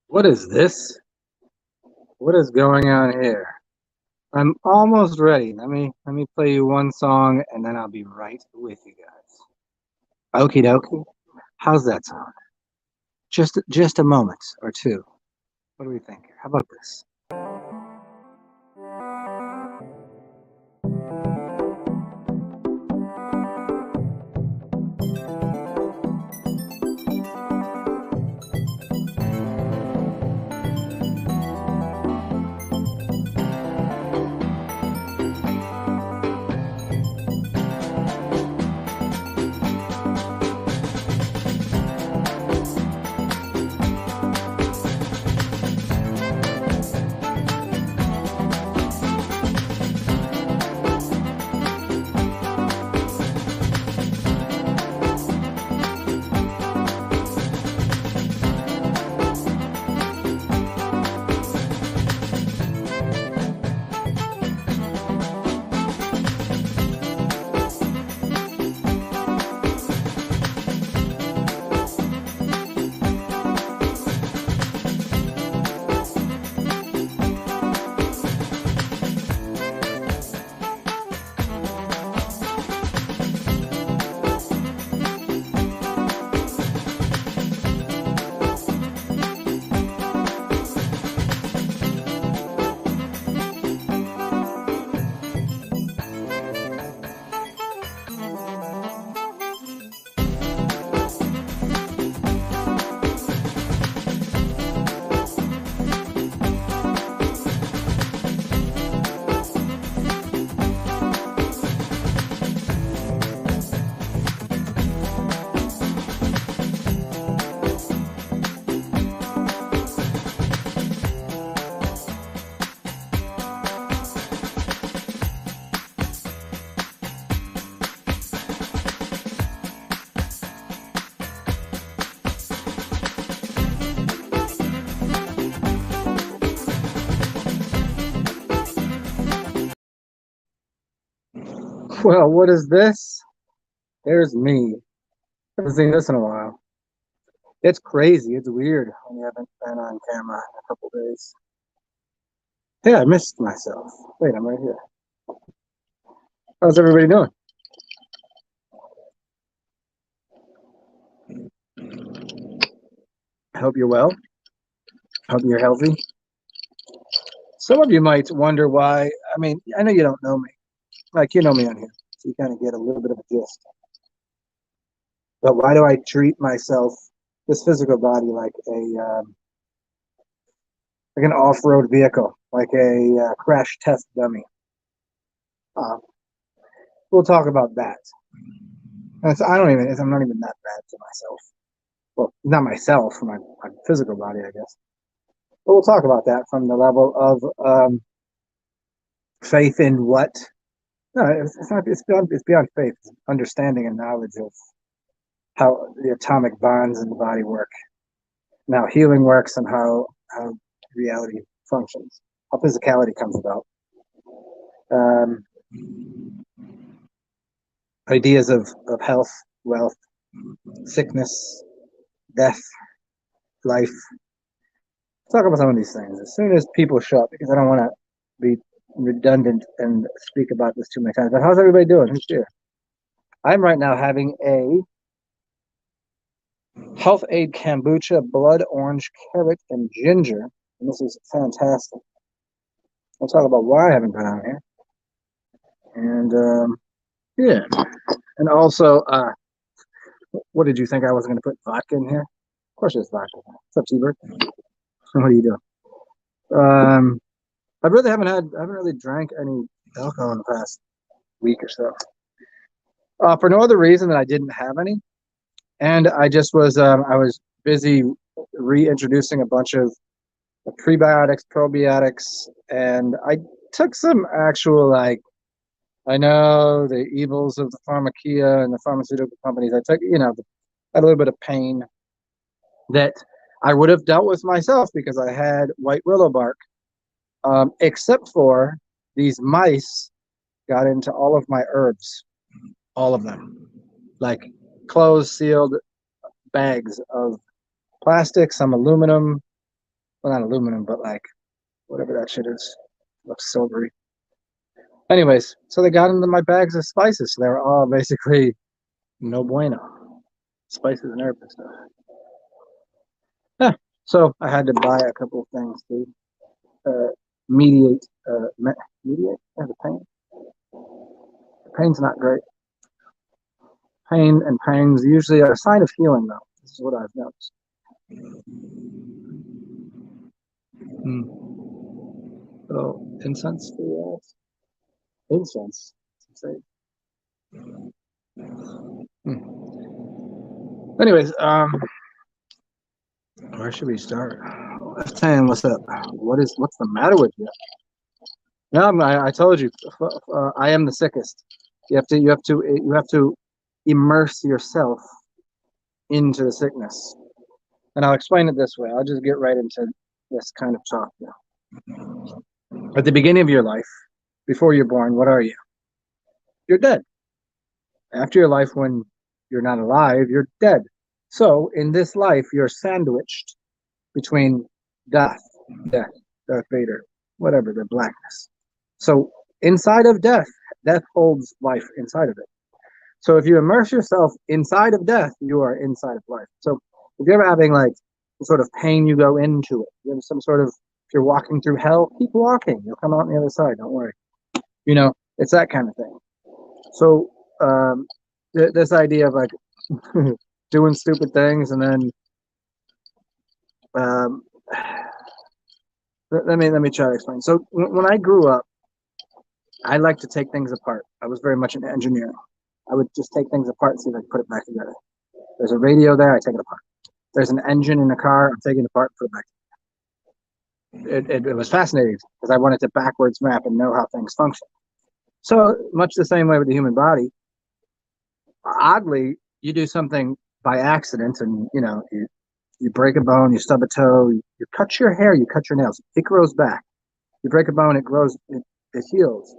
What is this? What is going on here? I'm almost ready. Let me play you one song and then I'll be right with you guys. Okie dokie. How's that sound? Just a moment or two. What do we think? How about this? Well, what is this? There's me. Haven't seen this in a while. It's crazy. It's weird when you haven't been on camera in a couple days. Hey, I missed myself. Wait, I'm right here. How's everybody doing? I hope you're well. I hope you're healthy. Some of you might wonder why. I mean, I know you don't know me. Like, you know me on here, so you kind of get a little bit of a gist. But why do I treat myself, this physical body, like an off-road vehicle, like a crash test dummy? We'll talk about that. I'm not even that bad to myself. Well, not myself, my physical body, I guess. But we'll talk about that from the level of faith in what. No, it's not. It's beyond faith. It's understanding and knowledge of how the atomic bonds in the body work, and how healing works, and how reality functions, how physicality comes about. Ideas of health, wealth, sickness, death, life, talk about some of these things as soon as people show up, because I don't want to be redundant and speak about this too many times. But how's everybody doing? Who's here? I'm right now having a Health Aid Kombucha, blood orange, carrot, and ginger. And this is fantastic. We'll talk about why I haven't been on here. And yeah. And also, what did you think I wasn't going to put vodka in here? Of course there's vodka. What's up, T-Bird? What are you doing? I haven't really drank any alcohol in the past week or so. For no other reason than I didn't have any. And I just was, I was busy reintroducing a bunch of prebiotics, probiotics, and I took some actual, like, I know the evils of the pharmacia and the pharmaceutical companies. I took, had a little bit of pain that I would have dealt with myself because I had white willow bark, except for these mice got into all of my herbs, all of them, like closed, sealed bags of plastic, some aluminum. Well, not aluminum, but like whatever that shit is. Looks silvery. Anyways, so they got into my bags of spices. So they were all basically no bueno. Spices and herbs and stuff. Yeah. So I had to buy a couple of things to mediate mediate the pain. The pain's not great. Pain and pangs usually are a sign of healing, though. This is what I've noticed. So incense for you guys. Incense. Anyways, where should we start? F10, what's up? What's the matter with you? No, I told you, I am the sickest. You have to immerse yourself into the sickness. And I'll explain it this way. I'll just get right into this kind of talk. At the beginning of your life, before you're born, what are you? You're dead. After your life, when you're not alive, you're dead. So in this life, you're sandwiched between death, Darth Vader, whatever, the blackness. So inside of death holds life inside of it. So if you immerse yourself inside of death, you are inside of life. So if you're ever having like sort of pain, you go into it. You have some sort of, if you're walking through hell, keep walking. You'll come out on the other side. Don't worry. It's that kind of thing. So this idea of like doing stupid things and then let me try to explain. So when I grew up, I like to take things apart. I was very much an engineer. I would just take things apart and see if I could put it back together. There's a radio there, I take it apart. There's an engine in a car, I'm taking it apart and put it back together. It was fascinating because I wanted to backwards map and know how things function. So much the same way with the human body. Oddly, you do something by accident and you break a bone, you stub a toe, you cut your hair, you cut your nails, it grows back. You break a bone, it grows, it heals.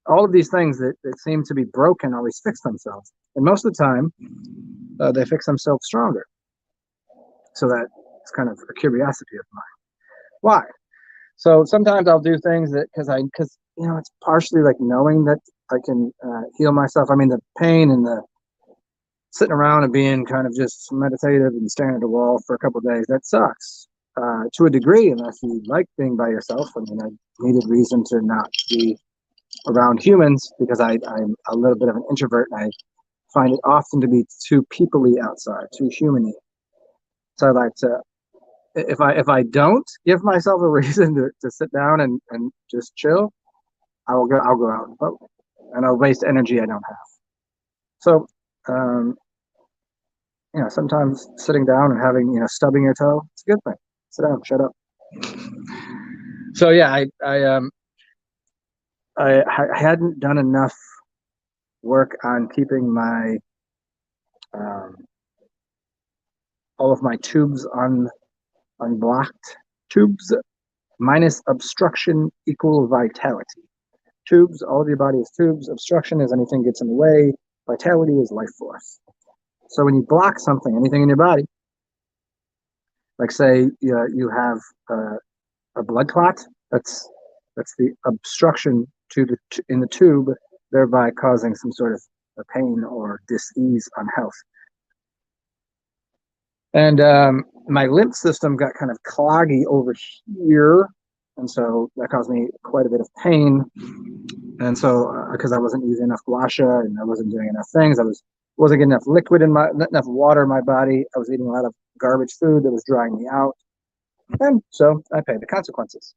All of these things that seem to be broken always fix themselves. And most of the time, they fix themselves stronger. So that's kind of a curiosity of mine. Why? So sometimes I'll do things because it's partially like knowing that I can heal myself. I mean, the pain and the sitting around and being kind of just meditative and staring at the wall for a couple of days, that sucks to a degree, unless you like being by yourself. I mean, I needed reason to not be around humans because I'm a little bit of an introvert and I find it often to be too people-y outside, too human-y. So I like to, if I don't give myself a reason to sit down and just chill, I'll go out and vote, and I'll waste energy I don't have. So, sometimes sitting down and having, stubbing your toe, it's a good thing. Sit down, shut up. So yeah, I hadn't done enough work on keeping my all of my tubes unblocked. Tubes minus obstruction equal vitality. Tubes, all of your body is tubes. Obstruction is anything gets in the way. Vitality is life force. So when you block something, anything in your body, Like say you have a blood clot. That's the obstruction to in the tube, thereby causing some sort of a pain or dis-ease on health. And my lymph system got kind of cloggy over here, and so that caused me quite a bit of pain. And so because I wasn't using enough guasha and I wasn't doing enough things, wasn't getting enough liquid in my enough water in my body. I was eating a lot of garbage food that was drying me out, and so I paid the consequences.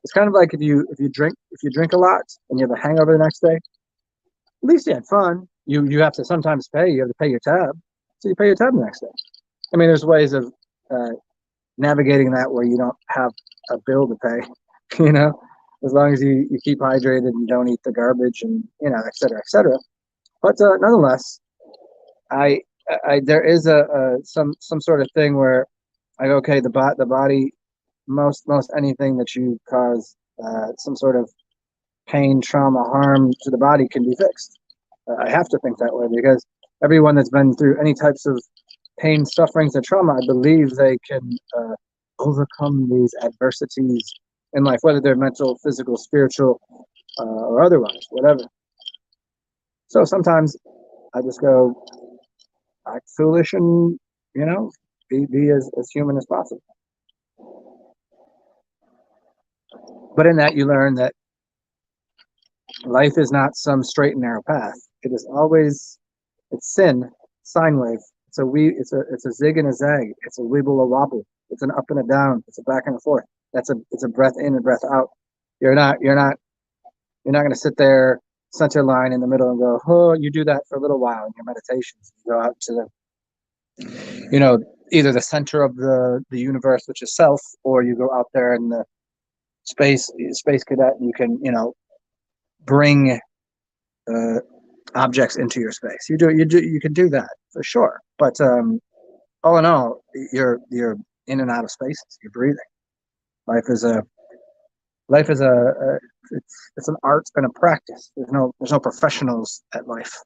It's kind of like if you drink a lot and you have a hangover the next day. At least you had fun. You have to sometimes pay. You have to pay your tab, so you pay your tab the next day. I mean, there's ways of navigating that where you don't have a bill to pay. You know, as long as you keep hydrated and don't eat the garbage and et cetera, et cetera. But nonetheless, I there is some sort of thing where I go, okay, the body, most anything that you cause some sort of pain, trauma, harm to the body can be fixed. I have to think that way because everyone that's been through any types of pain, sufferings, and trauma, I believe they can overcome these adversities in life, whether they're mental, physical, spiritual, or otherwise, whatever. So sometimes I just go act foolish and be as human as possible. But in that, you learn that life is not some straight and narrow path. It is always it's sine wave. It's a zig and a zag. It's a wibble a wobble. It's an up and a down. It's a back and a forth. It's a breath in and breath out. You're not going to sit there center line in the middle and go, oh, you do that for a little while in your meditations. You go out to either the center of the universe, which is self, or you go out there in the space cadet. And you can bring objects into your space. You can do that for sure. But all in all, you're in and out of spaces. You're breathing. Life is a it's an art and a practice. There's no professionals at life.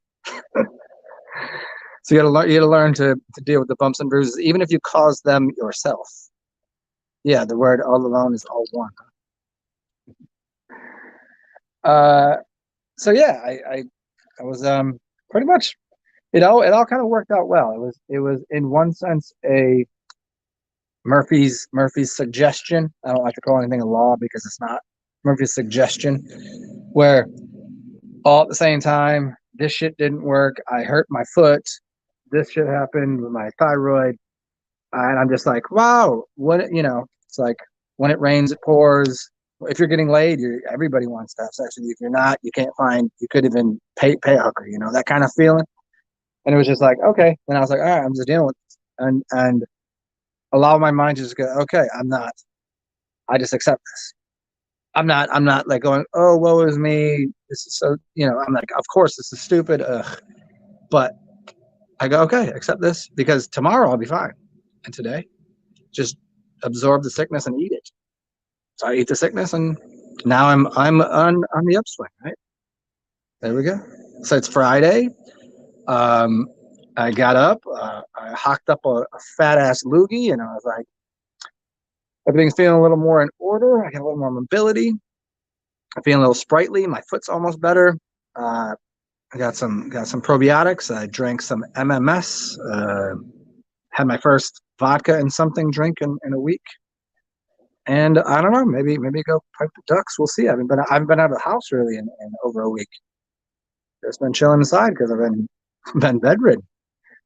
So you gotta learn to deal with the bumps and bruises, even if you cause them yourself. Yeah, the word all alone is all one. So yeah, I was pretty much it all kind of worked out well. It was in one sense a Murphy's suggestion. I don't like to call anything a law because it's not. Murphy's suggestion, where all at the same time, this shit didn't work. I hurt my foot. This shit happened with my thyroid. And I'm just like, wow, it's like when it rains, it pours. If you're getting laid, everybody wants to have sex with you. If you're not, you can't find, you could even pay a hooker, that kind of feeling. And it was just like, okay. And I was like, all right, I'm just dealing with this. And allow my mind to just go, okay, I just accept this. I'm not like going, oh, woe is me. This is so, I'm like, of course, this is stupid. Ugh. But I go, okay, accept this because tomorrow I'll be fine. And today, just absorb the sickness and eat it. So I eat the sickness and now I'm on the upswing, right? There we go. So it's Friday. I got up, I hocked up a fat ass loogie and I was like, everything's feeling a little more in order. I got a little more mobility. I'm feeling a little sprightly. My foot's almost better. I got some probiotics. I drank some MMS. Had my first vodka and something drink in a week. And I don't know, maybe go pipe the ducks. We'll see. I haven't been out of the house really in over a week. Just been chilling inside because I've been bedridden.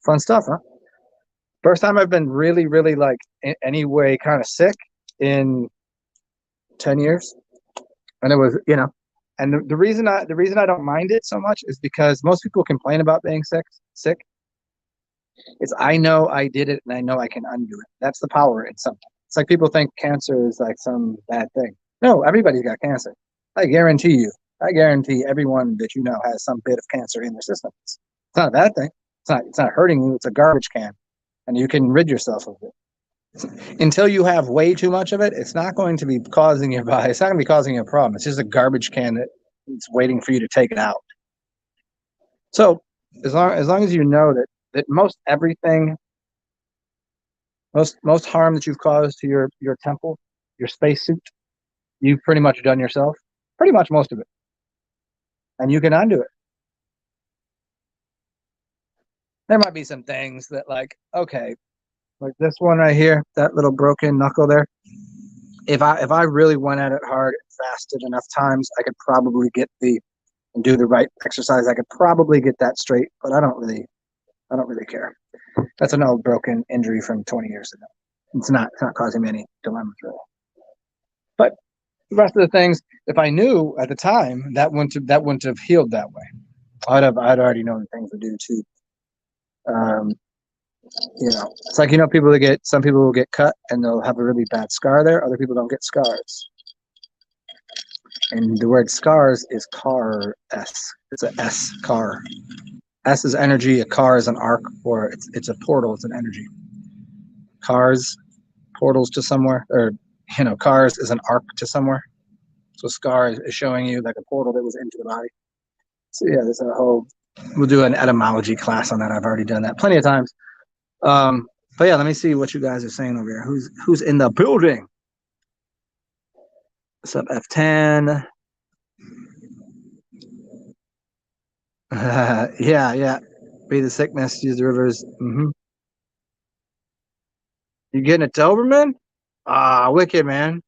Fun stuff, huh? First time I've been really, really like in any way kind of sick in 10 years. And it was, and the reason I don't mind it so much is because most people complain about being sick. It's I know I did it and I know I can undo it. That's the power in something. It's like people think cancer is like some bad thing. No, everybody's got cancer. I guarantee everyone that you know has some bit of cancer in their system. It's not a bad thing. It's not hurting you. It's a garbage can, and you can rid yourself of it. Until you have way too much of it, it's not going to be causing your body. It's not going to be causing you a problem. It's just a garbage can that's waiting for you to take it out. So as long as you know that most everything Most harm that you've caused to your temple, your spacesuit, you've pretty much done yourself. Pretty much most of it, and you can undo it. There might be some things that, like, okay, like this one right here, that little broken knuckle there. If I really went at it hard and fasted enough times, I could probably get the and do the right exercise. I could probably get that straight, but I don't really care. That's an old broken injury from 20 years ago. It's not causing me any dilemmas really. But the rest of the things, if I knew at the time, that wouldn't have healed that way. I'd already known things to do to um, it's like, some people will get cut and they'll have a really bad scar there. Other people don't get scars. And the word scars is car s. It's a s, car. S is energy. A car is an arc, or it's a portal. It's an energy. Cars, portals to somewhere, or cars is an arc to somewhere. So scar is showing you like a portal that was into the body. So yeah, there's a whole. We'll do an etymology class on that. I've already done that plenty of times. But yeah, let me see what you guys are saying over here. Who's in the building? What's up, F10? Yeah. Be the sickness, use the rivers. You getting a Doberman? Ah, wicked, man.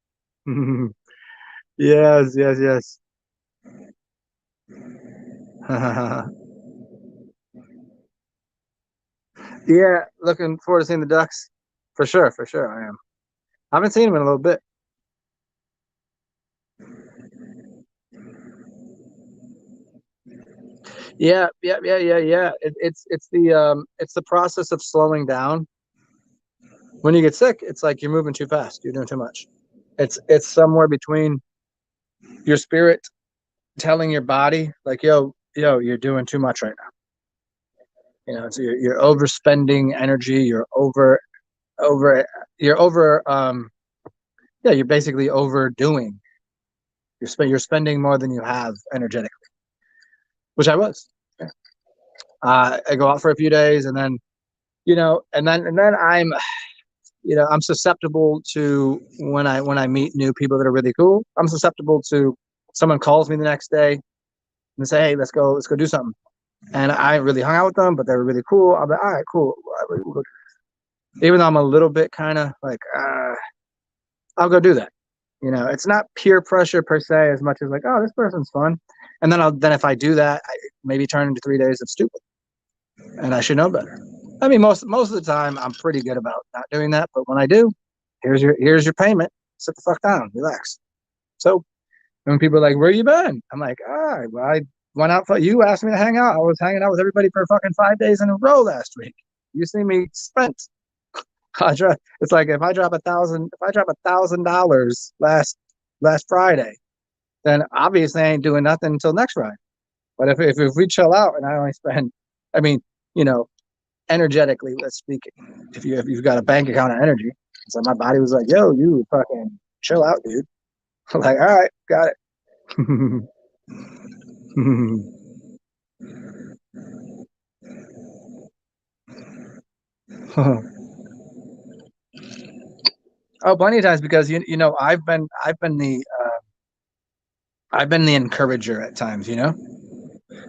Yes. Yeah, looking forward to seeing the Ducks. For sure, I am. I haven't seen them in a little bit. Yeah. It's the process of slowing down. When you get sick, it's like you're moving too fast. You're doing too much. It's somewhere between your spirit telling your body like, yo, you're doing too much right now. So you're overspending energy. Over you're over yeah, you're basically overdoing. You're spending more than you have energetically, which I was. Yeah. I go out for a few days, and then and then I'm susceptible to when I meet new people that are really cool. I'm susceptible to someone calls me the next day and say, hey, let's go do something. And I really hung out with them, but they were really cool. I'm like, all right, cool. Even though I'm a little bit kind of like, I'll go do that. It's not peer pressure per se as much as like, oh, this person's fun. And then if I do that, I maybe turn into 3 days of stupid, and I should know better. I mean, most of the time, I'm pretty good about not doing that. But when I do, here's your payment. Sit the fuck down, relax. So when people are like, "Where you been?" I'm like, well, I went out. You asked me to hang out. I was hanging out with everybody for fucking 5 days in a row last week. You see me spent. It's like if I drop $1,000 last Friday, then obviously I ain't doing nothing until next Friday. But if we chill out and I only spend, I mean, energetically, let's speak. If you've got a bank account of energy, so my body was like, yo, you fucking chill out, dude. I'm like, all right, got it. Oh, plenty of times because I've been the encourager at times.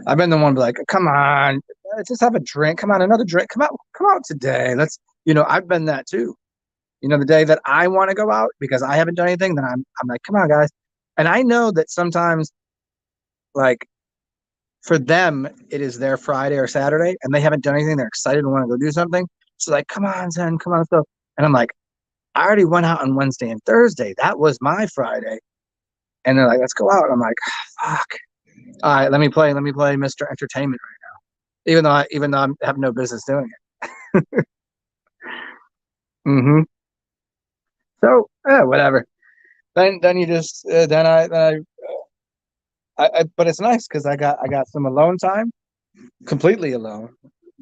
I've been the one to be like, come on, let's just have a drink. Come on, another drink. Come out today. I've been that too. The day that I want to go out because I haven't done anything, then I'm like, come on, guys. And I know that sometimes, like, for them, it is their Friday or Saturday, and they haven't done anything. They're excited and want to go do something. So like, come on, Zen, come on, let's go. And I'm like, I already went out on Wednesday and Thursday. That was my Friday. And they're like, let's go out. I'm like, fuck. All right, let me play Mr. Entertainment right now. Even though I have no business doing it. So whatever. Then you just then I but it's nice because I got some alone time, completely alone.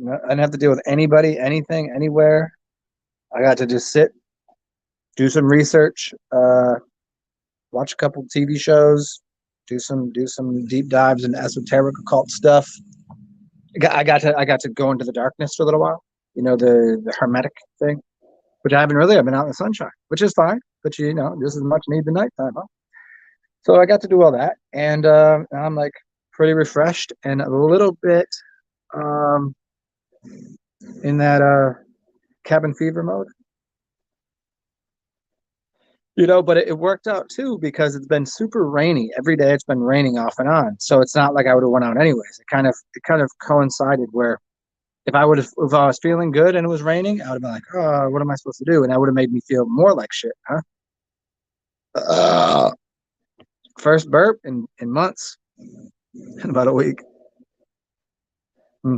I didn't have to deal with anybody, anything, anywhere. I got to just sit, do some research, watch a couple TV shows, do some deep dives into esoteric occult stuff. I got to go into the darkness for a little while. The hermetic thing. which I haven't really. I've been out in the sunshine, which is fine. But just as much need the nighttime, huh? So I got to do all that, and I'm like pretty refreshed and a little bit um, in that cabin fever mode. But it worked out too because it's been super rainy every day. It's been raining off and on, so it's not like I would have went out anyways. It kind of coincided where if I was feeling good and it was raining, I would have been like, oh, what am I supposed to do? And that would have made me feel more like shit, huh? Uh, First burp in months, in about a week. Hmm.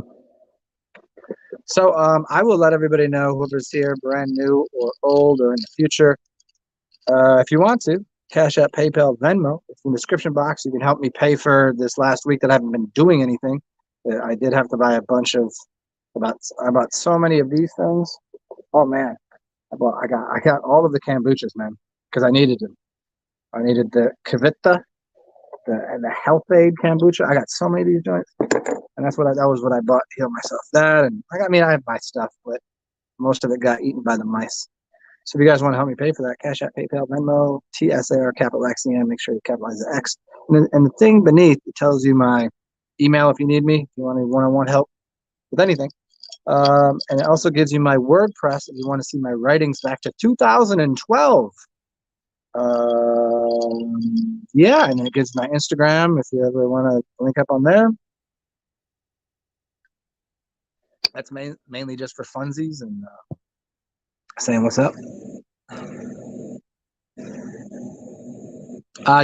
So I will let everybody know whoever's here, brand new or old or in the future. If you want to, Cash App, PayPal, Venmo. It's in the description box. You can help me pay for this last week that I haven't been doing anything. I did have to buy a bunch of I bought so many of these things. Oh man, I got all of the kombuchas, man, because I needed them. I needed the Kavita, and the Health Aid kombucha. I got so many of these joints, and that was what I bought to heal myself. That and I have my stuff, but most of it got eaten by the mice. So if you guys want to help me pay for that, Cash App, PayPal, Venmo, TsarXen, make sure you capitalize the X. And the thing beneath, it tells you my email if you need me, if you want any one-on-one help with anything. And it also gives you my WordPress if you want to see my writings back to 2012. Yeah, and it gives my Instagram if you ever want to link up on there. That's mainly just for funsies and saying what's up.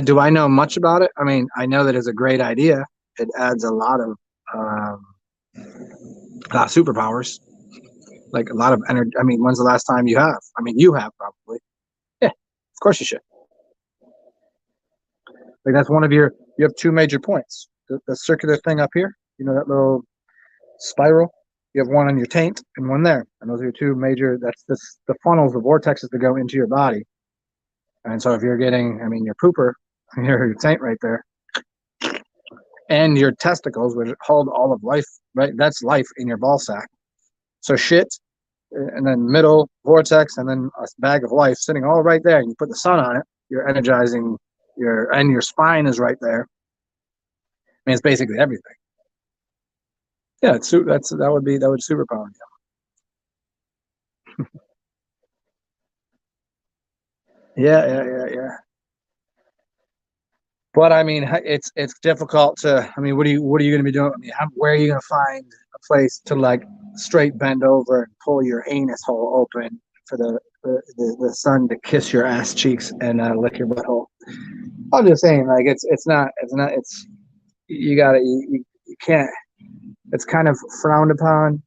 Do I know much about it? I mean, I know that it's a great idea. It adds a lot of superpowers, like a lot of energy. I mean, when's the last time you have? I mean, you have probably. Yeah, of course you should. Like that's one of you have two major points. The circular thing up here, that little spiral. You have one on your taint and one there. And those are your two major, the funnels, the vortexes that go into your body. And so if you're getting, your pooper, your taint right there, and your testicles, which hold all of life, right? That's life in your ball sack. So shit, and then middle vortex, and then a bag of life sitting all right there. And you put the sun on it, you're energizing your spine is right there. I mean, it's basically everything. Yeah, that would superpower you. Yeah. But I mean, it's difficult to. I mean, what are you going to be doing? I mean, where are you going to find a place to like straight bend over and pull your anus hole open for the sun to kiss your ass cheeks and lick your butthole? I'm just saying, like it's not you can't. It's kind of frowned upon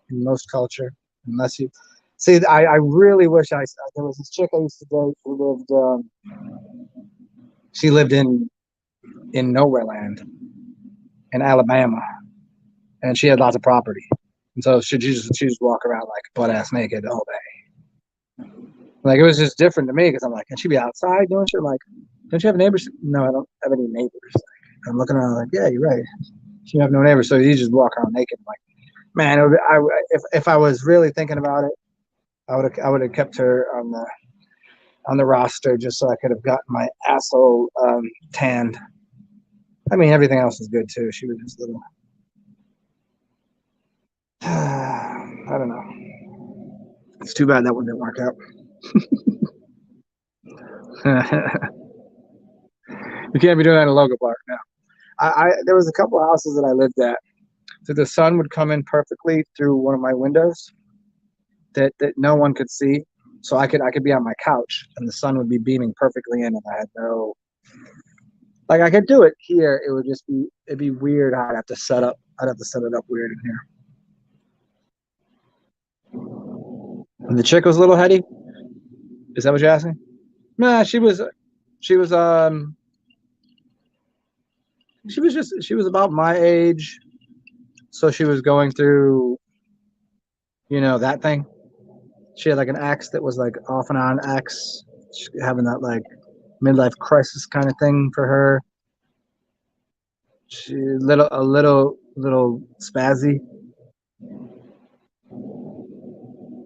in most culture unless you see. I really wish there was this chick I used to date who lived. She lived in nowhere land in Alabama, and she had lots of property, and so she just walk around like butt ass naked all day. Like it was just different to me because I'm like, can she be outside doing shit? Like, don't you have neighbors? No, I don't have any neighbors. Like, I'm looking around like, yeah, you're right. You have no neighbors, so you just walk around naked. I'm like, man, if I was really thinking about it, I would have kept her on the roster just so I could have gotten my asshole tanned. I mean, everything else was good too. She was just a little. I don't know. It's too bad that one didn't work out. You can't be doing that in a Logo Park now. There was a couple of houses that I lived at, so the sun would come in perfectly through one of my windows that no one could see. So I could be on my couch and the sun would be beaming perfectly in, and I had no. Like I could do it here. It'd be weird. I'd have to set it up weird in here. And the chick was a little heady. Is that what you're asking? Nah, she was she was about my age. So she was going through, that thing. She had like an ex that was like off and on ex, having that like midlife crisis kind of thing for her. She little spazzy.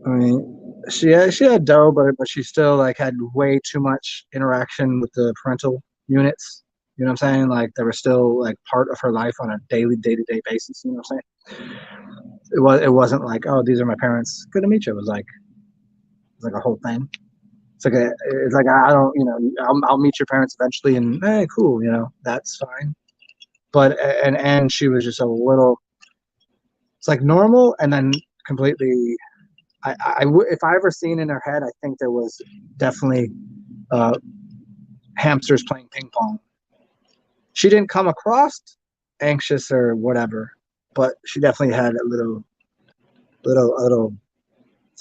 I mean, she had dough, but she still like had way too much interaction with the parental units. You know what I'm saying? Like they were still like part of her life on a daily, day-to-day basis. You know what I'm saying? It wasn't like, oh, these are my parents. Good to meet you. It was like a whole thing. It's like I don't, I'll meet your parents eventually, and hey, cool, that's fine. But and she was just a little. It's like normal, and then completely. If I ever seen in her head, I think there was definitely uh, hamsters playing ping pong. She didn't come across anxious or whatever, but she definitely had a little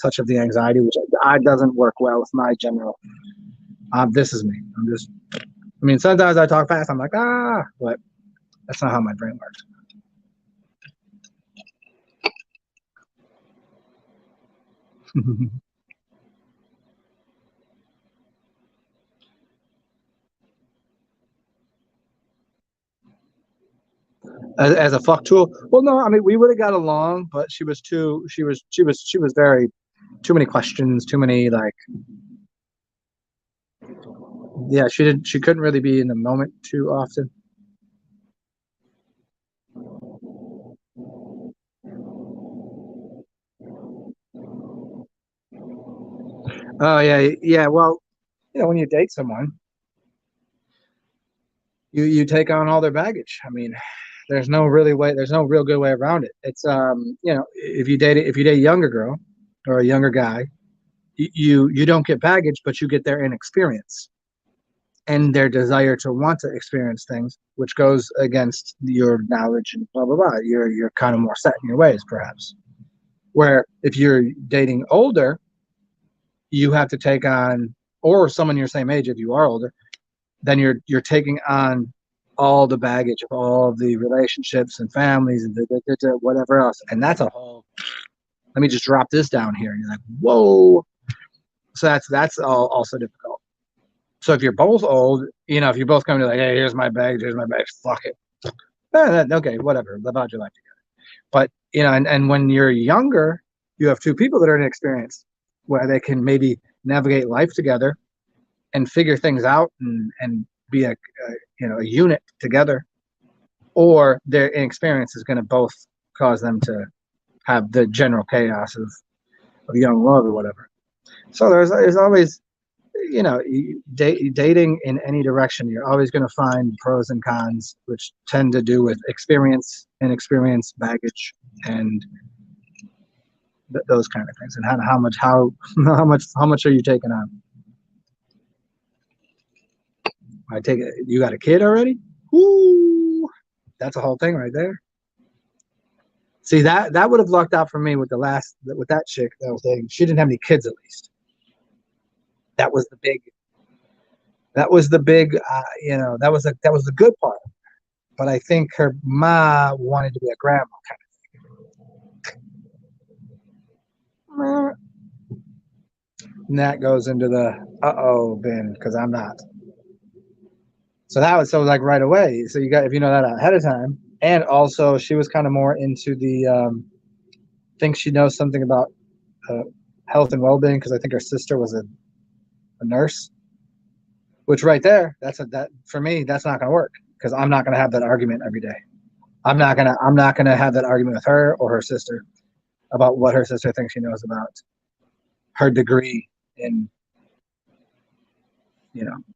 touch of the anxiety, which I doesn't work well with my general. This is me. I mean, sometimes I talk fast. I'm like, but that's not how my brain works. As a fuck tool. Well, no, I mean we would have got along, but she was very too many questions, too many like yeah, she couldn't really be in the moment too often. Oh yeah, yeah. Well, when you date someone, you take on all their baggage. I mean, there's no real good way around it. It's if you date a younger girl or a younger guy, you don't get baggage, but you get their inexperience and their desire to want to experience things, which goes against your knowledge and blah blah blah. You're kind of more set in your ways, perhaps. Where if you're dating older, you have to take on, or someone your same age if you are older, then you're taking on all the baggage of all the relationships and families and whatever else, and that's a whole. Let me just drop this down here, and you're like, whoa. So that's all also difficult. So if you're both old, if you're both coming to like, hey, here's my baggage, fuck it. Okay, whatever, live out your life together. But and when you're younger, you have two people that are inexperienced, where they can maybe navigate life together and figure things out and be a unit together, or their inexperience is going to both cause them to have the general chaos of young love or whatever. So there's always dating in any direction, you're always going to find pros and cons, which tend to do with experience, inexperience, baggage, and those kind of things. And how much are you taking on? I take it. You got a kid already? Woo! That's a whole thing right there. See that would have lucked out for me with that chick that I was dating. She didn't have any kids, at least. That was the big. That was the big. That was the good part. But I think her ma wanted to be a grandma kind of. And that goes into the uh-oh bin because I'm not. So that was so like right away. So you got if you know that ahead of time, and also she was kind of more into the thinks she knows something about uh, health and well-being because I think her sister was a nurse. Which right there, that for me, that's not going to work because I'm not going to have that argument every day. I'm not gonna have that argument with her or her sister about what her sister thinks she knows about her degree in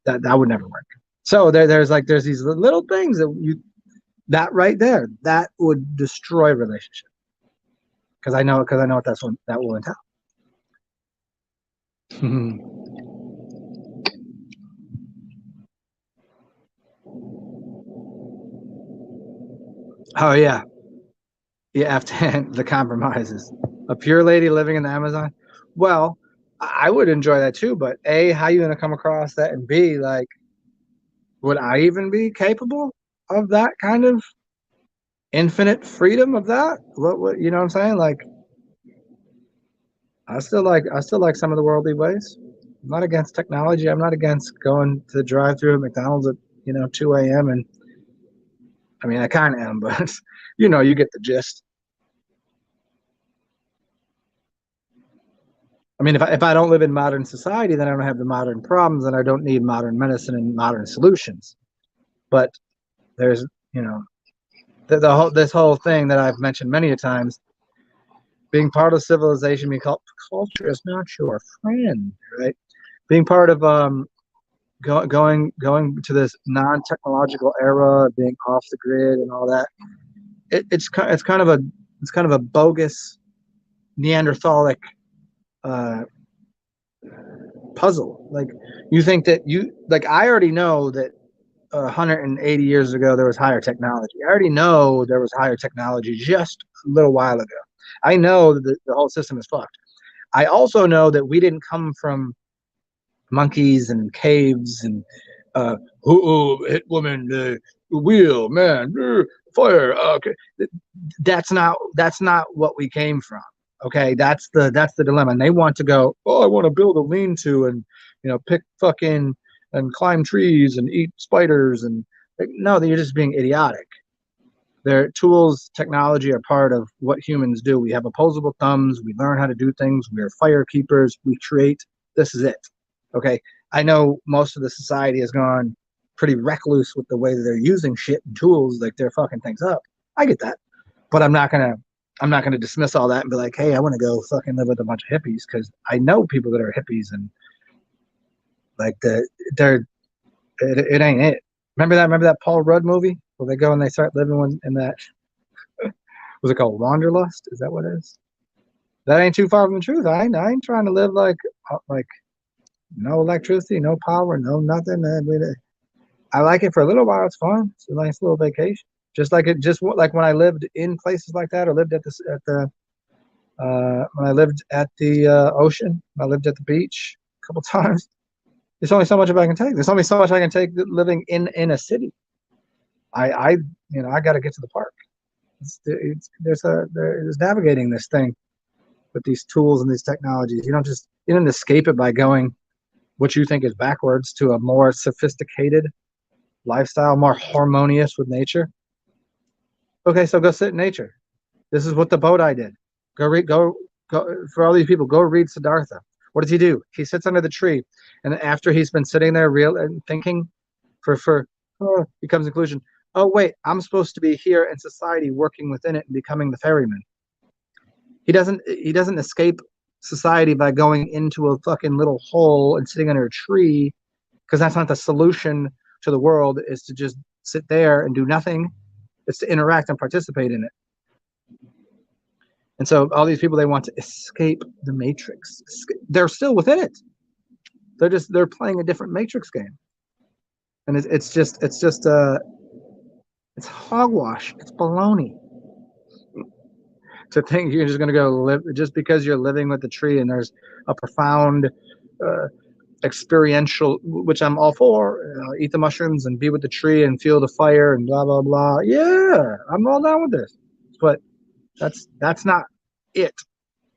that would never work. So there's these little things that right there that would destroy a relationship because I know what that's what that will entail. Oh yeah, yeah. After the compromises, a pure lady living in the Amazon. Well, I would enjoy that too, but A, how you gonna come across that, and B, like, would I even be capable of that kind of infinite freedom of that? What you know what I'm saying? Like, I still like some of the worldly ways. I'm not against technology. I'm not against going to the drive-through at McDonald's at 2 a.m. And I mean I kind of am, but you get the gist. I mean, if I don't live in modern society, then I don't have the modern problems, and I don't need modern medicine and modern solutions. But there's, you know, the whole this whole thing that I've mentioned many a times, being part of civilization, being culture is not your friend, right? Being part of going to this non-technological era, being off the grid and all that. It's kind of a bogus Neanderthalic uh, puzzle. Like you think that I already know that 180 years ago there was higher technology. I already know there was higher technology just a little while ago. I know that the whole system is fucked. I also know that we didn't come from monkeys and caves and hit woman, wheel man, fire. Okay, that's not what we came from. Okay, that's the dilemma. And they want to go, oh, I want to build a lean-to and pick fucking and climb trees and eat spiders and like, no, you're just being idiotic. Their tools, technology are part of what humans do. We have opposable thumbs. We learn how to do things. We are fire keepers. We create. This is it. Okay. I know most of the society has gone pretty recluse with the way that they're using shit and tools, like they're fucking things up. I get that. But I'm not gonna dismiss all that and be like, hey, I want to go fucking live with a bunch of hippies because I know people that are hippies and like it ain't it. Remember that Paul Rudd movie where they go and they start living in that was it called Wanderlust? Is that what it is? That ain't too far from the truth. I ain't trying to live like no electricity, no power, no nothing. I like it for a little while. It's fun. It's a nice little vacation. Just like when I lived in places like that, or lived when I lived at the ocean, I lived at the beach a couple times. There's only so much I can take. There's only so much I can take living in a city. I got to get to the park. There's navigating this thing with these tools and these technologies. You don't escape it by going what you think is backwards to a more sophisticated lifestyle, more harmonious with nature. Okay, so go sit in nature. This is what the Bodhi did. Go for all these people. Go read Siddhartha. What does he do? He sits under the tree, and after he's been sitting there, real and thinking, he comes to the conclusion. Oh wait, I'm supposed to be here in society, working within it and becoming the ferryman. He doesn't escape society by going into a fucking little hole and sitting under a tree, because that's not the solution to the world. Is to just sit there and do nothing. It's to interact and participate in it. And so all these people, they want to escape the matrix. They're still within it. They're playing a different matrix game. And it's hogwash. It's baloney to think you're just going to go live just because you're living with the tree and there's a profound experiential, which I'm all for. Eat the mushrooms and be with the tree and feel the fire and blah blah blah. Yeah, I'm all down with this. But that's not it.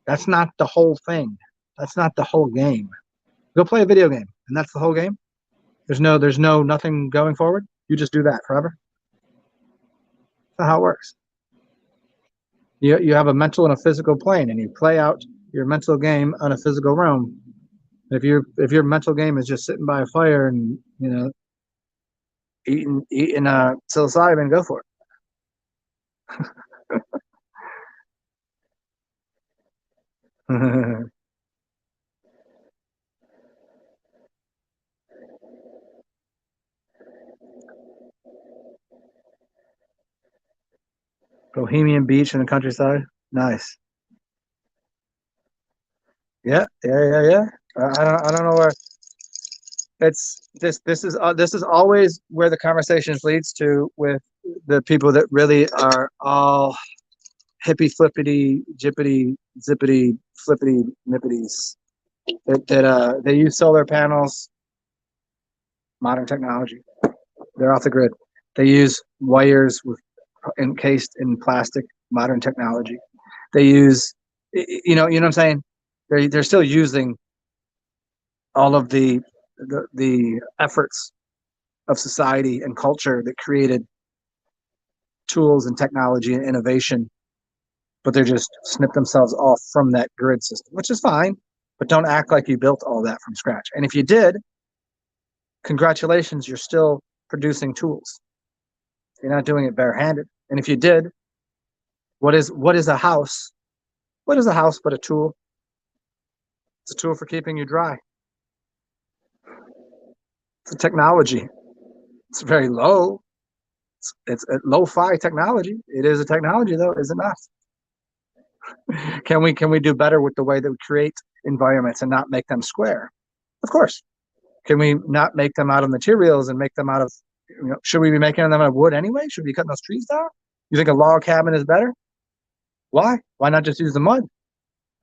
That's not the whole thing. That's not the whole game. Go play a video game, and that's the whole game. There's no nothing going forward. You just do that forever. That's not how it works. You have a mental and a physical plane, and you play out your mental game on a physical realm. If your mental game is just sitting by a fire and eating psilocybin, go for it. Bohemian Beach in the countryside. Nice. Yeah, yeah, yeah, yeah. I don't know where it's this is always where the conversation leads to with the people that really are all hippy flippity jippity zippity flippity nippities that they use solar panels, modern technology. They're off the grid. They use wires encased in plastic, modern technology. They use, you know what I'm saying? They're still using all of the efforts of society and culture that created tools and technology and innovation, but they're just snip themselves off from that grid system, which is fine. But don't act like you built all that from scratch. And if you did, congratulations, you're still producing tools. You're not doing it barehanded. And if you did, what is a house? What is a house but a tool? It's a tool for keeping you dry. It's a technology. It's very low. It's a lo-fi technology. It is a technology, though, is it not? Can we do better with the way that we create environments and not make them square? Of course. Can we not make them out of materials and make them out of, should we be making them out of wood anyway? Should we be cutting those trees down? You think a log cabin is better? Why? Why not just use the mud?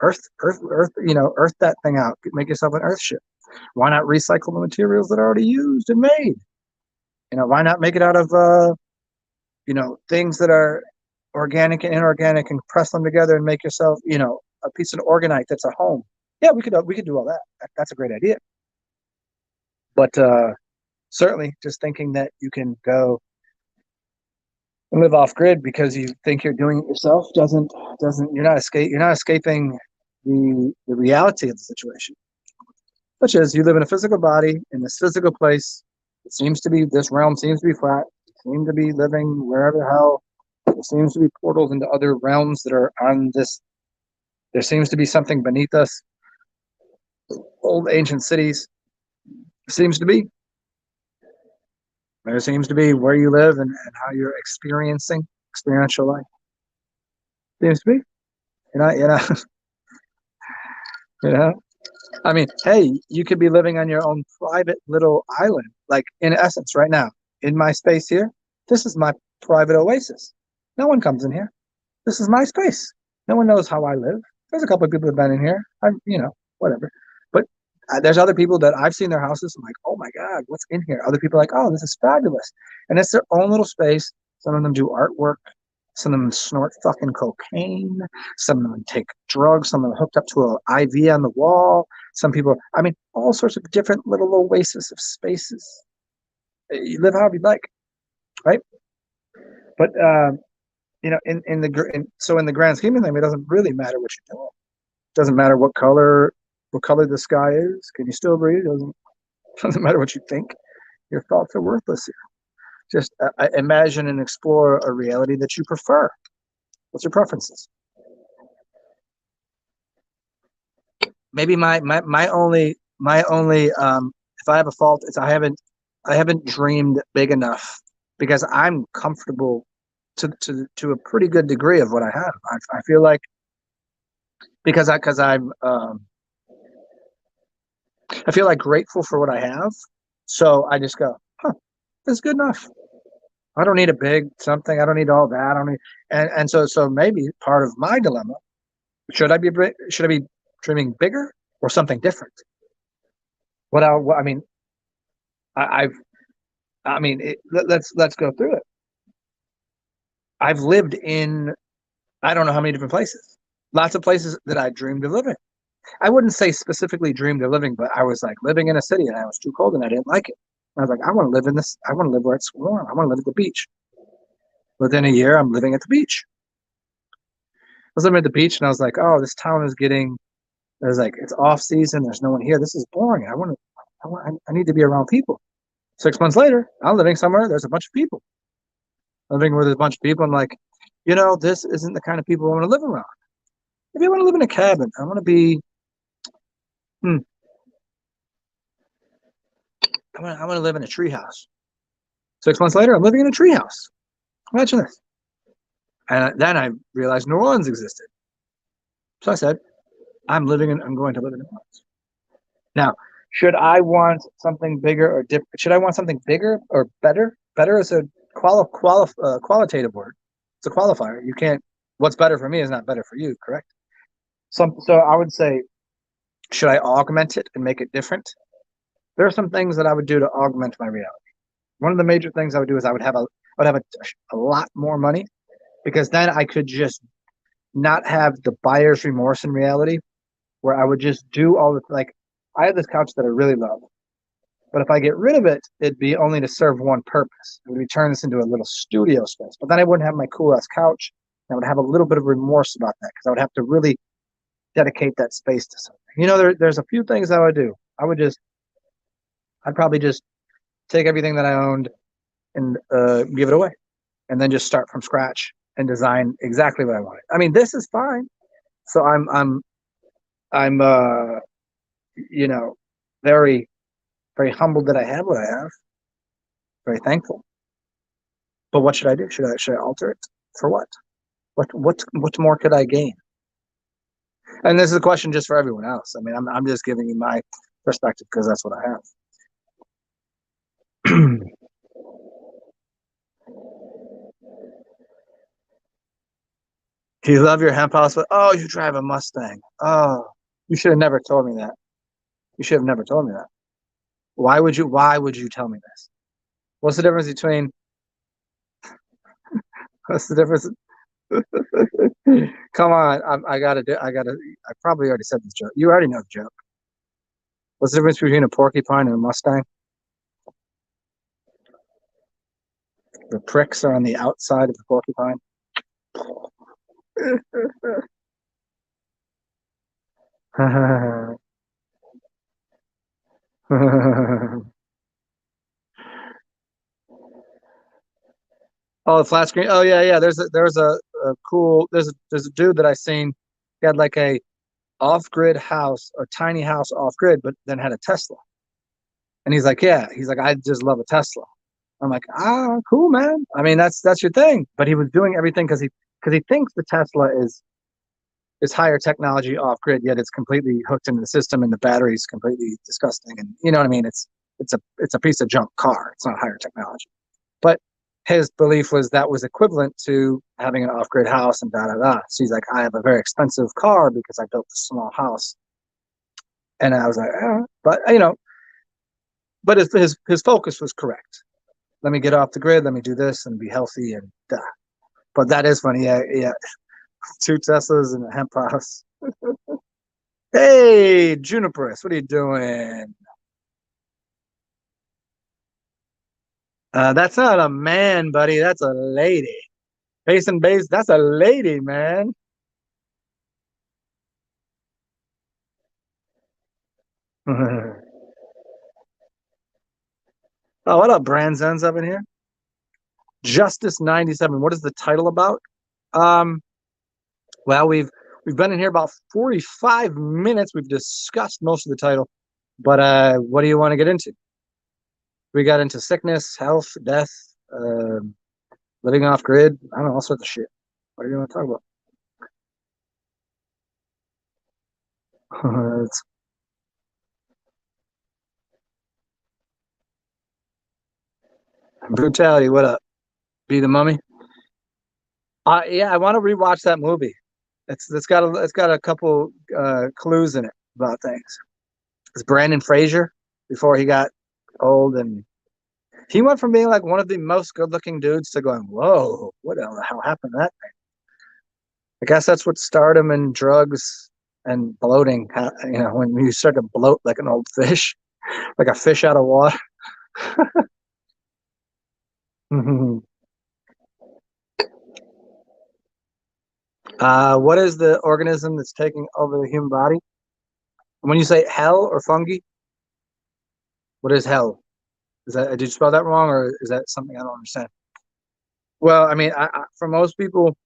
Earth, earth that thing out. Make yourself an earth ship. Why not recycle the materials that are already used and made? Why not make it out of, things that are organic and inorganic and press them together and make yourself, a piece of organite that's a home. Yeah, we could do all that. That's a great idea. But certainly just thinking that you can go and live off grid because you think you're doing it yourself doesn't you're not escaping the reality of the situation. Such as you live in a physical body in this physical place. This realm seems to be flat. You seem to be living wherever the hell. There seems to be portals into other realms that are on this. There seems to be something beneath us. Old ancient cities. Seems to be. There seems to be where you live and how you're experiencing experiential life. Seems to be. I mean, hey, you could be living on your own private little island. Like, in essence, right now, in my space here, this is my private oasis. No one comes in here. This is my space. No one knows how I live. There's a couple of people that have been in here. Whatever. But there's other people that I've seen their houses. I'm like, oh my God, what's in here? Other people are like, oh, this is fabulous. And it's their own little space. Some of them do artwork. Some of them snort fucking cocaine. Some of them take drugs. Some of them hooked up to an IV on the wall. Some people, all sorts of different little oases of spaces. You live however you like, right? But in the grand scheme of things, it doesn't really matter what you're doing. It doesn't matter what color the sky is. Can you still breathe? It doesn't matter what you think. Your thoughts are worthless here. Just imagine and explore a reality that you prefer. What's your preferences? Maybe my only if I have a fault is I haven't dreamed big enough because I'm comfortable to a pretty good degree of what I have. I feel like because I'm I feel like grateful for what I have. So I just go, this is good enough. I don't need a big something. I don't need all that. I don't need, and so maybe part of my dilemma, should I be dreaming bigger or something different? Let's go through it. I've lived in, I don't know how many different places. Lots of places that I dreamed of living. I wouldn't say specifically dreamed of living, but I was like living in a city and I was too cold and I didn't like it. I was like, I want to live in this. I want to live where it's warm. I want to live at the beach. Within a year, I'm living at the beach. I was living at the beach and I was like, oh, this town is getting, there's like, it's off season. There's no one here. This is boring. I need to be around people. 6 months later, I'm living somewhere. There's a bunch of people. Living with a bunch of people. I'm like, this isn't the kind of people I want to live around. If you want to live in a cabin, I want to be, I want to live in a treehouse. 6 months later, I'm living in a treehouse. Imagine this. And then I realized New Orleans existed. So I said, I'm going to live in New Orleans. Now, should I want something bigger or different? Should I want something bigger or better? Better is a qualitative word. It's a qualifier. You can't, what's better for me is not better for you, correct? So I would say, should I augment it and make it different? There are some things that I would do to augment my reality. One of the major things I would do is I would have a lot more money, because then I could just not have the buyer's remorse in reality, where I would just do all the, like, I have this couch that I really love, but if I get rid of it, it'd be only to serve one purpose. It would be turn this into a little studio space, but then I wouldn't have my cool ass couch. I would have a little bit of remorse about that because I would have to really dedicate that space to something. There's a few things I would do. I'd probably just take everything that I owned and give it away, and then just start from scratch and design exactly what I wanted. I mean, this is fine. So I'm very, very humbled that I have what I have. Very thankful. But what should I do? Should I alter it? For what? What more could I gain? And this is a question just for everyone else. I mean, I'm just giving you my perspective because that's what I have. Do you love your hemp house? But oh, you drive a Mustang. Oh, you should have never told me that. You should have never told me that. Why would you tell me this? What's the difference between what's the difference? Come on, I probably already said this joke. You already know the joke. What's the difference between a porcupine and a Mustang? The pricks are on the outside of the porcupine. Oh, the flat screen. Oh yeah, yeah. There's a cool there's a dude that I seen. He had like a off-grid house, a tiny house off-grid, but then had a Tesla. And he's like, yeah, he's like, I just love a Tesla. I'm like, cool, man. I mean, that's your thing. But he was doing everything because he thinks the Tesla is higher technology off-grid, yet it's completely hooked into the system, and the battery's completely disgusting. And you know what I mean? It's a piece of junk car. It's not higher technology. But his belief was that was equivalent to having an off-grid house and da da da. So he's like, I have a very expensive car because I built this small house. And I was like, but his focus was correct. Let me get off the grid. Let me do this and be healthy and da. But that is funny. Yeah, yeah. 2 Teslas and a hemp house. Hey, Juniperus, what are you doing? That's not a man, buddy. That's a lady. Base and base, that's a lady, man. Oh, what up, Branzens up in here? Justice 97. What is the title about? Um, well, we've been in here about 45 minutes. We've discussed most of the title, but what do you want to get into? We got into sickness, health, death, living off grid. I don't know, all sorts of shit. What do you want to talk about? It's brutality. What up? Be the Mummy. Yeah, I want to rewatch that movie. It's got a couple clues in it about things. It's Brandon Fraser before he got old, and he went from being like one of the most good-looking dudes to going, whoa, what the hell happened to that thing? I guess that's what stardom and drugs and bloating. When you start to bloat like an old fish, like a fish out of water. What is the organism that's taking over the human body? When you say hell or fungi, what is hell? Did you spell that wrong, or is that something I don't understand? Well, I mean, for most people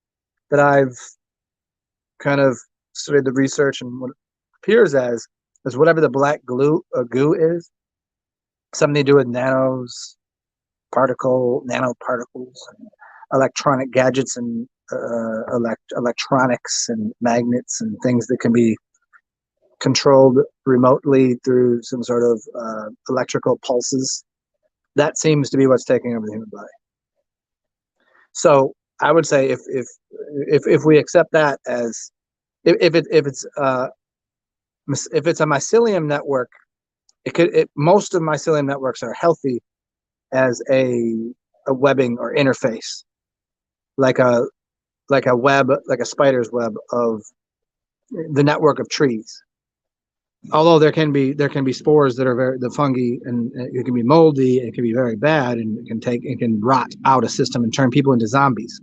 that I've kind of studied the research and what it appears as is whatever the black goo is, something to do with nanoparticles, and electronic gadgets, and electronics and magnets and things that can be controlled remotely through some sort of electrical pulses. That seems to be what's taking over the human body. So I would say if we accept that as if it's a mycelium network, most of mycelium networks are healthy as a webbing or interface, like a web, like a spider's web of the network of trees. Although there can be spores that are the fungi, and it can be moldy, it can be very bad, and it can rot out a system and turn people into zombies.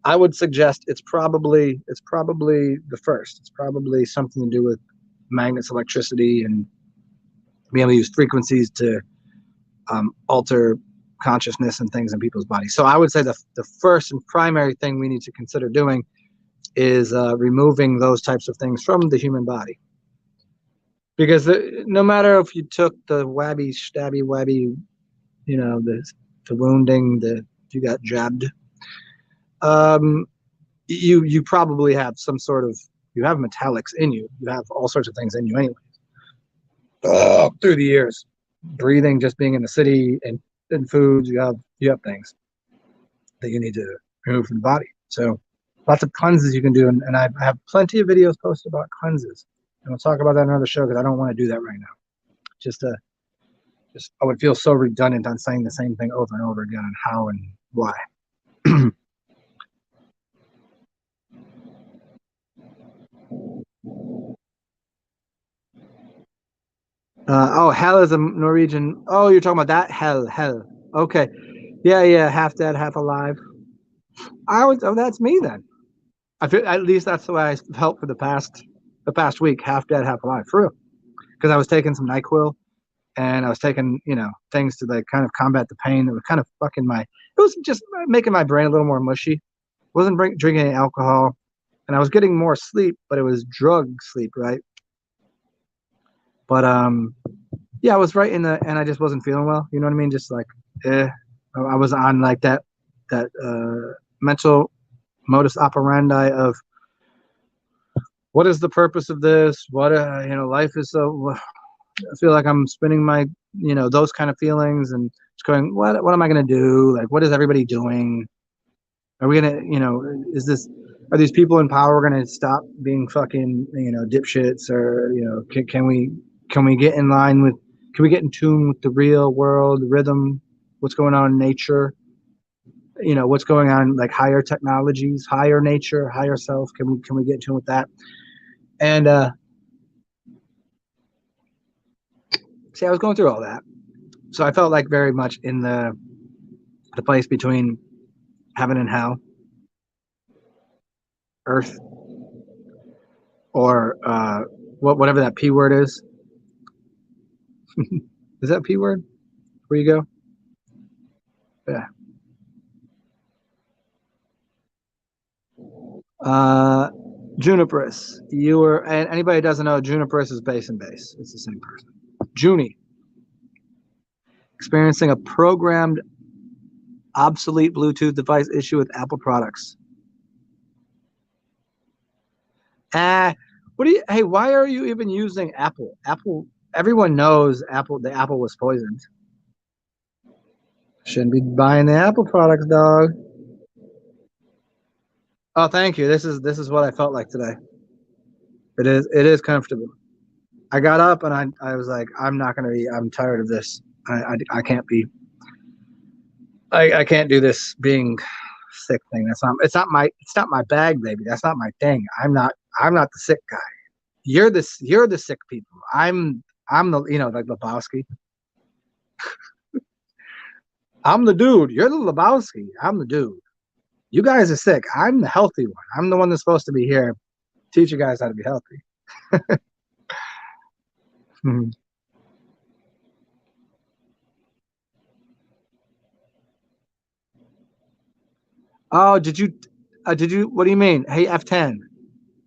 I would suggest it's probably the first. It's probably something to do with magnets, electricity, and being able to use frequencies to alter consciousness and things in people's bodies. So I would say the first and primary thing we need to consider doing is removing those types of things from the human body. Because no matter if you took the wabby, stabby, wabby, you know, the wounding, if you got jabbed, you probably have some sort of, you have metallics in you. You have all sorts of things in you anyway. Through the years, breathing, just being in the city and foods, you have things that you need to remove from the body. So lots of cleanses you can do, and I have plenty of videos posted about cleanses, and we'll talk about that in another show because I don't want to do that right now. Just I would feel so redundant on saying the same thing over and over again on how and why. Oh, hell is a Norwegian. Oh, you're talking about that hell. Okay, yeah, half dead, half alive. Oh, that's me then. I feel at least that's the way I felt for the past week. Half dead, half alive, for real. Because I was taking some NyQuil, and I was taking, things to like kind of combat the pain. It was kind of fucking it was just making my brain a little more mushy. Wasn't drinking any alcohol, and I was getting more sleep, but it was drug sleep, right? But yeah, I was right and I just wasn't feeling well. You know what I mean? Just like, I was on like that mental modus operandi of what is the purpose of this? What life is so. I feel like I'm spinning my those kind of feelings and just going, what am I gonna do? Like, what is everybody doing? Are we gonna are these people in power gonna stop being fucking dipshits, or can we get in line with, can we get in tune with the real world rhythm, what's going on in nature, what's going on, like higher technologies, higher nature, higher self, can we get in tune with that? And see, I was going through all that, so I felt like very much in the place between heaven and hell, earth, or whatever that P word is. Is that P word where you go? Yeah. Juniperus. And anybody who doesn't know, Juniperus is bass and bass. It's the same person. Junie. Experiencing a programmed obsolete Bluetooth device issue with Apple products. Hey, why are you even using Apple? Everyone knows the Apple was poisoned. Shouldn't be buying the Apple products, dog. Oh, thank you. This is what I felt like today. It is comfortable. I got up and I was like, I'm tired of this. I can't be. I can't do this being sick thing. It's not my bag, baby. That's not my thing. I'm not the sick guy. You're the sick people. I'm the, like Lebowski. I'm the dude. You're the Lebowski. I'm the dude. You guys are sick. I'm the healthy one. I'm the one that's supposed to be here, teach you guys how to be healthy. Oh, did you? What do you mean? Hey, F10.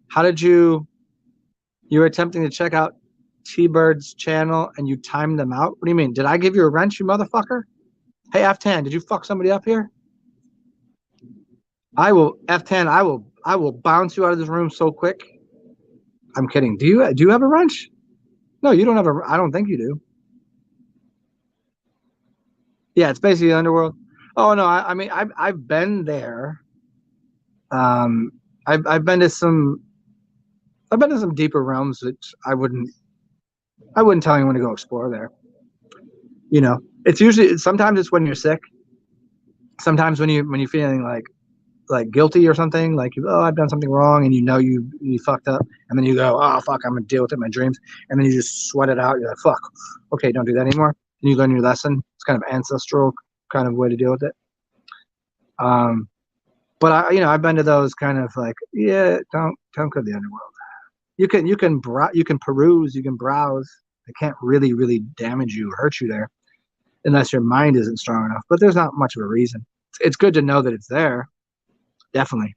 How did you were attempting to check out T-Bird's channel and you timed them out? What do you mean? Did I give you a wrench, you motherfucker? Hey, F10, did you fuck somebody up here? F10, I will bounce you out of this room so quick. I'm kidding. Do you have a wrench? No, you don't have I don't think you do. Yeah, it's basically the underworld. Oh no, I mean I've been there. I've been to some deeper realms that I wouldn't tell anyone to go explore there. It's usually, sometimes it's when you're sick. Sometimes when you're feeling like guilty or something, like, oh, I've done something wrong, and you fucked up, and then you go, oh fuck, I'm gonna deal with it in my dreams, and then you just sweat it out. You're like, fuck, okay, don't do that anymore. And you learn your lesson. It's kind of ancestral kind of way to deal with it. But I've been to those kind of like, yeah, don't go to the underworld. You can peruse, you can browse. It can't really damage you or hurt you there unless your mind isn't strong enough. But there's not much of a reason. It's good to know that it's there. Definitely.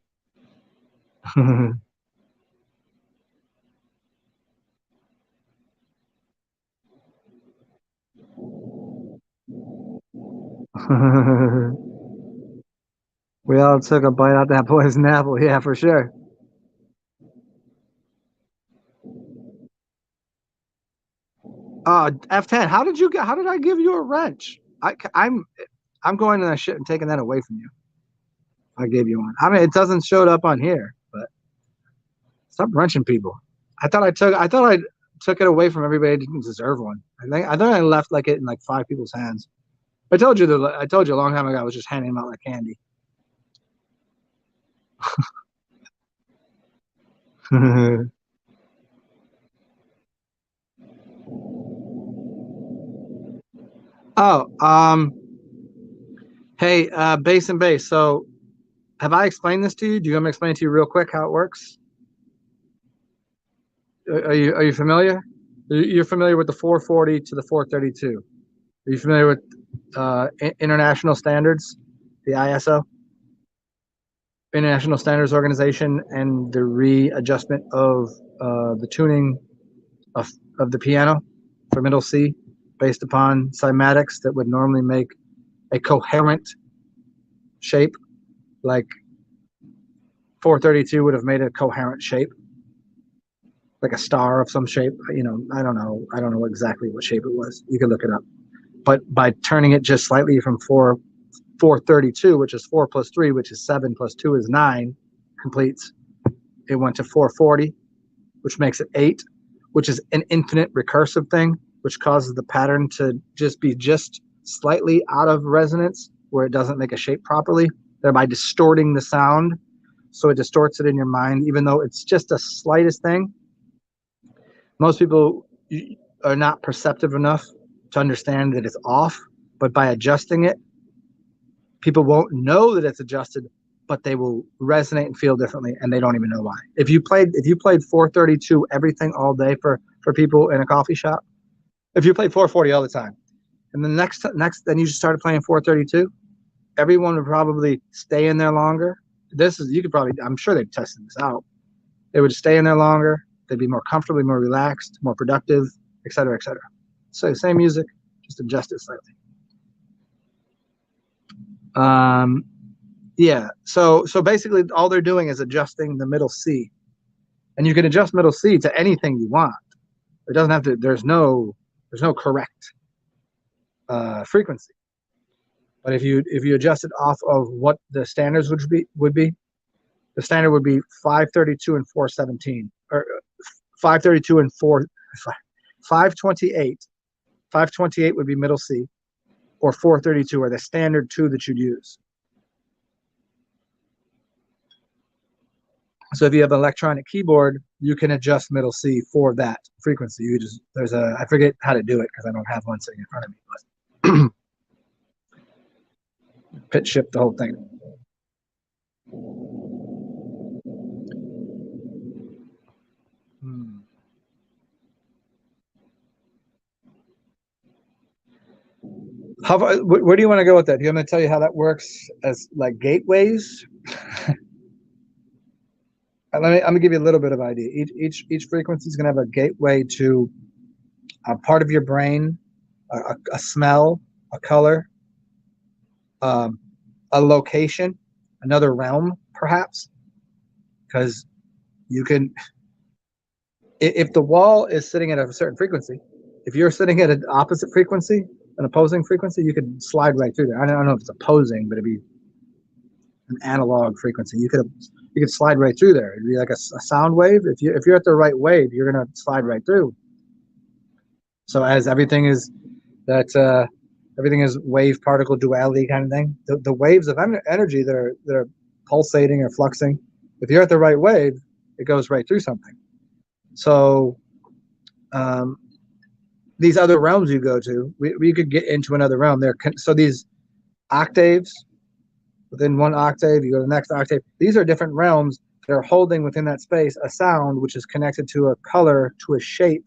We all took a bite out that poison apple. Yeah, for sure. F10. How did I give you a wrench? I'm going to that shit and taking that away from you. I gave you one. I mean, it doesn't show it up on here, but stop wrenching people. I thought I took it away from everybody who didn't deserve one. I thought I left like it in like 5 people's hands. I told you a long time ago I was just handing them out like candy. Oh, hey, base and base. So have I explained this to you? Do you want me to explain it to you real quick how it works? Are you familiar? You're familiar with the 440 to the 432. Are you familiar with international standards, the ISO, International Standards Organization, and the readjustment of the tuning of, of the piano for middle C based upon cymatics that would normally make a coherent shape, like 432 would have made a coherent shape, like a star of some shape. I don't know. I don't know exactly what shape it was. You can look it up. But by turning it just slightly from 432, which is 4 plus 3, which is 7 plus 2 is 9, completes. It went to 440, which makes it 8, which is an infinite recursive thing, which causes the pattern to just be just slightly out of resonance where it doesn't make a shape properly, thereby distorting the sound. So it distorts it in your mind, even though it's just the slightest thing. Most people are not perceptive enough to understand that it's off, but by adjusting it, people won't know that it's adjusted, but they will resonate and feel differently, and they don't even know why. If you played 432 everything all day for people in a coffee shop, if you played 440 all the time, and the next then you just started playing 432, everyone would probably stay in there longer. I'm sure they've tested this out. They would stay in there longer. They'd be more comfortably, more relaxed, more productive, et cetera, et cetera. So same music, just adjust it slightly. Yeah. So basically, all they're doing is adjusting the middle C, and you can adjust middle C to anything you want. It doesn't have to. There's no correct frequency. But if you adjust it off of what the standards would be, the standard would be 532 and 417, or 532 and 528. 528 would be middle C, or 432 are the standard two that you'd use. So if you have an electronic keyboard, you can adjust middle C for that frequency. I forget how to do it because I don't have one sitting in front of me. But pitch shift the whole thing. Where do you want to go with that? Do you want me to tell you how that works as like gateways? I'm gonna give you a little bit of idea. Each frequency is gonna have a gateway to a part of your brain, a smell, a color, a location, another realm, perhaps, because you can. If the wall is sitting at a certain frequency, if you're sitting at an opposite frequency, an opposing frequency, you could slide right through there. I don't know if it's opposing, but it'd be an analog frequency. You could slide right through there. It'd be like a sound wave. If you're at the right wave, you're gonna slide right through. So as everything is wave particle duality kind of thing. The waves of energy that are pulsating or fluxing. If you're at the right wave, it goes right through something. So these other realms you go to, we could get into another realm there. So these octaves, within one octave, you go to the next octave. These are different realms that are holding within that space a sound which is connected to a color, to a shape.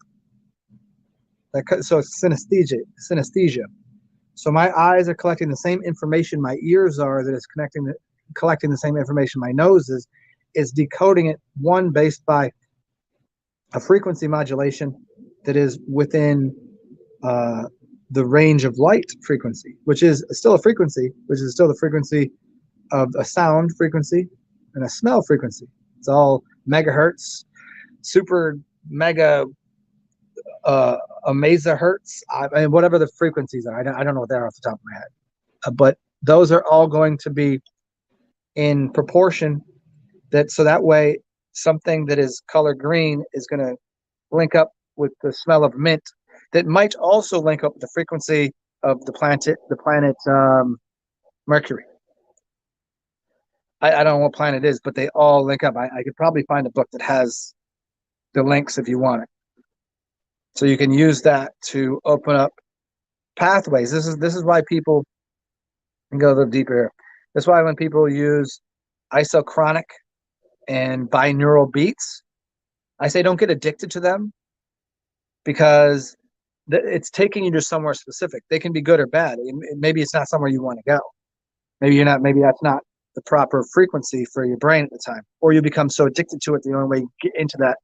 So it's synesthesia. So my eyes are collecting the same information my ears are, that is collecting the same information my nose is decoding it, one based by a frequency modulation that is within the range of light frequency, which is still a frequency, which is still the frequency of a sound frequency and a smell frequency. It's all megahertz, super mega megahertz. I mean, whatever the frequencies are, I don't know what they are off the top of my head, but those are all going to be in proportion. So that way, something that is color green is going to link up with the smell of mint. That might also link up with the frequency of the planet Mercury. I don't know what planet it is, but they all link up. I could probably find a book that has the links if you want it. So you can use that to open up pathways. This is why people can go a little deeper here. That's why when people use isochronic and binaural beats, I say don't get addicted to them, because it's taking you to somewhere specific. They can be good or bad. Maybe it's not somewhere you want to go. Maybe that's not the proper frequency for your brain at the time, or you become so addicted to it the only way you get into that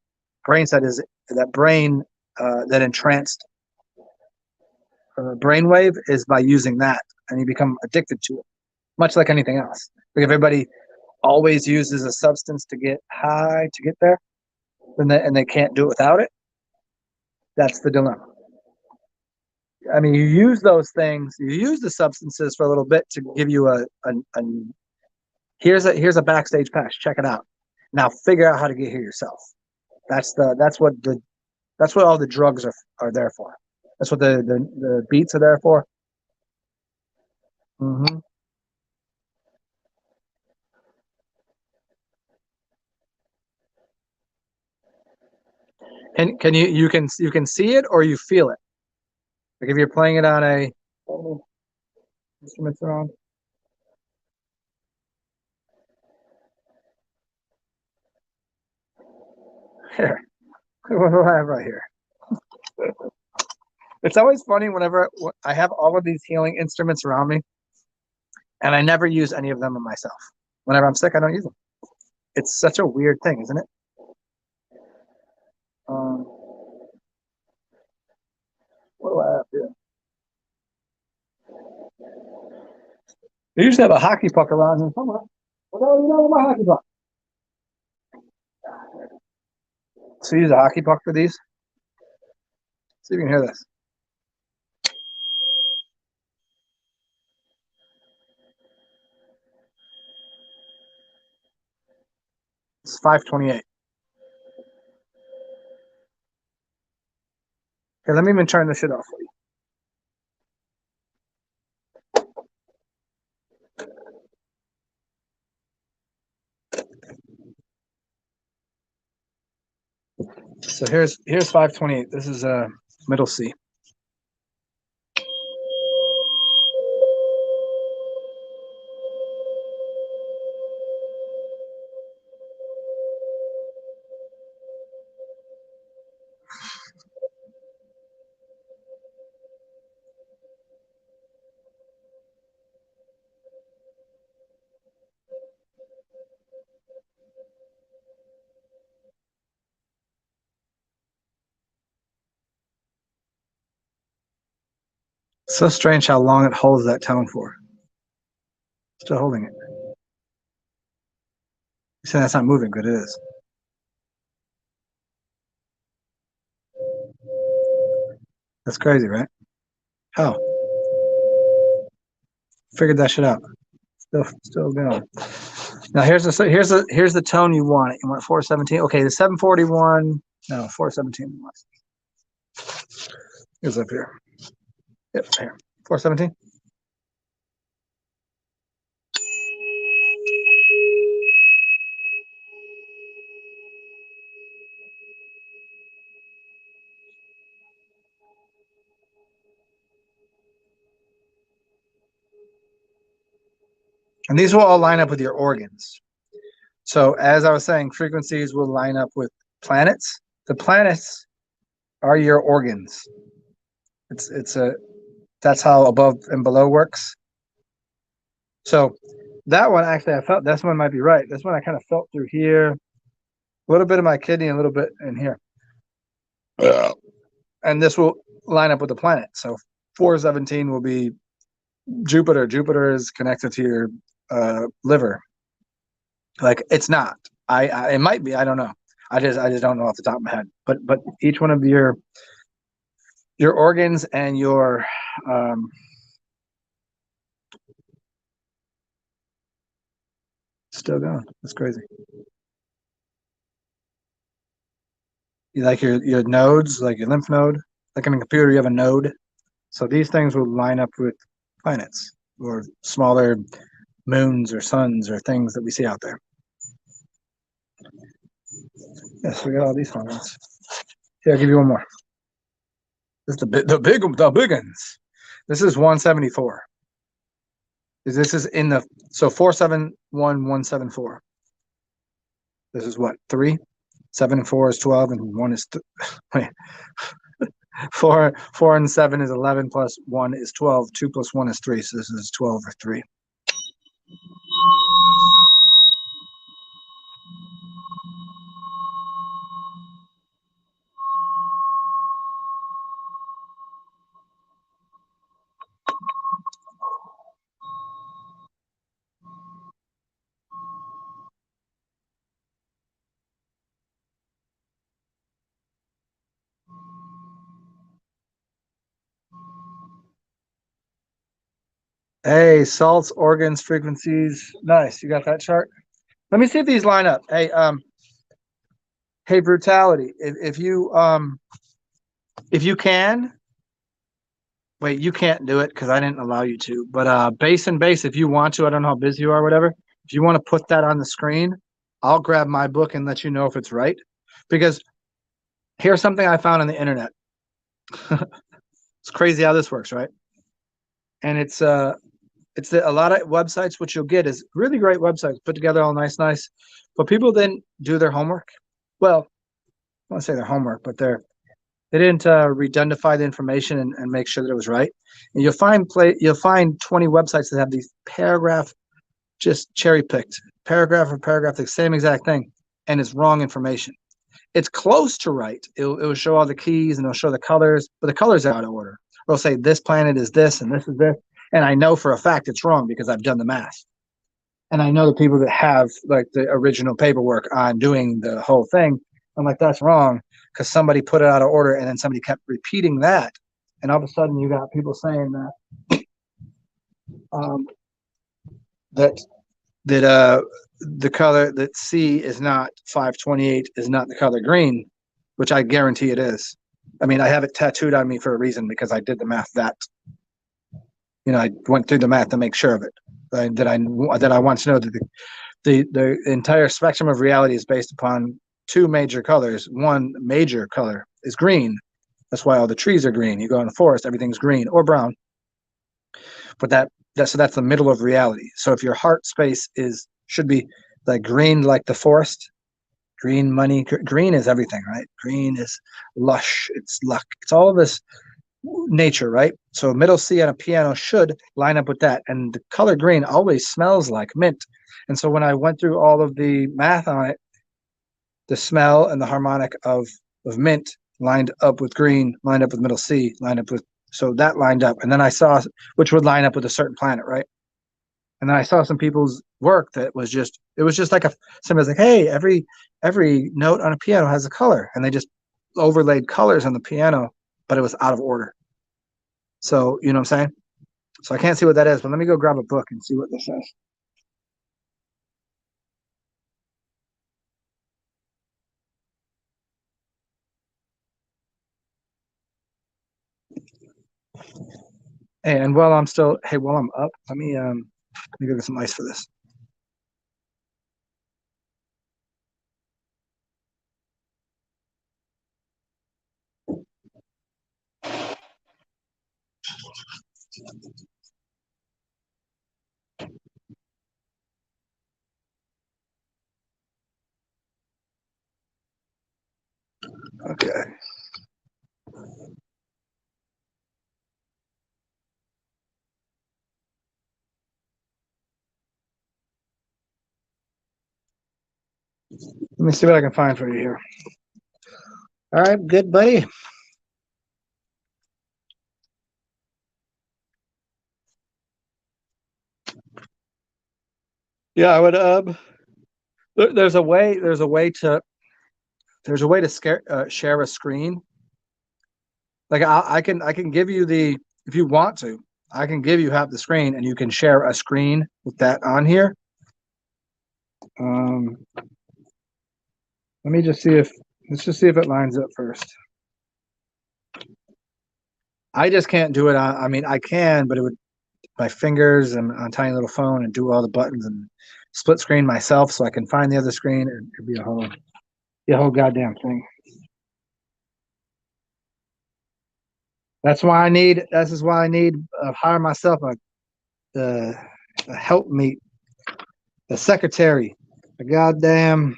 brain set is that brain that entranced brainwave is by using that, and you become addicted to it, much like anything else. Like if everybody always uses a substance to get high to get there, and they can't do it without it, that's the dilemma. I mean, you use those things, you use the substances for a little bit to give you a here's a backstage pass. Check it out. Now figure out how to get here yourself. That's what all the drugs are there for. That's what the beats are there for. Mm-hmm. And you can see it or you feel it. Like if you're playing it on a instruments around. Here, what do I have right here? It's always funny whenever I have all of these healing instruments around me, and I never use any of them on myself. Whenever I'm sick, I don't use them. It's such a weird thing, isn't it? Um, what do I have here? They usually have a hockey puck around here somewhere. What the hell you know with my hockey puck? So use a hockey puck for these. See if you can hear this. It's 528. Okay, let me even turn this shit off for you. So here's 528. This is middle C. So strange how long it holds that tone for. Still holding it. You say that's not moving, but it is. That's crazy, right? How? Figured that shit out. Still going. Now here's the tone you want. You want 417. Okay, the 741. No, 417. Is up here. Yep, here. 417. And these will all line up with your organs. So as I was saying, frequencies will line up with planets. The planets are your organs. It's a that's how above and below works. So that one actually I felt this one might be right. This one I kind of felt through here, a little bit of my kidney, a little bit in here. And this will line up with the planet. So 417 will be Jupiter. Jupiter is connected to your liver. Like it's not. It might be. I don't know. I just don't know off the top of my head. But each one of your organs and your still going. That's crazy. You like your nodes, like your lymph node. Like in a computer, you have a node. So these things will line up with planets or smaller moons or suns or things that we see out there. Yes, we got all these fun ones. Here, I'll give you one more. This is the big ones. This is 174. This is in the 471174. This is what 3, 7 and 4 is 12, and 1 is wait. 4 and 7 is 11 plus 1 is 12. 2 plus 1 is 3. So this is 12 or 3. Hey, salts, organs, frequencies. Nice. You got that chart? Let me see if these line up. Hey, brutality. If you can, wait, you can't do it because I didn't allow you to. But base and base, if you want to, I don't know how busy you are, or whatever. If you want to put that on the screen, I'll grab my book and let you know if it's right. Because here's something I found on the internet. It's crazy how this works, right? And it's a lot of websites. What you'll get is really great websites put together all nice, but people didn't do their homework. Well, I want to say their homework, but they didn't redundify the information and make sure that it was right. And you'll find 20 websites that have these paragraph just cherry picked paragraph for paragraph, the same exact thing, and it's wrong information. It's close to right. It will show all the keys and it'll show the colors, but the colors are out of order. It'll say this planet is this and this is this, and I know for a fact it's wrong because I've done the math. And I know the people that have like the original paperwork on doing the whole thing. I'm like, that's wrong because somebody put it out of order and then somebody kept repeating that. And all of a sudden you got people saying um, that the color that C is not 528 is not the color green, which I guarantee it is. I mean, I have it tattooed on me for a reason because I did the math that I went through the math to make sure of it. That I want to know that the entire spectrum of reality is based upon two major colors. One major color is green. That's why all the trees are green. You go in the forest, everything's green or brown. But that's the middle of reality. So if your heart space should be like green, like the forest, green money, green is everything, right? Green is lush, it's luck, it's all of this nature, right? So middle C on a piano should line up with that. And the color green always smells like mint. And so when I went through all of the math on it, the smell and the harmonic of mint lined up with green, lined up with middle C, lined up with, so that lined up. And then I saw which would line up with a certain planet, right? And then I saw some people's work that was just, it was just like somebody's like, hey, every note on a piano has a color. And they just overlaid colors on the piano, but it was out of order. So, you know what I'm saying? So I can't see what that is, but let me go grab a book and see what this says. And while I'm up, let me go get some ice for this. Okay. Let me see what I can find for you here. All right, good buddy. Yeah, I would there's a way to share a screen. Like I can give you the, if you want to, I can give you half the screen and you can share a screen with that on here. Let me just see if let's just see if it lines up first. I just can't do it on, I mean I can, but it would, my fingers and on a tiny little phone and do all the buttons and split screen myself so I can find the other screen. It'd be a whole goddamn thing. That's why I need. This is why I need hire myself a helpmeet, a secretary, a goddamn,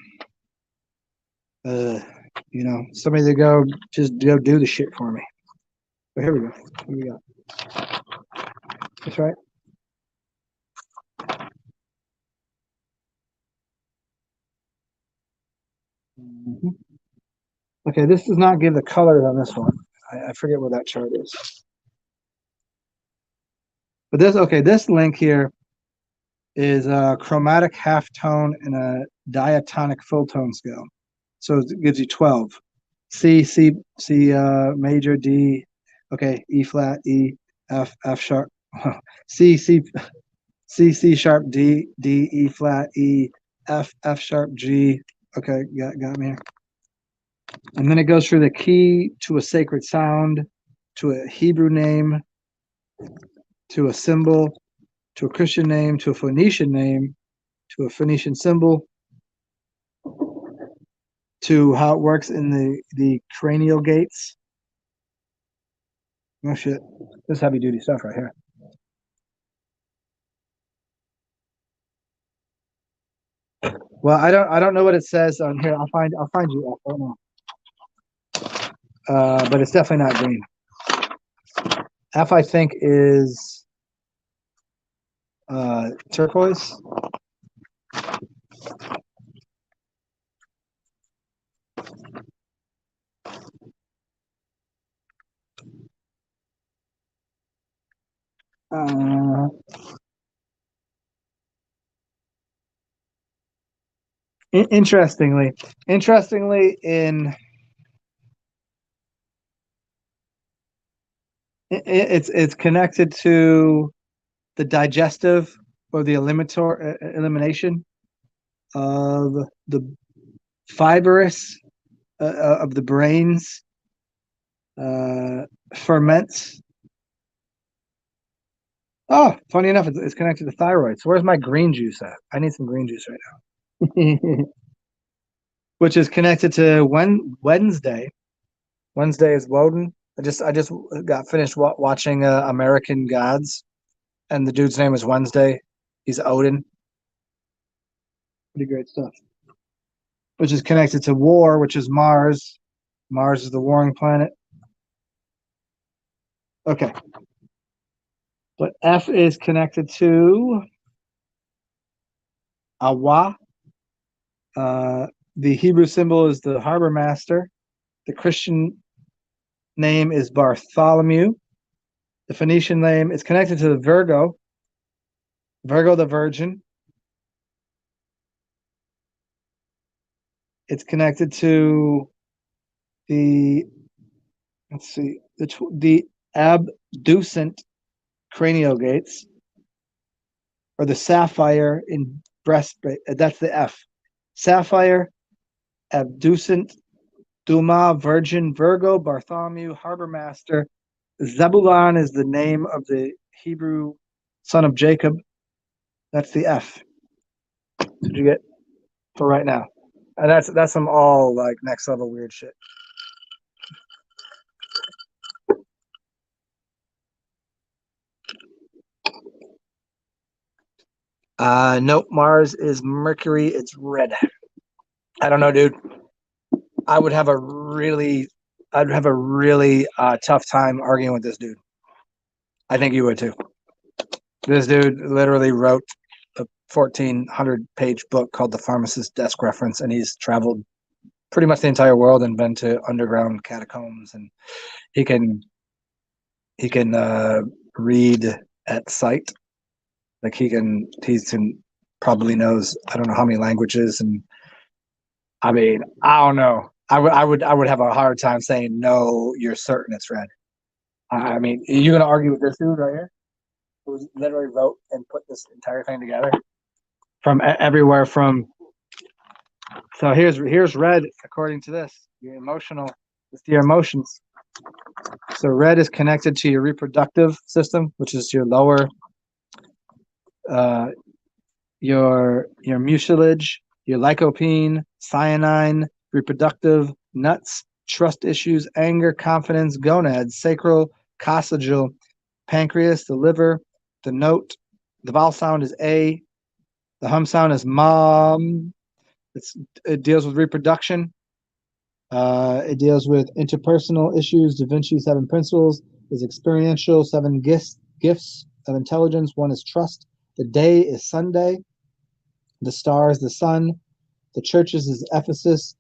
you know, somebody to go just go do the shit for me. But here we go. What do we got? That's right. Mm-hmm. Okay, this does not give the colors on this one. I forget what that chart is. But this, okay, this link here is a chromatic halftone and a diatonic full tone scale. So it gives you 12. C major, D, okay, E flat, E, F sharp, C sharp, D, E flat, E, F sharp, G. Okay, got me here. And then it goes through the key to a sacred sound, to a Hebrew name, to a symbol, to a Christian name, to a Phoenician name, to a Phoenician symbol, to how it works in the cranial gates. Oh shit, this is heavy duty stuff right here. Well, I don't know what it says on here. I'll find you. I don't know. But it's definitely not green. F I think is turquoise. Uh, interestingly, in it's connected to the digestive or the elimination of the fibrous of the brain's ferments. Oh, funny enough, it's connected to thyroid. So where's my green juice at? I need some green juice right now. Which is connected to Wednesday. Wednesday is Woden. I just got finished watching American Gods, and the dude's name is Wednesday. He's Odin. Pretty great stuff. Which is connected to War, which is Mars. Mars is the warring planet. Okay. But F is connected to Awa. The Hebrew symbol is the harbor master. The Christian name is Bartholomew. The Phoenician name is connected to the Virgo, Virgo the Virgin. It's connected to the, let's see, the abducent cranial gates, or the sapphire in breastplate. That's the F. Sapphire, abducent, Duma, Virgin, Virgo, Bartholomew, Harbor Master. Zebulon is the name of the Hebrew son of Jacob. That's the F. What did you get for right now? And that's some all like next level weird shit. Nope. Mars is Mercury. It's red. I don't know, dude. I would have a really tough time arguing with this dude. I think you would too. This dude literally wrote a 1,400-page book called The Pharmacist's Desk Reference, and he's traveled pretty much the entire world and been to underground catacombs, and he can read at sight. Like he probably knows I don't know how many languages, and I mean I don't know. I would have a hard time saying no. You're certain it's red. I mean, you're gonna argue with this dude right here, who literally wrote and put this entire thing together from everywhere from. So here's red according to this. Your emotional, it's your emotions. So red is connected to your reproductive system, which is your lower, uh, your mucilage, your lycopene, cyanine, reproductive, nuts, trust issues, anger, confidence, gonads, sacral, coccygeal, pancreas, the liver, the note. The vowel sound is A. The hum sound is mom. It deals with reproduction. It deals with interpersonal issues. Da Vinci 7 principles is experiential. 7 gifts of intelligence. 1 is trust. The day is Sunday. The star is the sun. The churches is Ephesus.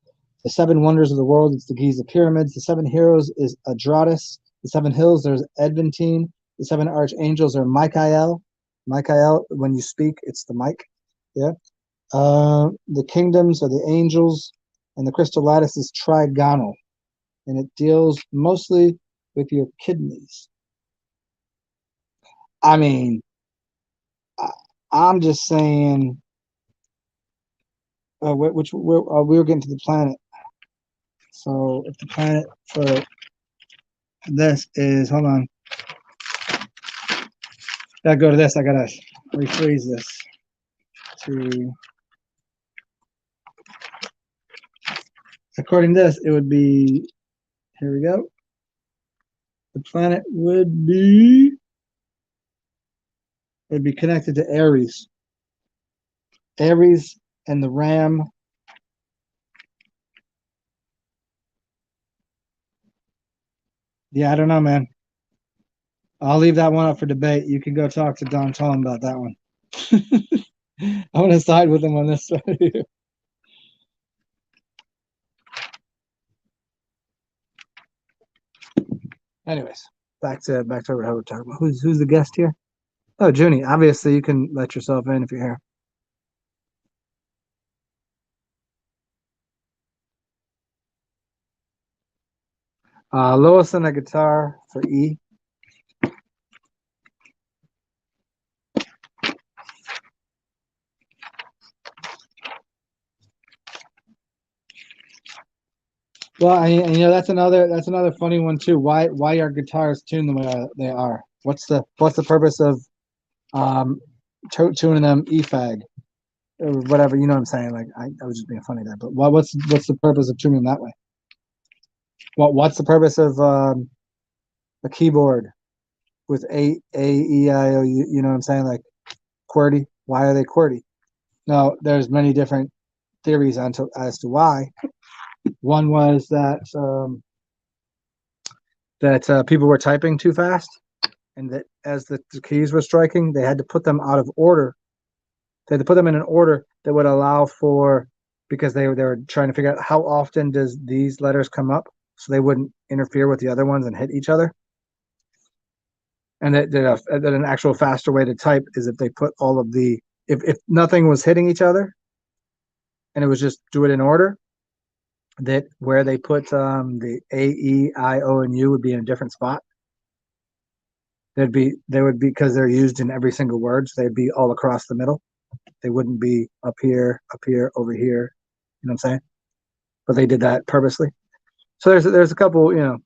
The 7 wonders of the world, it's the Giza pyramids. The 7 heroes is Adrastus. The 7 hills, there's Adventine. The 7 archangels are Michael. Michael, when you speak, it's the mic. Yeah. The kingdoms are the angels, and the crystal lattice is trigonal, and it deals mostly with your kidneys. I mean, I'm just saying. We were getting to the planet. So if the planet for this is, hold on, gotta go to this. I gotta rephrase this to. According to this, it would be. Here we go. The planet would be. It'd be connected to Aries. Aries and the Ram. Yeah, I don't know, man. I'll leave that one up for debate. You can go talk to Don Tom about that one. I want to side with him on this. Anyways, back to what we're talking about. Who's the guest here? Oh, Junie. Obviously, you can let yourself in if you're here. Lois on the guitar for E. Well, that's another funny one too. Why are guitars tuned the way they are? What's the purpose of tuning them EFAG or whatever? You know what I'm saying? Like I was just being funny there, but what's the purpose of tuning them that way? What's the purpose of a keyboard with A E I O? You know what I'm saying? Like QWERTY. Why are they QWERTY? Now there's many different theories as to why. One was that people were typing too fast, and that as the keys were striking, they had to put them out of order. They had to put them in an order that would allow for, because they were trying to figure out how often does these letters come up, so they wouldn't interfere with the other ones and hit each other. And that an actual faster way to type is if they put all of the if nothing was hitting each other, and it was just do it in order. That where they put the A, E, I, O, and U would be in a different spot. They would be because they're used in every single word, so they'd be all across the middle. They wouldn't be up here, over here. You know what I'm saying? But they did that purposely. So there's a couple,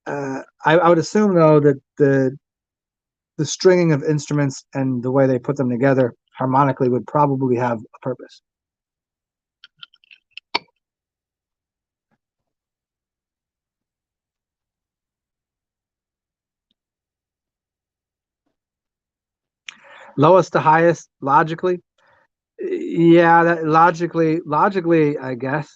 I would assume though that the stringing of instruments and the way they put them together harmonically would probably have a purpose. Lowest to highest, logically. Yeah, that logically, I guess.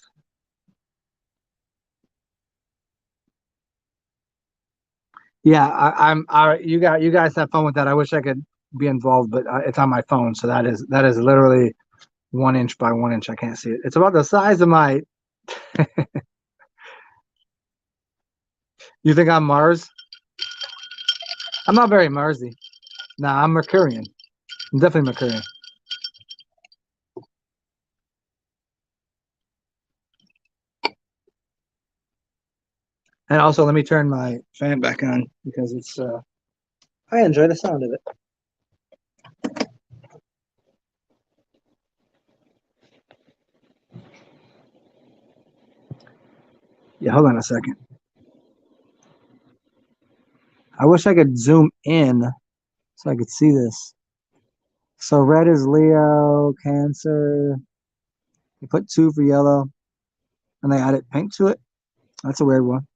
Yeah, I'm. You guys have fun with that. I wish I could be involved, but it's on my phone, so that is literally 1 inch by 1 inch. I can't see it. It's about the size of my. You think I'm Mars? I'm not very Marsy. Nah, I'm Mercurian. I'm definitely Mercurian. And also, let me turn my fan back on because it's. I enjoy the sound of it. Yeah, hold on a second. I wish I could zoom in so I could see this. So red is Leo, Cancer. You put 2 for yellow, and they added pink to it. That's a weird one.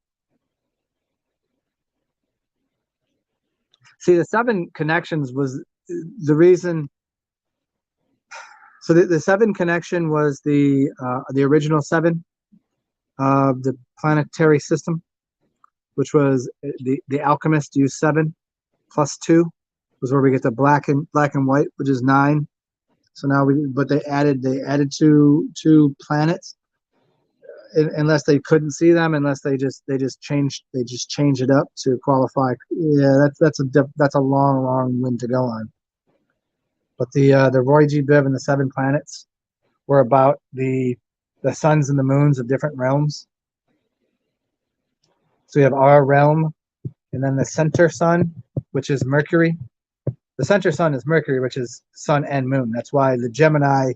See, the 7 connections was the reason. So the 7 connection was the original 7 of the planetary system, which was the alchemist used 7 plus 2 was where we get the black and white, which is 9. So now but they added two planets, unless they couldn't see them, unless they just changed it up to qualify. Yeah, that's a long wind to go on. But the Roy G. Biv and the 7 planets were about the suns and the moons of different realms. So we have our realm, and then the center sun, which is Mercury. The center sun is Mercury, which is sun and moon. That's why the Gemini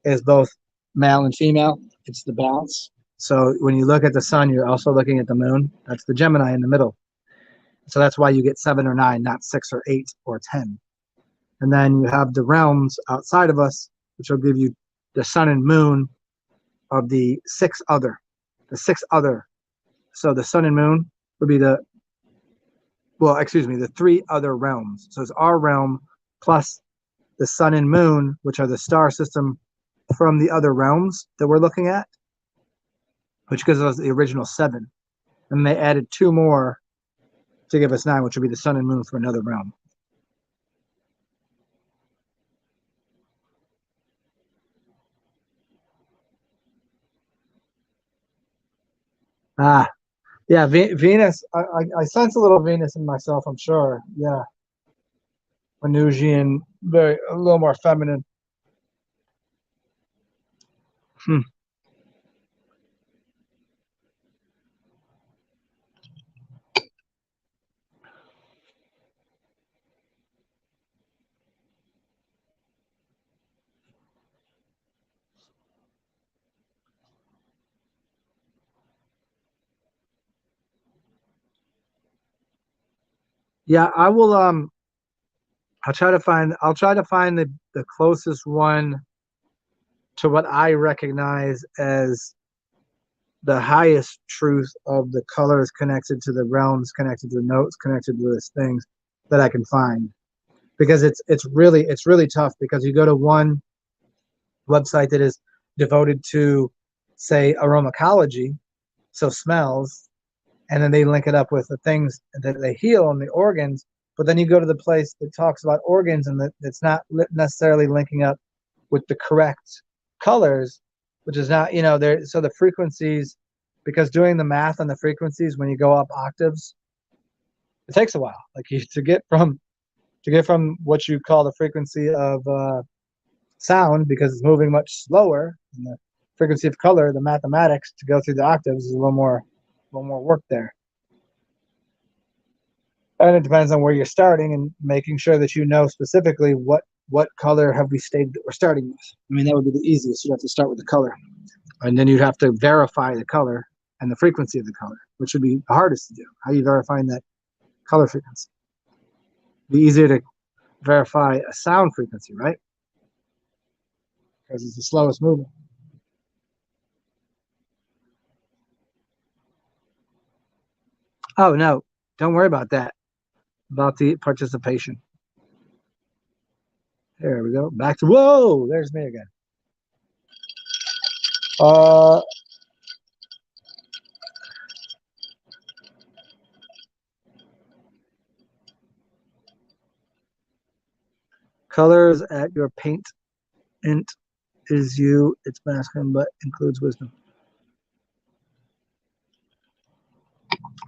is both male and female. It's the balance. So when you look at the sun, you're also looking at the moon. That's the Gemini in the middle. So that's why you get 7 or 9, not 6 or 8 or 10. And then you have the realms outside of us, which will give you the sun and moon of the 6 other. The 6 other. So the sun and moon would be the 3 other realms. So it's our realm plus the sun and moon, which are the star system from the other realms that we're looking at, which gives us the original 7. And they added 2 more to give us 9, which would be the sun and moon from another realm. Ah, yeah, Venus. I sense a little Venus in myself, I'm sure. Yeah, Venusian, a little more feminine. Hmm. Yeah, I will. I'll try to find the closest one to what I recognize as the highest truth of the colors connected to the realms, connected to the notes, connected to those things that I can find. Because it's really tough, because you go to one website that is devoted to, say, aromacology, so smells, and then they link it up with the things that they heal and the organs. But then you go to the place that talks about organs, and that's not necessarily linking up with the correct colors, which is not, there. So the frequencies, because doing the math on the frequencies when you go up octaves, it takes a while. Like to get from what you call the frequency of sound, because it's moving much slower, and the frequency of color, the mathematics to go through the octaves is a little more work there. And it depends on where you're starting, and making sure that you know specifically what color have we stated that we're starting with. I mean, that would be the easiest. You'd have to start with the color, and then you'd have to verify the color and the frequency of the color, which would be the hardest to do. How are you verifying that color frequency? It'd be easier to verify a sound frequency, right? Because it's the slowest movement. Oh no, don't worry about that. About the participation. There we go. Back to whoa. There's me again. Uh, Colors at your paint int is you. It's masculine, but includes wisdom.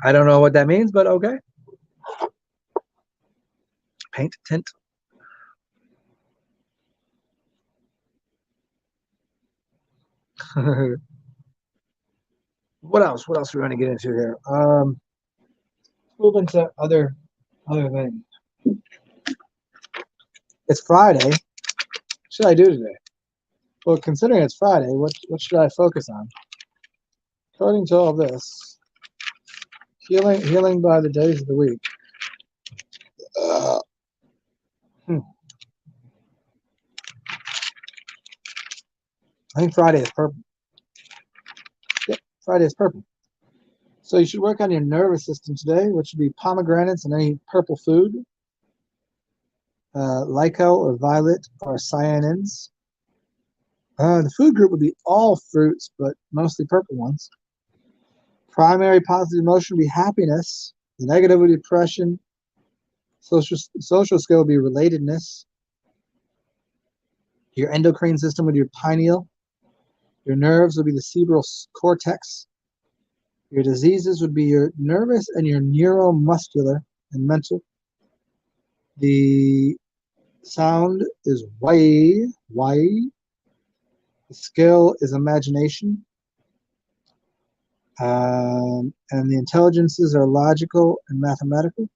I don't know what that means, but okay. Paint tint. What else? What else are we going to get into here? Move into other things. It's Friday. What should I do today? Well, considering it's Friday, what should I focus on? According to all this, healing by the days of the week. I think Friday is purple. Yep, Friday is purple. So you should work on your nervous system today, which would be pomegranates and any purple food. Lyco or violet or cyanins. The food group would be all fruits, but mostly purple ones. Primary positive emotion would be happiness. The negative would be depression. Social skill would be relatedness. Your endocrine system would be your pineal. Your nerves would be the cerebral cortex. Your diseases would be your nervous and your neuromuscular and mental. The sound is Y. The skill is imagination. And the intelligences are logical and mathematical.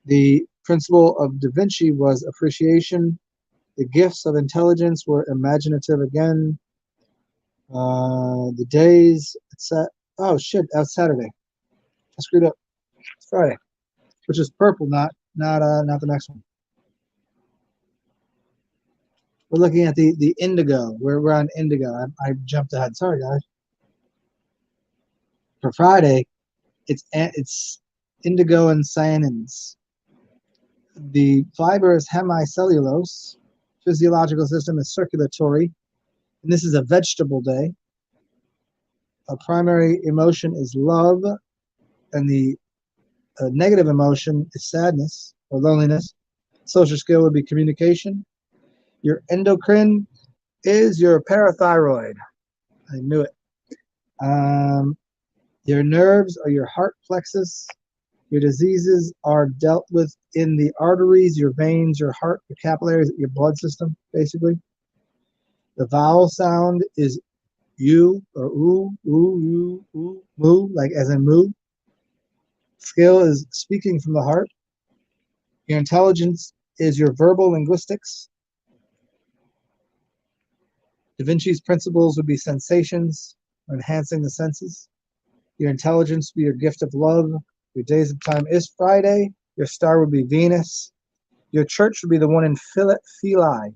The principle of Da Vinci was appreciation. The gifts of intelligence were imaginative again. The days, oh shit, that's Saturday. I screwed up. It's Friday, which is purple, not the next one. We're looking at the indigo. We're on indigo. I jumped ahead. Sorry, guys. For Friday, it's indigo and cyanins. The fiber is hemicellulose. Physiological system is circulatory. And this is a vegetable day. A primary emotion is love, and the negative emotion is sadness or loneliness. Social skill would be communication. Your endocrine is your parathyroid. I knew it. Your nerves are your heart plexus. Your diseases are dealt with in the arteries, your veins, your heart, your capillaries, your blood system, basically. The vowel sound is U or oo, moo, like as in moo. Skill is speaking from the heart. Your intelligence is your verbal linguistics. Da Vinci's principles would be sensations, or enhancing the senses. Your intelligence would be your gift of love. Your days of time is Friday. Your star would be Venus. Your church would be the one in Philadelphia.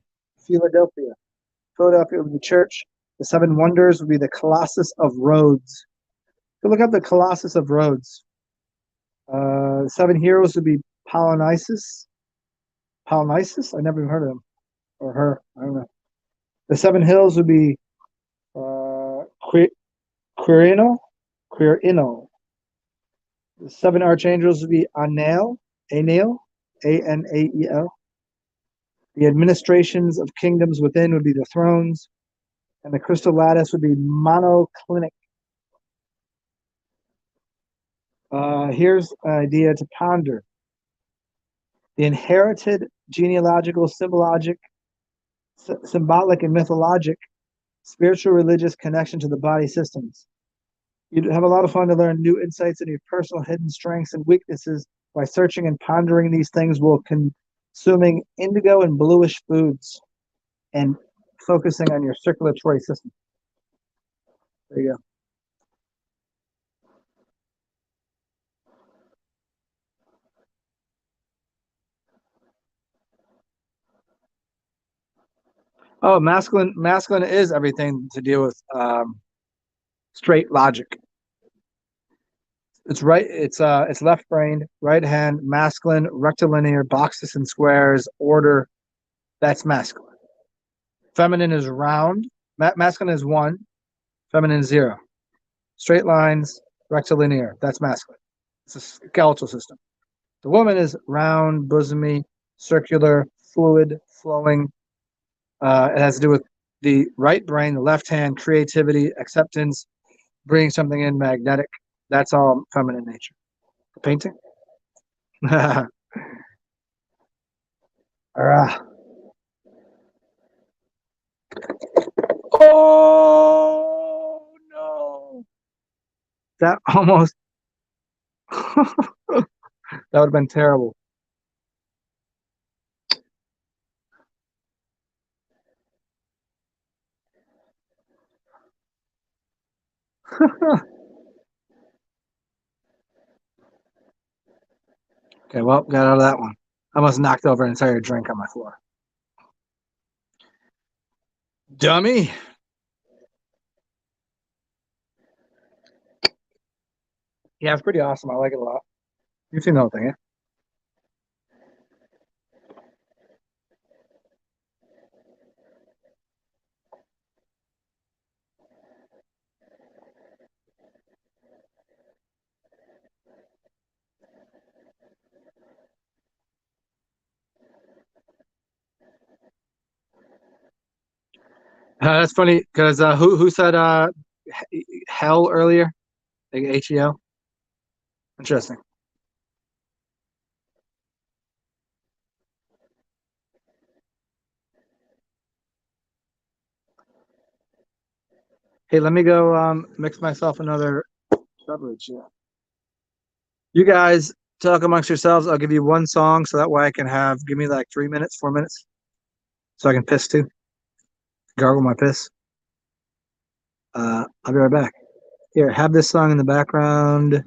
Philadelphia would be the church. The seven wonders would be the Colossus of Rhodes. Go look up the Colossus of Rhodes. Seven heroes would be Polynices. Polynices? I never even heard of him. Or her. I don't know. The seven hills would be Quirino. The seven archangels would be Anael, Anael. The administrations of kingdoms within would be the thrones, and the crystal lattice would be monoclinic. Here's an idea to ponder. The inherited genealogical, symbolic, and mythologic, spiritual, religious connection to the body systems. You'd have a lot of fun to learn new insights into your personal hidden strengths and weaknesses by searching and pondering these things while consuming indigo and bluish foods and focusing on your circulatory system. There you go. Oh, masculine is everything to deal with straight logic. It's right. It's left-brained, right hand, masculine, rectilinear, boxes and squares, order. That's masculine. Feminine is round. Masculine is 1. Feminine is 0. Straight lines, rectilinear. That's masculine. It's a skeletal system. The woman is round, bosomy, circular, fluid, flowing. It has to do with the right brain, the left hand, creativity, acceptance, bringing something in, magnetic. That's all feminine nature. The painting? All right. Oh, no. That almost, that would have been terrible. Okay, well, got out of that one. I almost knocked over an entire drink on my floor. Dummy. Yeah, it's pretty awesome. I like it a lot. You've seen the whole thing, yeah? That's funny because who said hell earlier? Like HEL? Interesting. Hey, let me go mix myself another beverage. Yeah. You guys talk amongst yourselves. I'll give you one song so that way I can give me like 3 minutes, 4 minutes, so I can piss too. Gargle my piss. I'll be right back. Here, have this song in the background.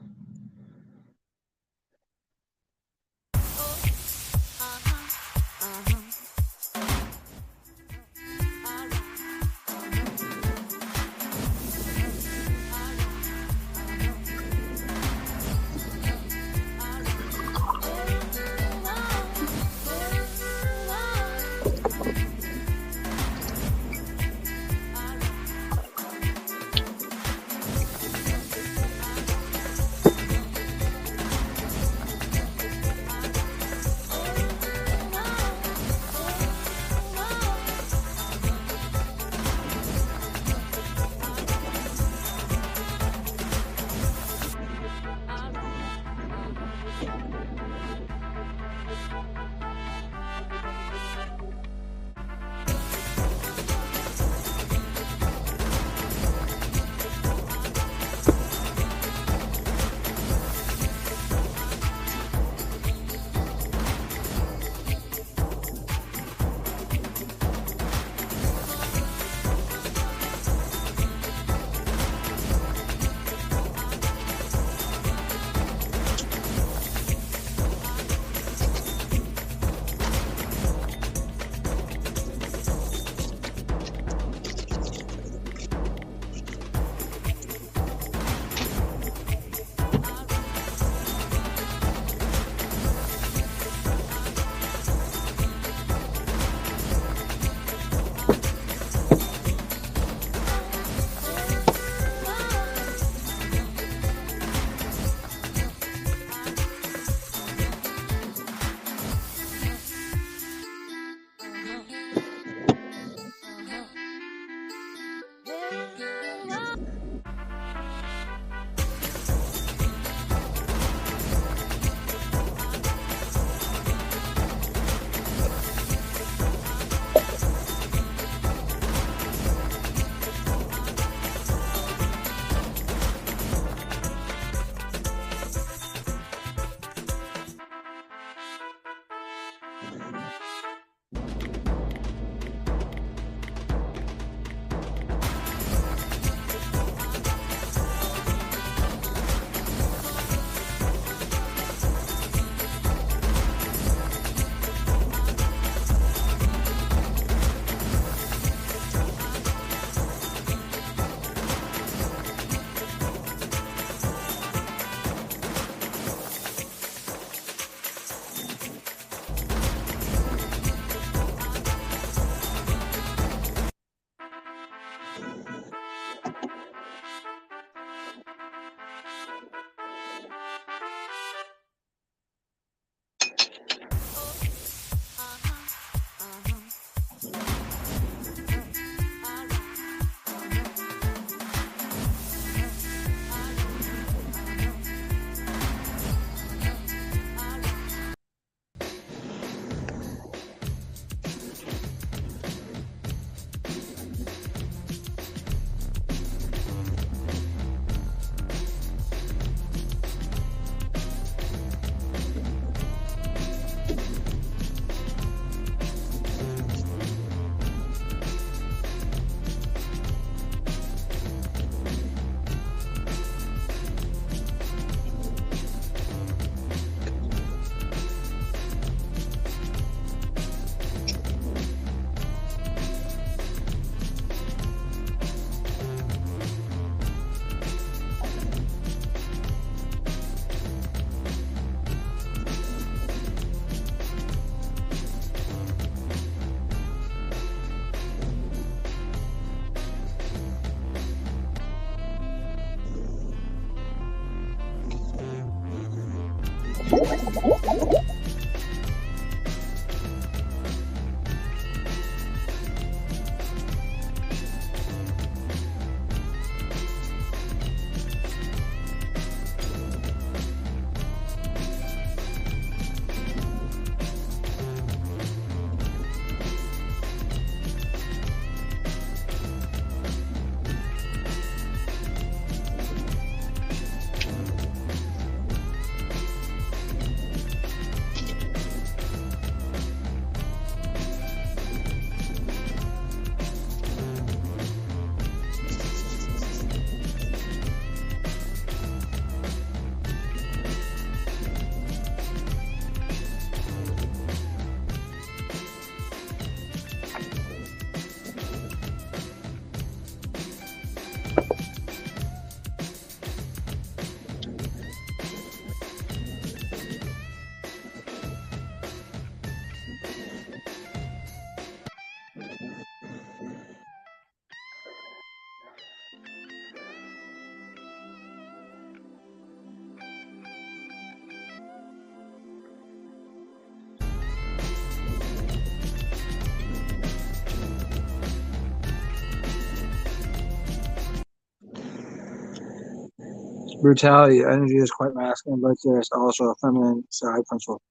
Brutality, energy is quite masculine, but there's also a feminine side principle.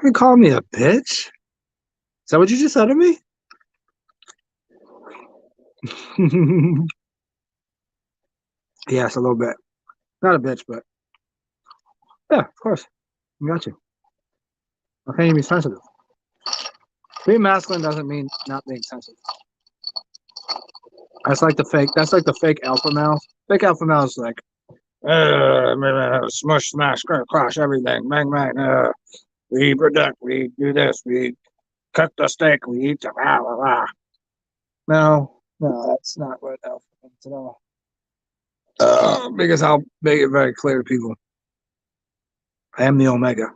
You call me a bitch? Is that what you just said to me? Yes, a little bit. Not a bitch, but yeah, of course. I got you. I can't even be sensitive. Being masculine doesn't mean not being sensitive. That's like the fake. That's like the fake alpha male. Fake alpha male is like, smush, smash, crash, everything, bang, bang. We protect. We do this. We cut the steak. We eat the blah, blah, blah. No, that's not what alpha means at all. Because I'll make it very clear to people. I am the omega.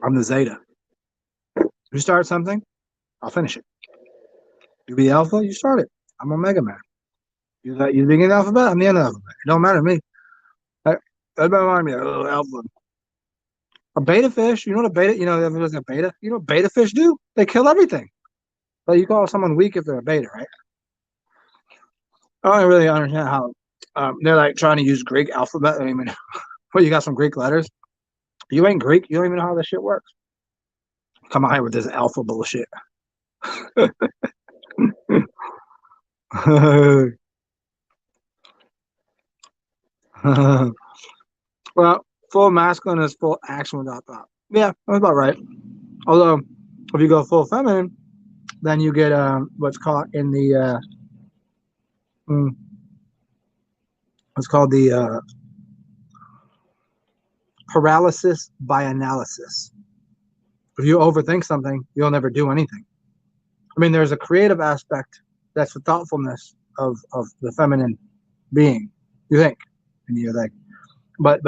I'm the zeta. You start something, I'll finish it. You be alpha, you start it. I'm omega man. You begin the alphabet, I'm the end of the alphabet. It don't matter to me. That remind me of a little alpha. A beta fish, you know what a beta, everyone's a beta. You know what beta fish do? They kill everything. But you call someone weak if they're a beta, right? I don't really understand how they're like trying to use Greek alphabet. I mean, well, you got some Greek letters. You ain't Greek. You don't even know how this shit works. Come out here with this alpha bullshit. Well, full masculine is full action without thought. Yeah, that's about right. Although, if you go full feminine, then you get what's called in the what's called the paralysis by analysis. If you overthink something, you'll never do anything. I mean, there's a creative aspect that's the thoughtfulness of the feminine being. You think, and you're like, but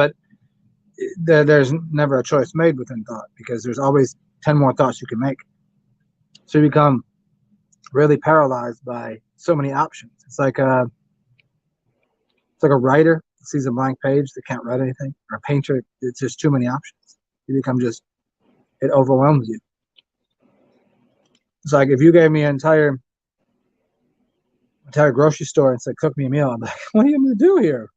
there's never a choice made within thought because there's always 10 more thoughts you can make. So you become really paralyzed by so many options. It's like a writer that sees a blank page that can't write anything, or a painter. It's just too many options. You become it overwhelms you. It's like if you gave me an entire grocery store and said, cook me a meal, I'm like, what are you going to do here?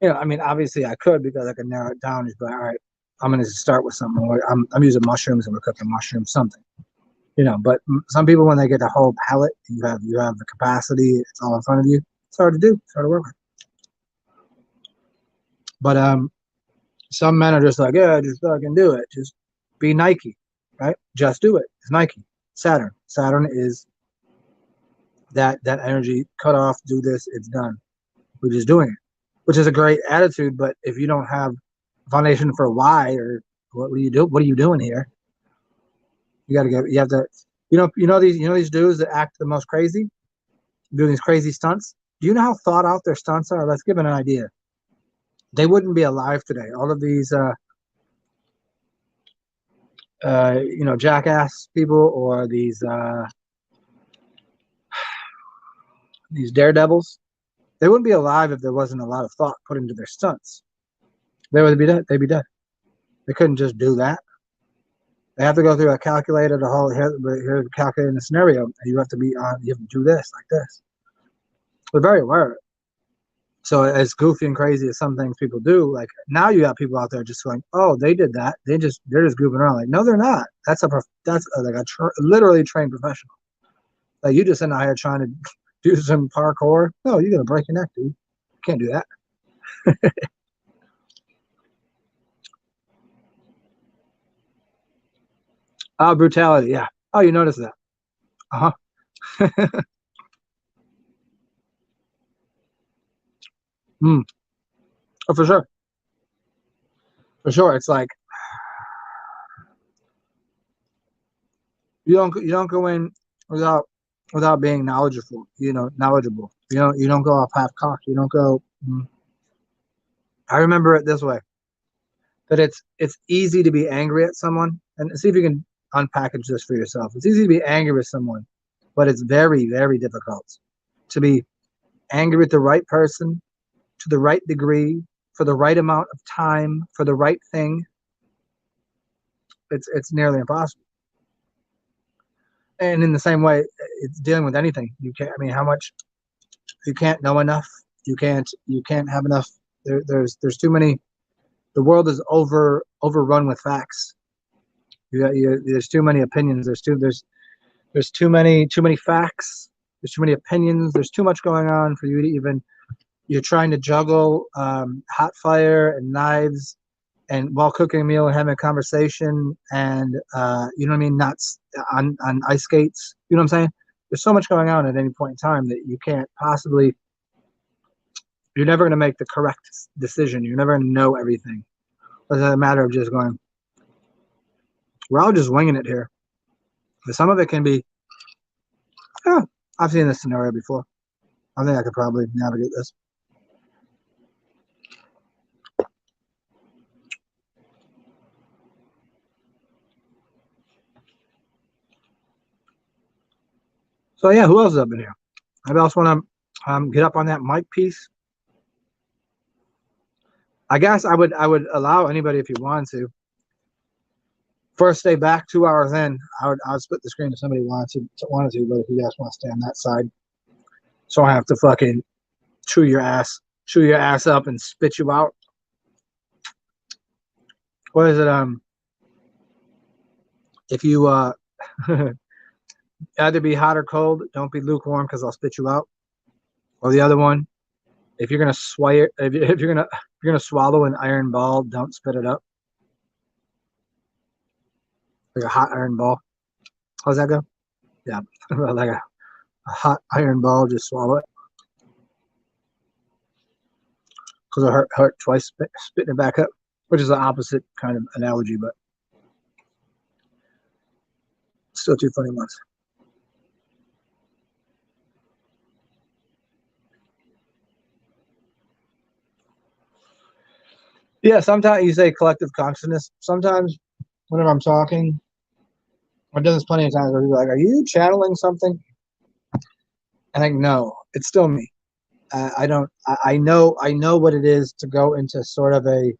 I mean, obviously I could because I could narrow it down. Just be like, all right, I'm going to start with something. I'm using mushrooms and we're cooking mushrooms, something. But some people, when they get the whole palette, you have the capacity, it's all in front of you. It's hard to do. It's hard to work with. But some men are just like, yeah, just fucking do it. Just be Nike, right? Just do it. It's Nike. Saturn. Saturn is that energy. Cut off. Do this. It's done. We're just doing it, which is a great attitude. But if you don't have a foundation for why or what do you do? What are you doing here? You have to, these dudes that act the most crazy, doing these crazy stunts. Do you know how thought out their stunts are? Let's give it an idea. They wouldn't be alive today. All of these, jackass people or these daredevils, they wouldn't be alive if there wasn't a lot of thought put into their stunts. They would be dead. They'd be dead. They couldn't just do that. They have to go through a calculated here's calculating the scenario, and you have to do this like this. They're very aware of it. So as goofy and crazy as some things people do, like now you got people out there just going, "Oh, they did that. They're just goofing around." Like, no, they're not. That's literally trained professional. Like you just in out here trying to do some parkour. No, you're gonna break your neck, dude. You can't do that. Brutality. Yeah. Oh, you noticed that? Uh huh. Mm. Oh, for sure. For sure. It's like you don't go in without being knowledgeable. Knowledgeable. You don't go off half cocked. You don't go. I remember it this way: that it's easy to be angry at someone, and see if you can unpackage this for yourself. It's easy to be angry with someone, but it's very, very difficult to be angry with the right person to the right degree for the right amount of time for the right thing. It's nearly impossible. And in the same way, it's dealing with anything. You can't. I mean, how much you can't know enough. You can't have enough. There's too many. The world is overrun with facts. There's too many opinions. There's too many facts. There's too many opinions. There's too much going on for you to even. You're trying to juggle hot fire and knives, and while cooking a meal and having a conversation, and you know what I mean, not on ice skates. You know what I'm saying? There's so much going on at any point in time that you can't possibly. You're never going to make the correct decision. You're never going to know everything. It's a matter of just going. We're all just winging it here. But some of it can be. Oh, I've seen this scenario before. I think I could probably navigate this. So yeah, who else is up in here? Anybody else want to get up on that mic piece? I guess I would allow anybody if you wanted to. First day back 2 hours in, I would split the screen if somebody wanted to, but if you guys want to stay on that side, so I have to fucking chew your ass up and spit you out. What is it? If you either be hot or cold, don't be lukewarm because I'll spit you out. Or the other one, if you're gonna if you're gonna swallow an iron ball, don't spit it up. Like a hot iron ball. How's that go? Yeah, like a hot iron ball, just swallow it. Because it hurt twice, spitting it back up, which is the opposite kind of analogy, but still two funny ones. Yeah, sometimes you say collective consciousness. Sometimes whenever I'm talking, I've done this plenty of times where people are like, "Are you channeling something?" And I no, it's still me. I don't. I know what it is to go into sort of a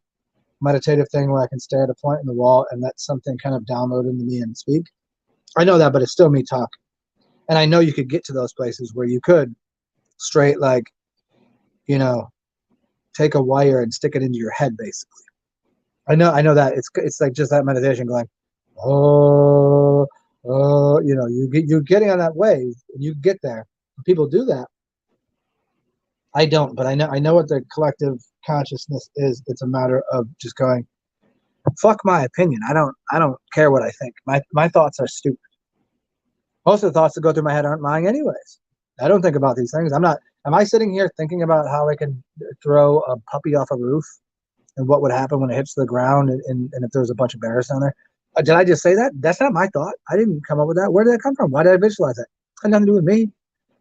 meditative thing where I can stare at a point in the wall and let something kind of download into me and speak. I know that, but it's still me talking. And I know you could get to those places where you could straight like, you know, take a wire and stick it into your head, basically. I know that it's like just that meditation going, oh, you're getting on that wave and you get there. People do that. I don't, but I know what the collective consciousness is. It's a matter of just going, fuck my opinion. I don't care what I think. My thoughts are stupid. Most of the thoughts that go through my head aren't mine anyways. I don't think about these things. Am I sitting here thinking about how I can throw a puppy off a roof and what would happen when it hits the ground and if there's a bunch of bears down there? Did I just say that? That's not my thought. I didn't come up with that. Where did that come from? Why did I visualize that? It had nothing to do with me.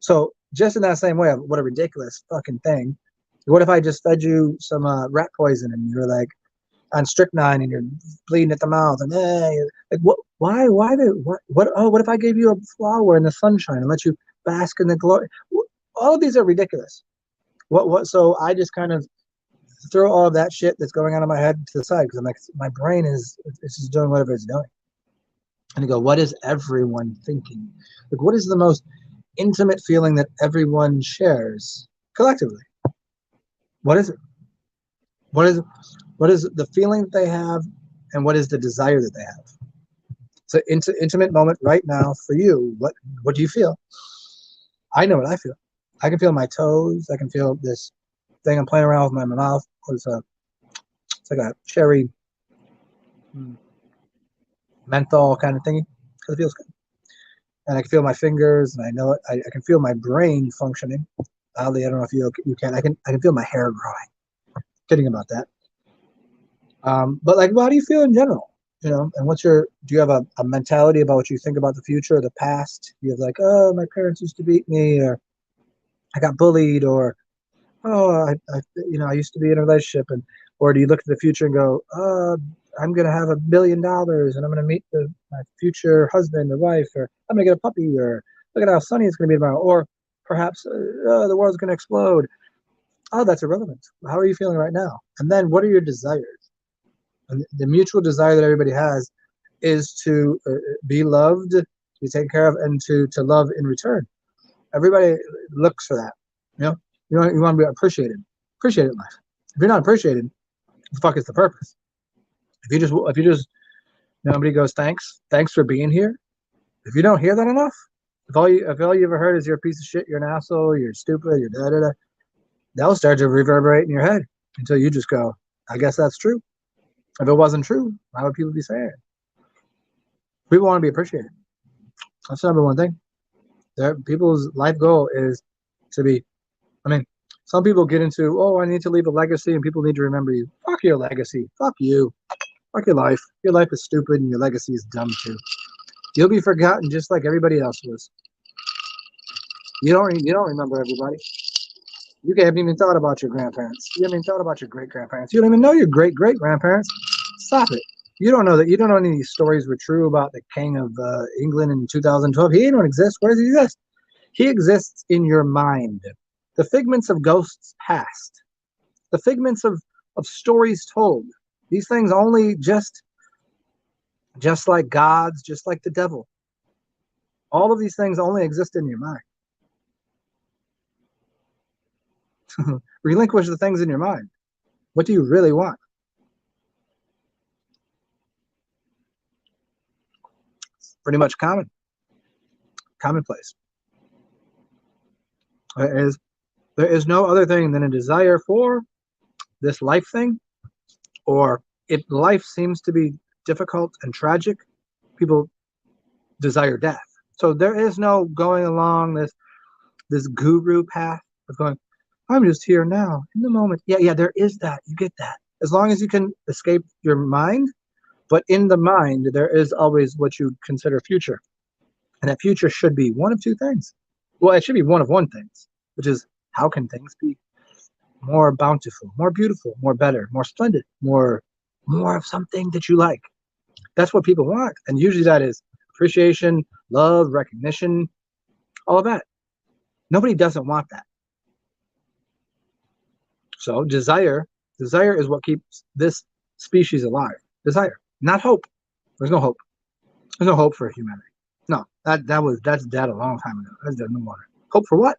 So just in that same way, what a ridiculous fucking thing. What if I just fed you some rat poison and you're like on strychnine and you're bleeding at the mouth and like what? Why what? Oh, what if I gave you a flower in the sunshine and let you bask in the glory? All of these are ridiculous. What? So I just kind of throw all of that shit that's going on in my head to the side, because I'm like, my brain is it's just doing whatever it's doing. And you go, what is everyone thinking? Like, what is the most intimate feeling that everyone shares collectively? What is it? What is the feeling that they have, and what is the desire that they have? So, intimate moment right now for you. What do you feel? I know what I feel. I can feel my toes. I can feel this thing I'm playing around with my mouth. It's like a cherry menthol kind of thingy. It feels good. And I can feel my fingers, and I know it. I can feel my brain functioning. Oddly, I don't know if you can. I can feel my hair growing. Kidding about that. But like, how do you feel in general? You know, and do you have a mentality about what you think about the future or the past? You have like, oh, my parents used to beat me, or I got bullied, or oh, I used to be in a relationship, or do you look at the future and go, I'm gonna have $1 billion, and I'm gonna meet my future husband or wife, or I'm gonna get a puppy, or look at how sunny it's gonna be tomorrow, or perhaps the world's gonna explode. Oh, that's irrelevant. How are you feeling right now? And then what are your desires? And the mutual desire that everybody has is to be loved, to be taken care of, and to love in return. Everybody looks for that. You know, you want to be appreciated in life. If you're not appreciated, what the fuck is the purpose? If you just nobody goes, thanks for being here. If you don't hear that enough, if all you ever heard is you're a piece of shit, you're an asshole, you're stupid, you're da da da, that'll start to reverberate in your head until you just go, I guess that's true. If it wasn't true, why would people be saying it? People want to be appreciated. That's the number one thing. People's life goal is to be. I mean, some people get into, oh, I need to leave a legacy, and people need to remember you. Fuck your legacy. Fuck you. Fuck your life. Your life is stupid, and your legacy is dumb too. You'll be forgotten just like everybody else was. You don't remember everybody. You haven't even thought about your grandparents. You haven't even thought about your great grandparents. You don't even know your great great grandparents. Stop it. You don't know that. You don't know any of these stories were true about the king of England in 2012. He don't exist. Where does he exist? He exists in your mind. The figments of ghosts past. The figments of stories told. These things only just like gods, just like the devil. All of these things only exist in your mind. Relinquish the things in your mind. What do you really want? Pretty much commonplace. There is no other thing than a desire for this life thing, or if life seems to be difficult and tragic, people desire death. So there is no going along this guru path of going, I'm just here now in the moment. Yeah, there is that. You get that. As long as you can escape your mind, but in the mind, there is always what you consider future. And that future should be one of two things. Well, it should be one of one things, which is how can things be more bountiful, more beautiful, more better, more splendid, more of something that you like. That's what people want. And usually that is appreciation, love, recognition, all of that. Nobody doesn't want that. So desire is what keeps this species alive. Desire, not hope. There's no hope. There's no hope for humanity. No, that's dead a long time ago. That's dead no more. Hope for what?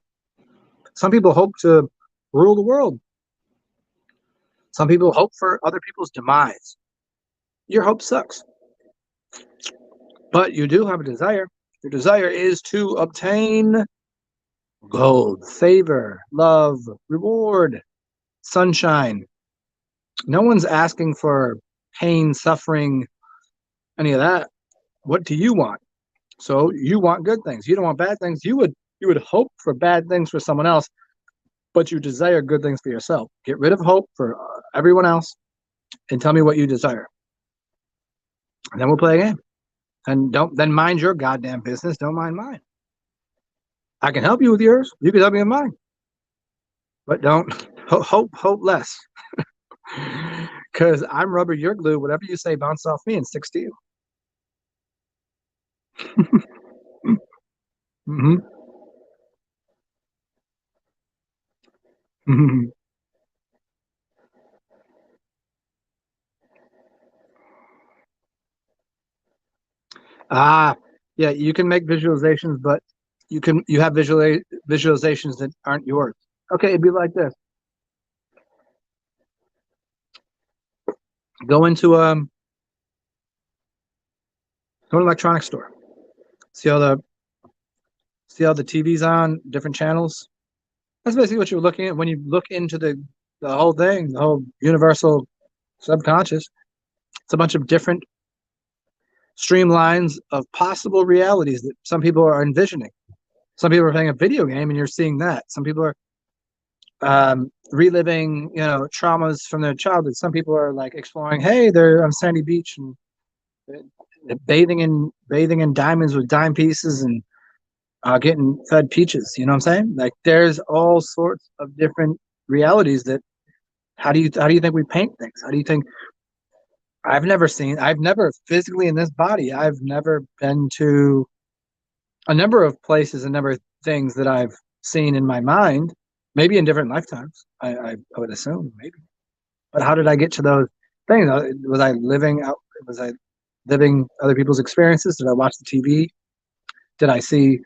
Some people hope to rule the world. Some people hope for other people's demise. Your hope sucks. But you do have a desire. Your desire is to obtain gold, favor, love, reward, sunshine. No one's asking for pain, suffering, any of that. What do you want? So you want good things. You don't want bad things. You would hope for bad things for someone else, but you desire good things for yourself. Get rid of hope for everyone else and tell me what you desire. And then we'll play a game. And then mind your goddamn business. Don't mind mine. I can help you with yours. You can help me with mine. But don't hope less. Because I'm rubber, you're glue. Whatever you say bounces off me and sticks to you. Mm-hmm. Mm-hmm. Ah, yeah, you can make visualizations, but you have visualizations that aren't yours. Okay, it'd be like this. Go into go to an electronics store. See all the see all the TVs on different channels. That's basically what you're looking at when you look into the whole thing, the whole universal subconscious. It's a bunch of different streamlines of possible realities that some people are envisioning. Some people are playing a video game and you're seeing that. Some people are reliving, traumas from their childhood. Some people are like exploring, hey, they're on sandy beach and bathing in diamonds with dime pieces and getting fed peaches. You know what I'm saying? Like there's all sorts of different realities that how do you think we paint things? How do you think I've never physically in this body, I've never been to a number of places, a number of things that I've seen in my mind, maybe in different lifetimes. I would assume maybe. But how did I get to those things? Was I living out? Was I living other people's experiences? Did I watch the TV? Did I see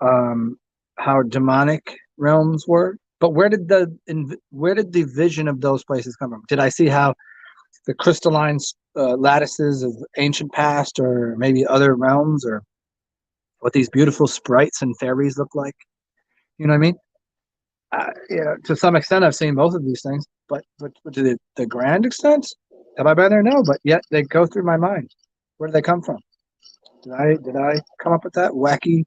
how demonic realms were? But where did the vision of those places come from? Did I see how the crystalline lattices of ancient past, or maybe other realms, or what these beautiful sprites and fairies look like? You know what I mean? To some extent, I've seen both of these things, but to the grand extent, have I been there? No, but yet they go through my mind. Where did they come from? Did I come up with that wacky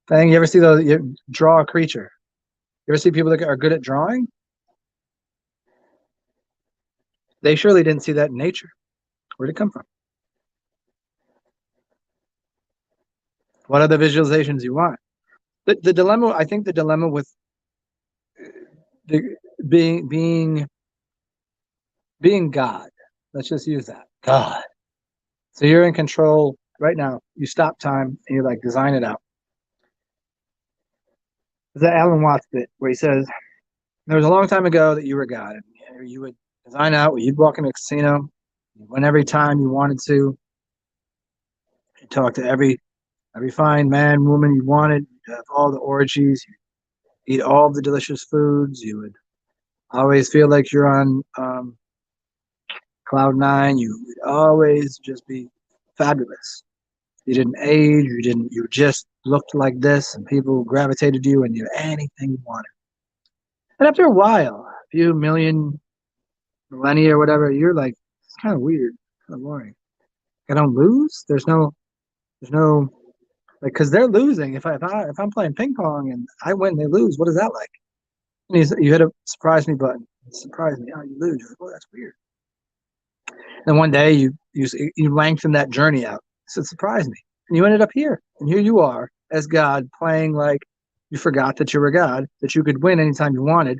thing? You ever see those? You draw a creature. You ever see people that are good at drawing? They surely didn't see that in nature. Where did it come from? What are the visualizations you want? The dilemma, I think, the dilemma with the being God. Let's just use that. God. So you're in control right now. You stop time and you like design it out. There's that Alan Watts bit where he says there was a long time ago that you were God. And you would design out. You'd walk in a casino. You win every time you wanted to. You talk to every fine man, woman you wanted. You have all the orgies. You eat all the delicious foods. You would always feel like you're on cloud nine. You would always just be fabulous. You didn't age. You just looked like this, and people gravitated to you, and you had anything you wanted. And after a while, a few million millennia or whatever, you're like, it's kind of weird, kind of boring. I don't lose. There's no like, because they're losing. If I'm playing ping pong and I win, they lose. What is that like? And you hit a surprise me button. Surprise me. Oh, you lose. You're like, oh, that's weird. Then one day you lengthen that journey out. So surprise me. And you ended up here. And here you are as God playing like you forgot that you were God, that you could win anytime you wanted,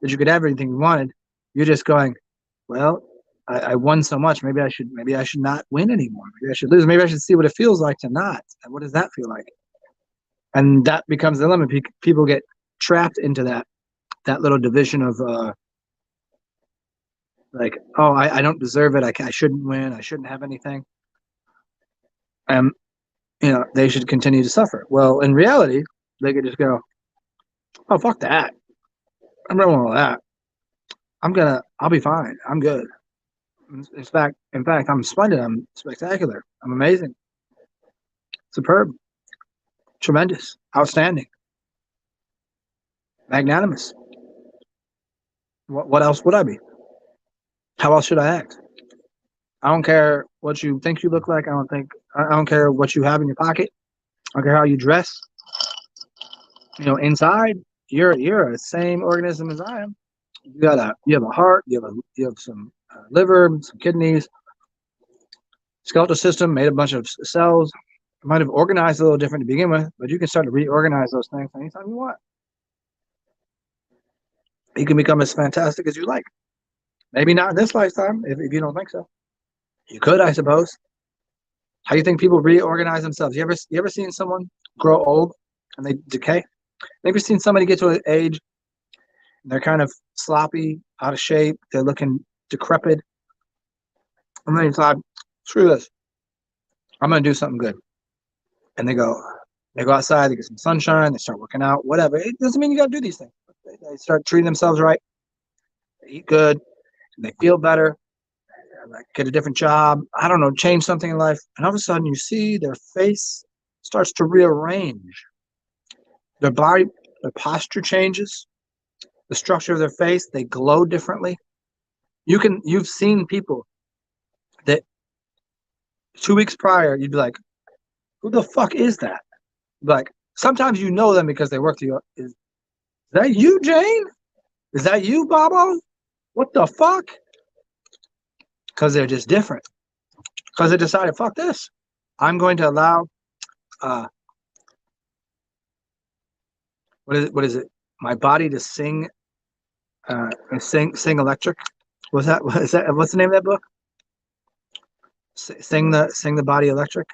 that you could have everything you wanted. You're just going, well, I won so much. Maybe I should not win anymore. Maybe I should lose. Maybe I should see what it feels like to not. And what does that feel like? And that becomes the limit. People get trapped into that little division of like, oh, I don't deserve it. I shouldn't win. I shouldn't have anything. And they should continue to suffer. Well, in reality, they could just go, oh, fuck that. I'm done with all that. I'll be fine. I'm good. In fact, I'm splendid. I'm spectacular. I'm amazing. Superb. Tremendous. Outstanding. Magnanimous. What else would I be? How else should I act? I don't care what you think you look like. I don't care what you have in your pocket. I don't care how you dress. Inside, you're the same organism as I am. You have a heart. You have some liver, some kidneys. Skeletal system made a bunch of cells. It might have organized a little different to begin with, but you can start to reorganize those things anytime you want. You can become as fantastic as you like. Maybe not in this lifetime, if you don't think so. You could, I suppose. How do you think people reorganize themselves? You ever seen someone grow old and they decay? Maybe seen somebody get to an age and they're kind of sloppy, out of shape, they're looking decrepit. And then you thought, screw this. I'm gonna do something good. and they go outside, they get some sunshine, they start working out, whatever. It doesn't mean you got to do these things. They start treating themselves right, they eat good, and they feel better, like get a different job, I don't know, change something in life, and all of a sudden you see their face starts to rearrange. Their body, their posture changes, the structure of their face, they glow differently. You've seen people that 2 weeks prior, you'd be like, who the fuck is that? Like, sometimes you know them because they work to you. Is that you, Jane? Is that you, Bobo? What the fuck? Because they're just different. Because they decided, fuck this. I'm going to allow, what is it? My body to sing, sing electric. What's the name of that book? Sing the body electric.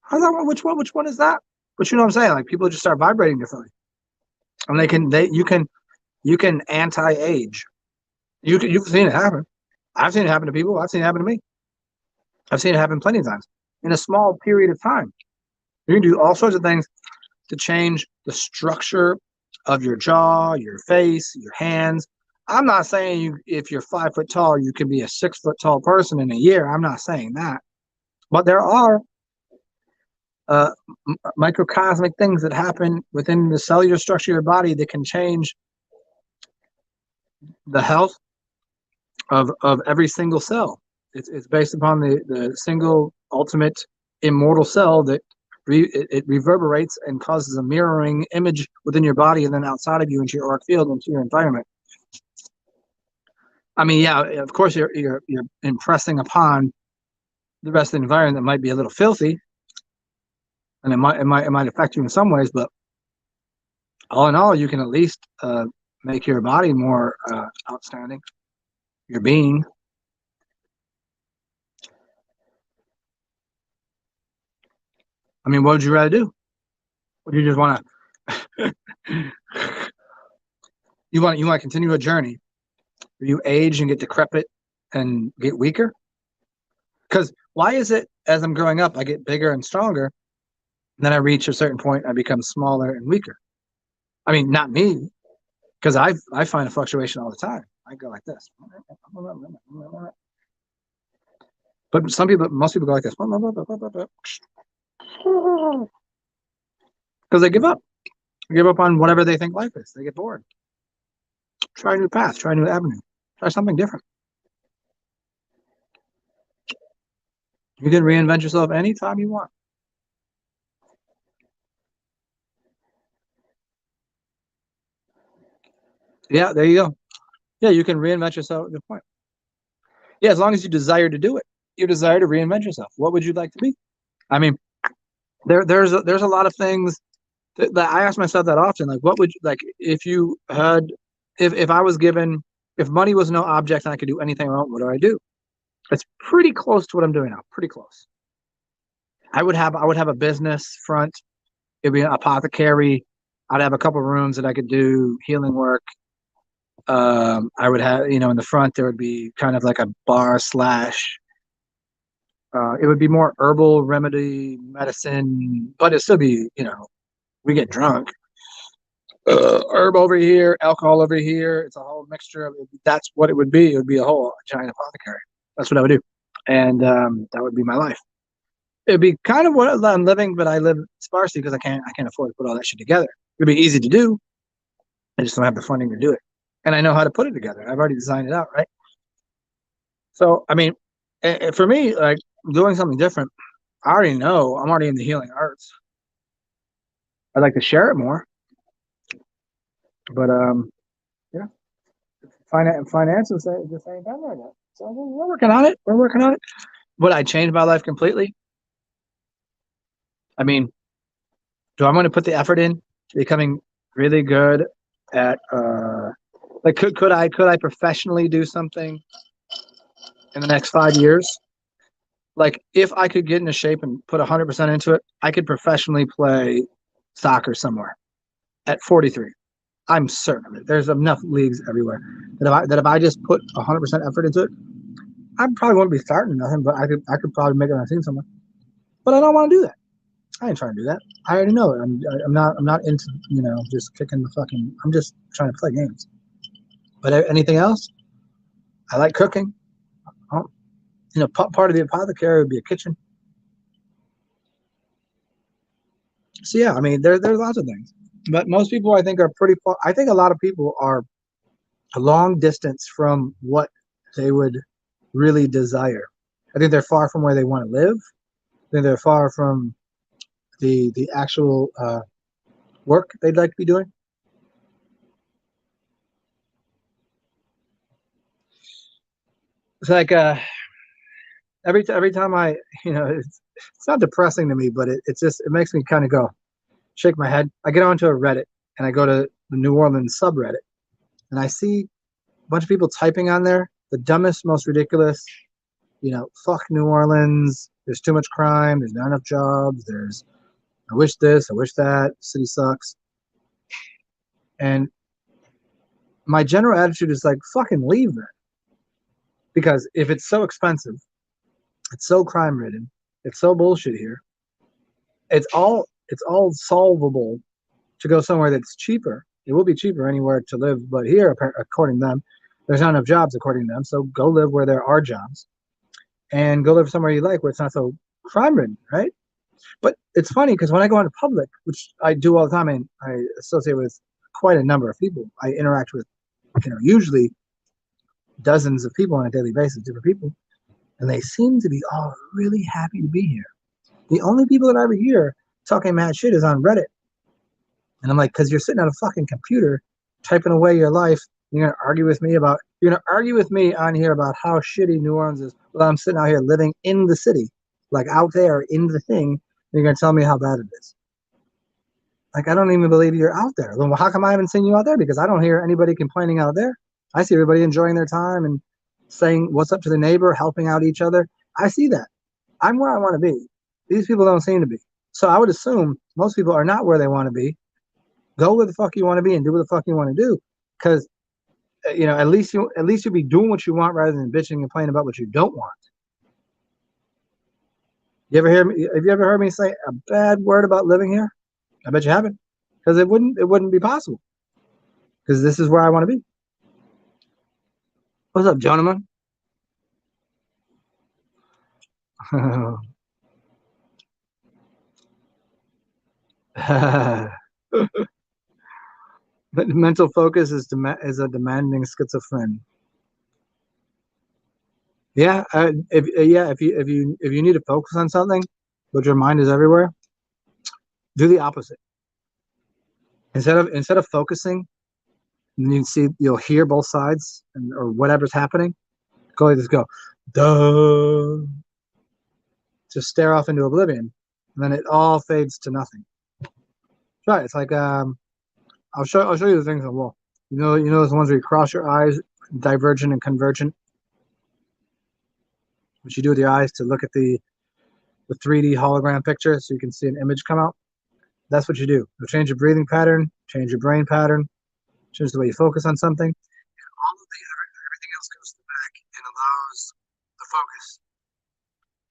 How's that one? Which one is that? But you know what I'm saying? Like, people just start vibrating differently, and you can anti-age. You've seen it happen. I've seen it happen to people. I've seen it happen to me. I've seen it happen plenty of times in a small period of time. You can do all sorts of things to change the structure of your jaw, your face, your hands. I'm not saying if you're 5 foot tall, you can be a 6 foot tall person in a year. I'm not saying that. But there are microcosmic things that happen within the cellular structure of your body that can change the health of every single cell. It's based upon the single ultimate immortal cell that it reverberates and causes a mirroring image within your body and then outside of you into your auric field, into your environment. I mean, yeah, of course you're impressing upon the rest of the environment that might be a little filthy, and it might affect you in some ways, but all in all, you can at least make your body more outstanding, your being. I mean, what would you rather do? Would you just want to you want to continue a journey where you age and get decrepit and get weaker? Because why is it as I'm growing up I get bigger and stronger, and then I reach a certain point I become smaller and weaker? I mean, not me, because I find a fluctuation all the time. I go like this, but most people go like this, because they give up. They give up on whatever they think life is. They get bored. Try a new path. Try a new avenue. Try something different. You can reinvent yourself anytime you want. Yeah, there you go. Yeah, you can reinvent yourself. Good point. Yeah, as long as you desire to do it, you desire to reinvent yourself. What would you like to be? I mean, there's a lot of things that I ask myself that often. Like, what would you like if you had, if I was given, if money was no object and I could do anything I want, what do I do? It's pretty close to what I'm doing now. Pretty close. I would have a business front. It'd be an apothecary. I'd have a couple of rooms that I could do healing work. I would have, in the front there would be kind of like a bar slash. It would be more herbal remedy medicine, but it'd still be, we get drunk. Herb over here, alcohol over here. It's a whole mixture of. That's what it would be. It would be a whole giant apothecary. That's what I would do, and that would be my life. It'd be kind of what I'm living, but I live sparsely because I can't afford to put all that shit together. It'd be easy to do. I just don't have the funding to do it, and I know how to put it together. I've already designed it out, right? So, I mean, for me, like doing something different, I already know I'm already in the healing arts. I'd like to share it more, but yeah, finance is the same time right now. So we're working on it. We're working on it. Would I change my life completely? I mean, do I want to put the effort in to becoming really good at like could I professionally do something in the next 5 years? Like, if I could get into shape and put 100% into it, I could professionally play soccer somewhere at 43. I'm certain of it. There's enough leagues everywhere that if I just put 100% effort into it, I probably won't be starting nothing, but I could probably make it on a team somewhere. But I don't want to do that. I ain't trying to do that. I already know it. I'm not into, just kicking the fucking. I'm just trying to play games. But anything else? I like cooking. Oh, part of the apothecary would be a kitchen. So yeah, I mean, there's lots of things. But most people, I think, are pretty far. I think a lot of people are a long distance from what they would really desire. I think they're far from where they want to live. I think they're far from the actual work they'd like to be doing. It's like every time I, it's not depressing to me, but it makes me kind of go shake my head. I get onto a Reddit and I go to the New Orleans subreddit and I see a bunch of people typing on there the dumbest, most ridiculous, fuck New Orleans. There's too much crime. There's not enough jobs. I wish this, I wish that. City sucks. And my general attitude is like, fucking leave that. Because if it's so expensive, it's so crime ridden, it's so bullshit here. It's all solvable to go somewhere that's cheaper. It will be cheaper anywhere to live, but here, according to them, there's not enough jobs according to them. So go live where there are jobs, and go live somewhere you like where it's not so crime ridden, right? But it's funny because when I go into public, which I do all the time, and I associate with quite a number of people, I interact with, usually dozens of people on a daily basis, different people, and they seem to be all really happy to be here. The only people that I ever hear talking mad shit is on Reddit. And I'm like, because you're sitting at a fucking computer typing away your life. You're gonna argue with me on here about how shitty New Orleans is. Well, I'm sitting out here living in the city, like out there in the thing. And you're gonna tell me how bad it is. Like, I don't even believe you're out there. Well, how come I haven't seen you out there? Because I don't hear anybody complaining out there. I see everybody enjoying their time and saying what's up to the neighbor, helping out each other. I see that. I'm where I want to be. These people don't seem to be. So I would assume most people are not where they want to be. Go where the fuck you want to be and do what the fuck you want to do. Because at least you'll be doing what you want rather than bitching and complaining about what you don't want. You ever hear me? Have you ever heard me say a bad word about living here? I bet you haven't, because it wouldn't be possible. Because this is where I want to be. What's up, gentlemen? Mental focus is a demanding schizophrenic. Yeah, if you need to focus on something, but your mind is everywhere, do the opposite. Instead of focusing, you'll hear both sides or whatever's happening. Go like this, go, duh. Just stare off into oblivion, and then it all fades to nothing. Try it. It's like I'll show you the things on the wall. You know those ones where you cross your eyes, divergent and convergent. What you do with your eyes to look at the 3D hologram picture, so you can see an image come out. That's what you do. You'll change your breathing pattern, change your brain pattern, change the way you focus on something, and everything else goes to the back and allows the focus.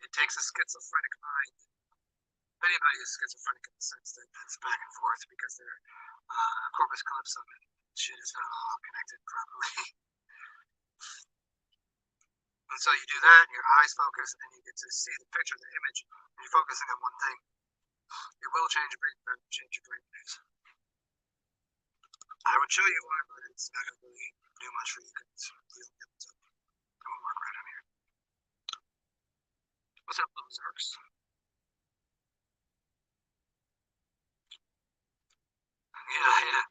It takes a schizophrenic mind. Anybody is schizophrenic in the sense that it's back and forth because their corpus callosum and shit is not all connected properly. And so you do that, and your eyes focus, and you get to see the picture, the image, and you're focusing on one thing. It will change your brain pattern, change your brain waves. I would show you one, but it's not going to really do much for you because it's really good. So I won't work right on here. What's up, Ozarks? Yeah, yeah.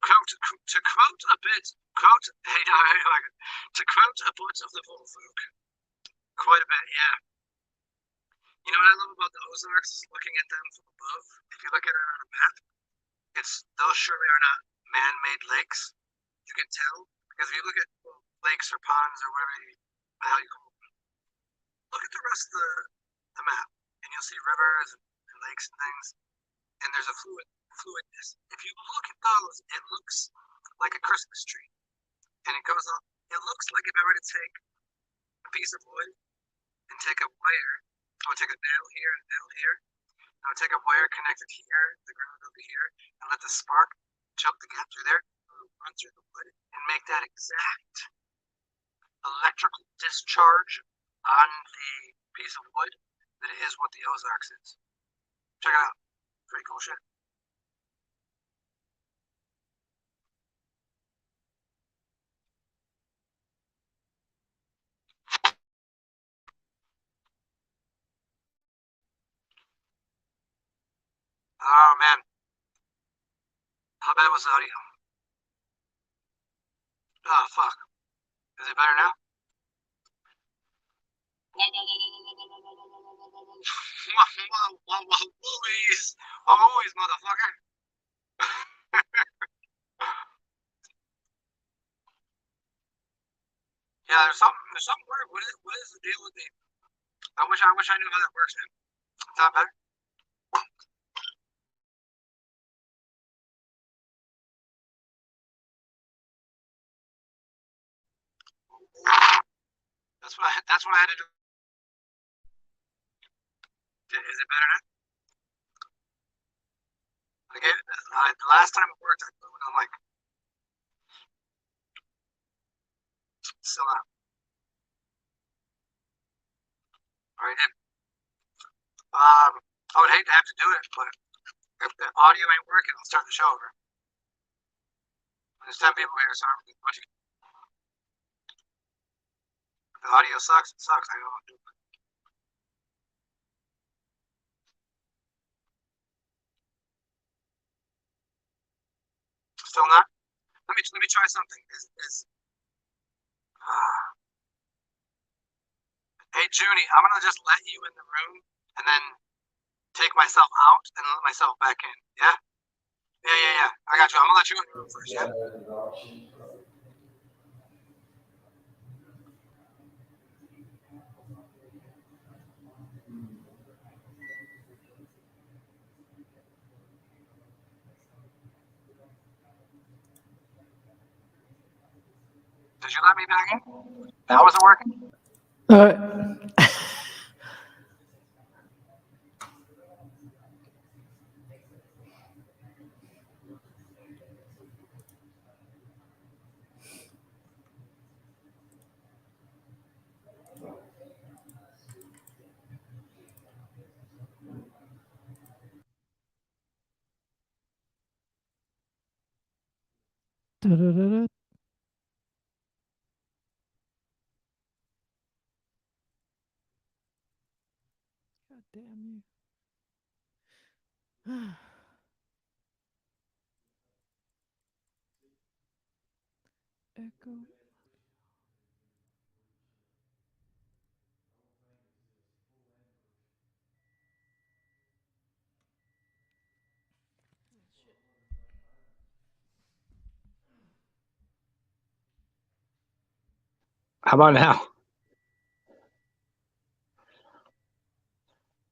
To quote a bit, hey, no, to quote a bit of the Volfolk, quite a bit, yeah. You know what I love about the Ozarks is looking at them from above. If you look at it on a map, those surely are not man-made lakes. You can tell because if you look at lakes or ponds or whatever how you call them, look at the rest of the map, and you'll see rivers and lakes and things, and there's a fluidness. If you look at those, it looks like a Christmas tree, and it goes up. It looks like if I were to take a piece of wood and take a wire, or take a nail here and a nail here, Now take a wire connected here, the ground over here, and let the spark choke the gap through there, run through the wood, and make that exact electrical discharge on the piece of wood that is what the Ozarks is. Check it out. Pretty cool shit. Oh man, how bad was the audio? Oh fuck. Is it better now? Always, motherfucker. Yeah, there's something weird. What is the deal with the? I wish I knew how that works, man. Is that better? That's what I had to do. Is it better now? Again, the last time it worked, I put it on like still not. All right, and, I would hate to have to do it, but if the audio ain't working, I'll start the show over. There's 10 people here, so if the audio sucks, it sucks. I don't know what to do. Still not. Let me try something. Hey Junie, I'm gonna just let you in the room and then take myself out and let myself back in. Yeah? Yeah. I got you. I'm gonna let you in the room first, yeah? Did you let me back in? That wasn't working? Da-da-da-da. God damn you. Echo. How about now?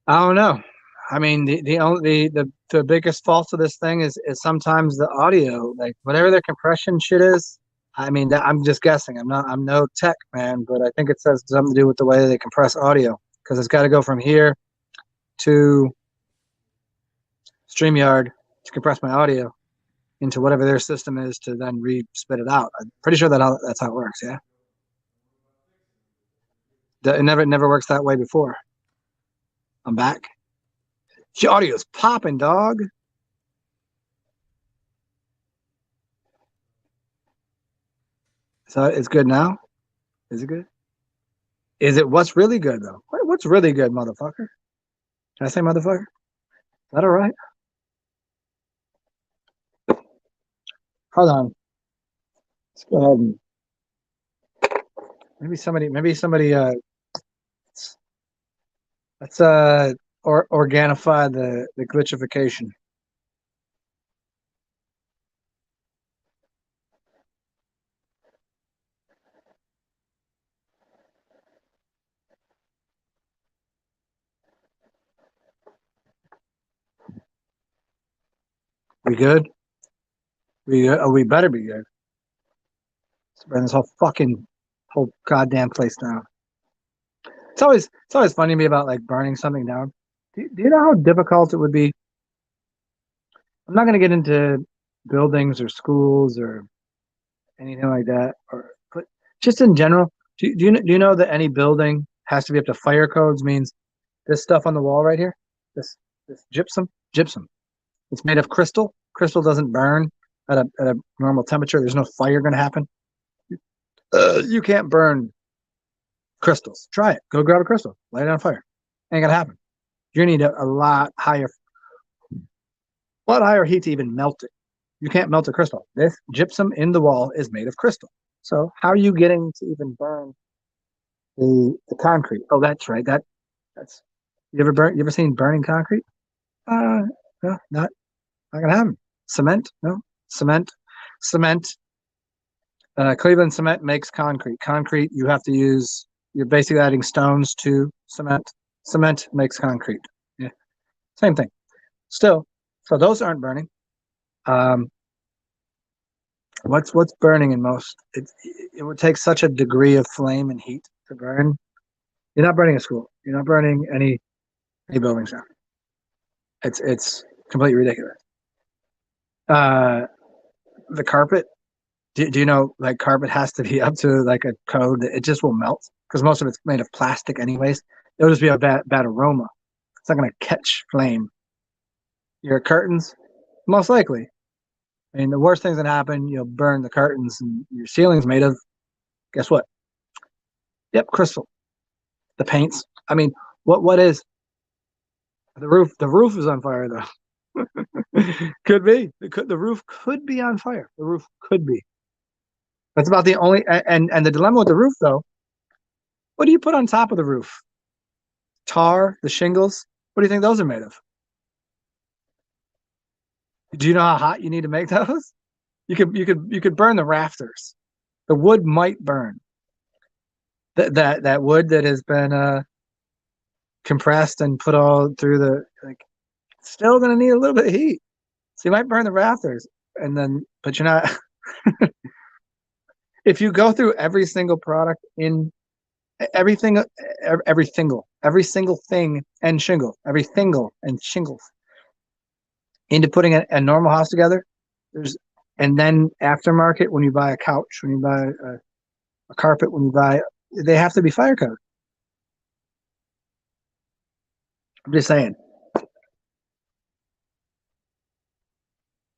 I don't know. I mean, the biggest fault of this thing is sometimes the audio, like whatever their compression shit is. I mean, I'm just guessing. I'm no tech man, but I think it says something to do with the way they compress audio because it's got to go from here to StreamYard to compress my audio into whatever their system is to then re-spit it out. I'm pretty sure that's how it works. Yeah, it never works that way before. I'm back. Your audio's popping, dog. So it's good now. Is it good? Is it what's really good though? What's really good, motherfucker? Can I say motherfucker? Is that all right? Hold on. Let's go ahead and maybe somebody let's organify the glitchification. We good? We good? Oh, we better be good. Let's burn this whole goddamn place down. It's always funny to me about like burning something down. Do you know how difficult it would be? I'm not going to get into buildings or schools or anything like that, or but just in general. Do you know that any building has to be up to fire codes? Means this stuff on the wall right here, this this gypsum. It's made of crystal. Crystal doesn't burn at a normal temperature. There's no fire going to happen. You can't burn crystals. Try it. Go grab a crystal. Light it on fire. Ain't gonna happen. You need a lot higher heat to even melt it. You can't melt a crystal. This gypsum in the wall is made of crystal. So how are you getting to even burn the concrete? Oh, that's right. That's you ever seen burning concrete? No, not gonna happen. Cement? No. Cement. Cement. Cleveland cement makes concrete. Concrete, you have to use. You're basically adding stones to cement. Cement makes concrete. Yeah, same thing. Still, so those aren't burning. Um, what's burning in most? It would take such a degree of flame and heat to burn. You're not burning a school. You're not burning any buildings now. It's completely ridiculous. Uh, the carpet. Do you know like carpet has to be up to like a code that it just will melt because most of it's made of plastic anyways. It'll just be a bad aroma. It's not gonna catch flame. Your curtains, most likely. I mean, the worst things that happen, you'll burn the curtains and your ceiling's made of, guess what? Yep, crystal. The paints. I mean, what is the roof? The roof is on fire though. Could be. The roof could be on fire. The roof could be. That's about the only and the dilemma with the roof though. What do you put on top of the roof? Tar, the shingles. What do you think those are made of? Do you know how hot you need to make those? You could burn the rafters. The wood might burn. That wood that has been compressed and put all through the like still gonna need a little bit of heat. So you might burn the rafters and then but you're not if you go through every single product in everything every single thing and shingle, every single and shingles into putting normal house together, there's and then aftermarket when you buy a couch, when you buy a carpet, when you buy they have to be fire code. I'm just saying.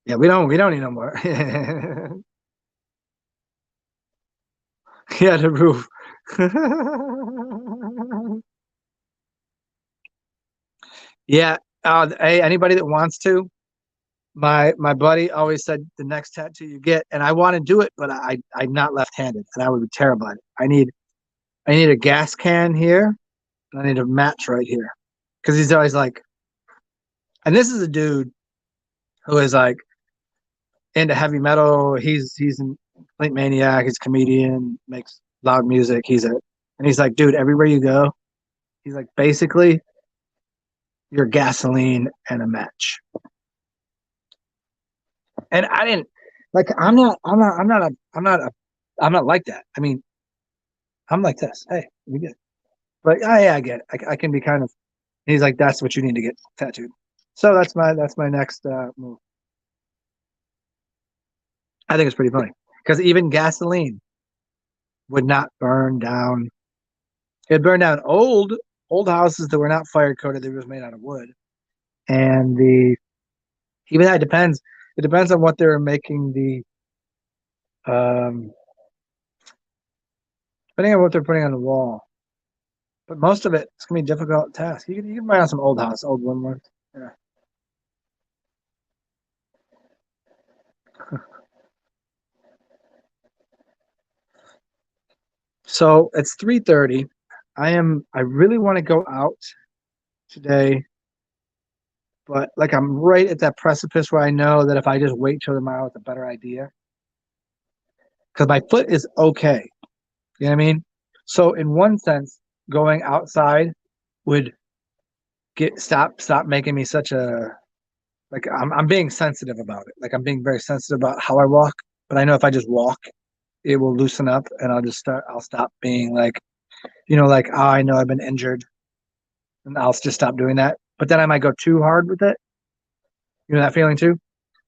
Yeah, we don't need no more. Yeah, the roof. Yeah. Hey, anybody that wants to, my buddy always said the next tattoo you get, and I want to do it, but I'm not left-handed, and I would be terrible at it. I need a gas can here, and I need a match right here, because he's always like, and this is a dude who is like into heavy metal. He's a complete maniac. He's a comedian, makes loud music. And he's like, dude, everywhere you go, he's like, basically, you're gasoline and a match. And I didn't like. I'm not like that. I mean, I'm like this. Hey, we good. But yeah, I get it. I can be kind of. He's like, that's what you need to get tattooed. So that's my next move. I think it's pretty funny because even gasoline would not burn down. It burned down old houses that were not fire coated. They were made out of wood, and the even that depends. It depends on what they're making um, depending on what they're putting on the wall. But most of it's gonna be a difficult task. You can buy on some old house, old one ones. Yeah. So it's 3:30. I really want to go out today, but like I'm right at that precipice where I know that if I just wait till tomorrow, it's a better idea. Because my foot is okay. You know what I mean? So in one sense, going outside would get stop making me such a like I'm being sensitive about it. Like I'm being very sensitive about how I walk. But I know if I just walk, it will loosen up and I'll stop being like, like, oh, I know I've been injured and I'll just stop doing that. but then I might go too hard with it. You know that feeling too?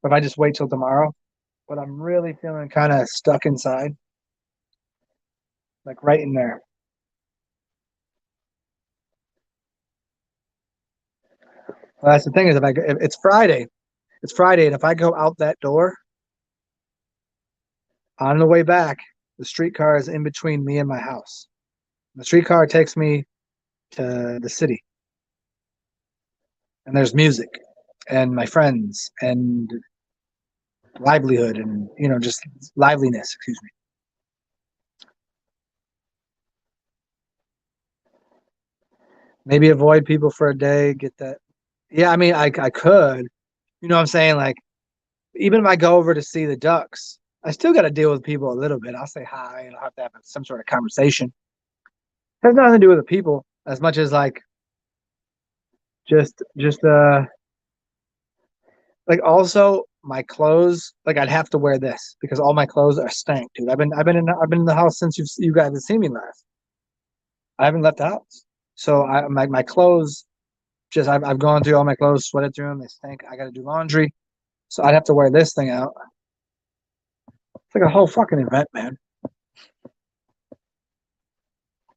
If I just wait till tomorrow, but I'm really feeling kind of stuck inside, like right in there. Well, that's the thing is if it's Friday, and if I go out that door on the way back, the streetcar is in between me and my house. The streetcar takes me to the city, and there's music, and my friends, and livelihood, and just liveliness. Excuse me. Maybe avoid people for a day. Get that. Yeah, I mean, I could. You know what I'm saying? Like, even if I go over to see the Ducks, I still got to deal with people a little bit. I'll say hi and I'll have to have some sort of conversation. It has nothing to do with the people as much as like just like also my clothes. Like I'd have to wear this because all my clothes are stank, dude. I've been in the house since you guys have seen me last. I haven't left the house, so my clothes just I've gone through all my clothes, sweated through them. They stink. I got to do laundry, so I'd have to wear this thing out. It's like a whole fucking event, man.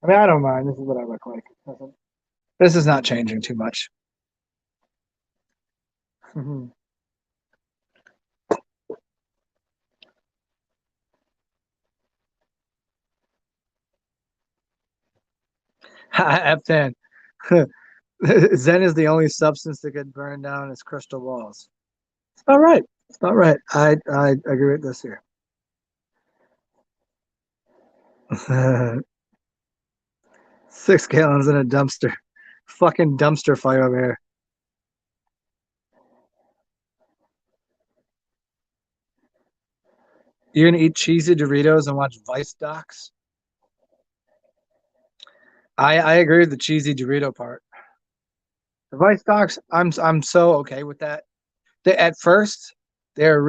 I mean, I don't mind. This is what I look like. This is not changing too much. F10. Zen is the only substance that can burn down its crystal walls. It's not right. It's not right. I agree with this here. 6 gallons in a dumpster. Fucking dumpster fire over here. You're gonna eat cheesy Doritos and watch Vice docs? I agree with the cheesy Dorito part. The Vice docs, I'm so okay with that. At first they were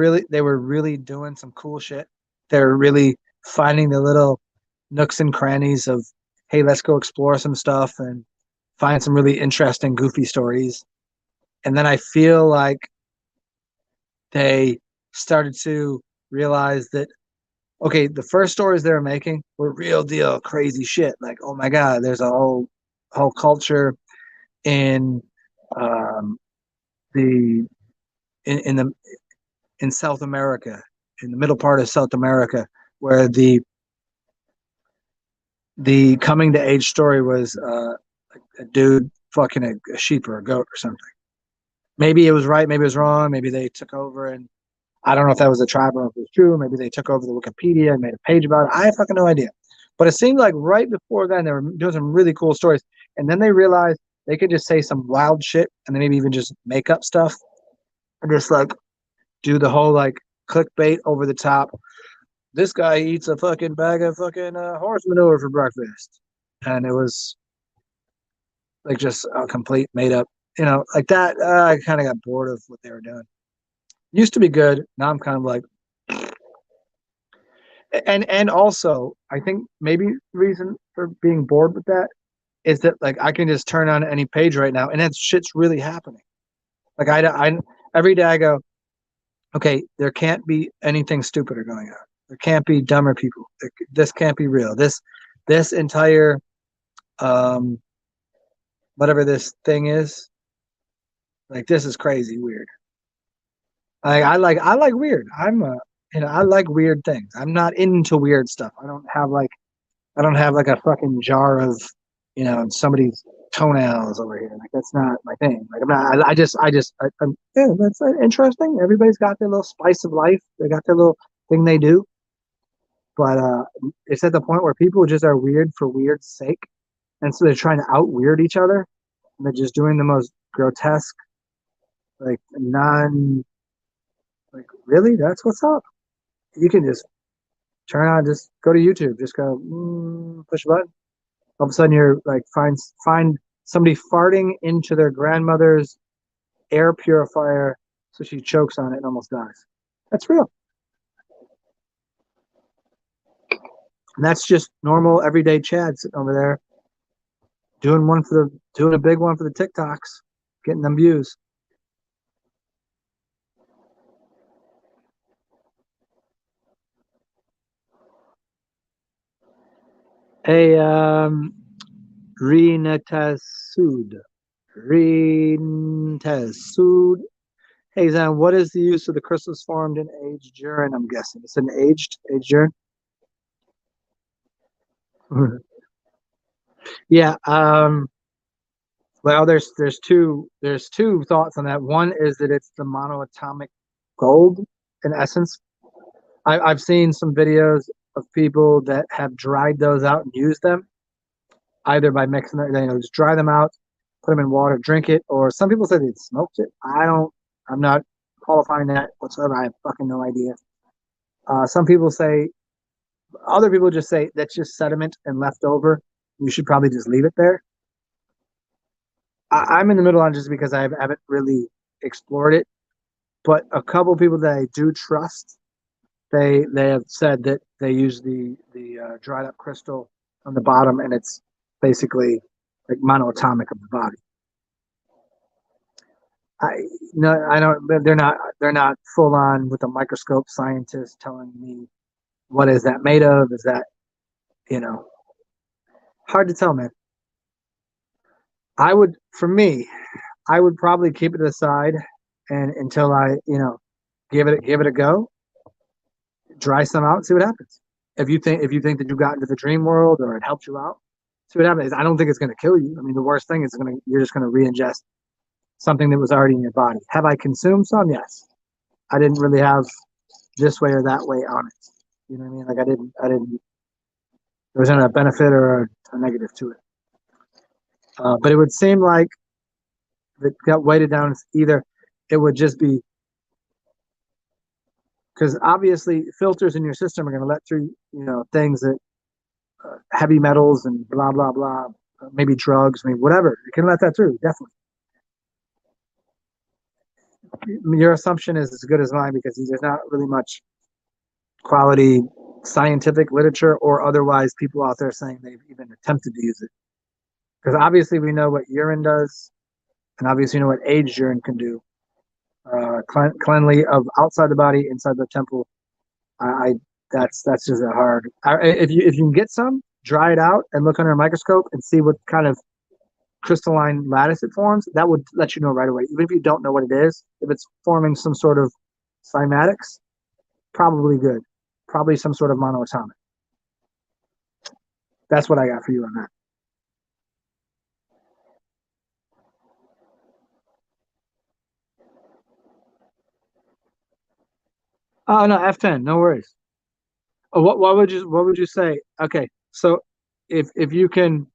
really doing some cool shit. They're really finding the little nooks and crannies of, hey, let's go explore some stuff and find some really interesting, goofy stories. And then I feel like they started to realize that, okay, the first stories they were making were real deal crazy shit. Like, oh my God, there's a whole culture in um, the in the in South America, in the middle part of South America, where the coming to age story was a dude fucking a sheep or a goat or something. Maybe it was right, maybe it was wrong, maybe they took over and I don't know if that was a tribe or if it was true. Maybe they took over the Wikipedia and made a page about it. I have fucking no idea. But it seemed like right before then they were doing some really cool stories. And then they realized they could just say some wild shit and then maybe even just make up stuff and just like do the whole like clickbait over the top. This guy eats a fucking bag of fucking horse manure for breakfast. And it was like just a complete made up, like that. I kind of got bored of what they were doing. Used to be good. Now I'm kind of like, and also I think maybe the reason for being bored with that is that like I can just turn on any page right now and that shit's really happening. Like I every day I go, okay, there can't be anything stupider going on. There can't be dumber people. This can't be real. This entire um whatever this thing is, like this is crazy weird. I like weird. I like weird things. I'm not into weird stuff. I don't have like a fucking jar of somebody's toenails over here. Like that's not my thing. Like I'm not. Yeah, that's interesting. Everybody's got their little spice of life. They got their little thing they do. But it's at the point where people just are weird for weird's sake, and so they're trying to out weird each other. And they're just doing the most grotesque, like non, like really. That's what's up. You can just turn on, just go to YouTube, just go push a button. All of a sudden, you're like find somebody farting into their grandmother's air purifier, so she chokes on it and almost dies. That's real. And that's just normal everyday Chad sitting over there doing a big one for the TikToks, getting them views. Hey, Rinetesud. Rinetesud. Hey, Zan, what is the use of the crystals formed in aged urine? I'm guessing it's an aged urine. Yeah. Well, there's two thoughts on that. One is that it's the monoatomic gold in essence. I've seen some videos of people that have dried those out and used them, either by mixing it, just dry them out, put them in water, drink it, or some people say they smoked it. I'm not qualifying that whatsoever. I have fucking no idea. Some people say, other people just say that's just sediment and leftover. You should probably just leave it there. I'm in the middle on just because I haven't really explored it, but a couple people that I do trust, they have said that they use the dried up crystal on the bottom, and it's basically like monoatomic of the body. I no, I don't. They're not full on with a microscope scientist telling me what is that made of. Is that you know hard to tell, man. For me, I would probably keep it aside and until I give it a go, dry some out, see what happens. If you think that you got into the dream world or it helped you out, see what happens. I don't think it's going to kill you. I mean, the worst thing is you're just going to re-ingest something that was already in your body. Have I consumed some? Yes. I didn't really have this way or that way on it. You know what I mean? Like I didn't. There wasn't a benefit or a negative to it. But it would seem like if it got weighted down, it's either it would just be because obviously filters in your system are going to let through things that heavy metals and blah blah blah, maybe drugs, maybe whatever. You can let that through, definitely. Your assumption is as good as mine because there's not really much quality scientific literature or otherwise people out there saying they've even attempted to use it. Because obviously we know what urine does, and obviously you know what aged urine can do. Cleanly of outside the body, inside the temple. I that's just a hard. If you can get some, dry it out and look under a microscope and see what kind of crystalline lattice it forms. That would let you know right away, even if you don't know what it is. If it's forming some sort of cymatics, probably good. Probably some sort of monoatomic. That's what I got for you on that. Oh no, F10, no worries. Oh, what would you say? Okay, so if you can,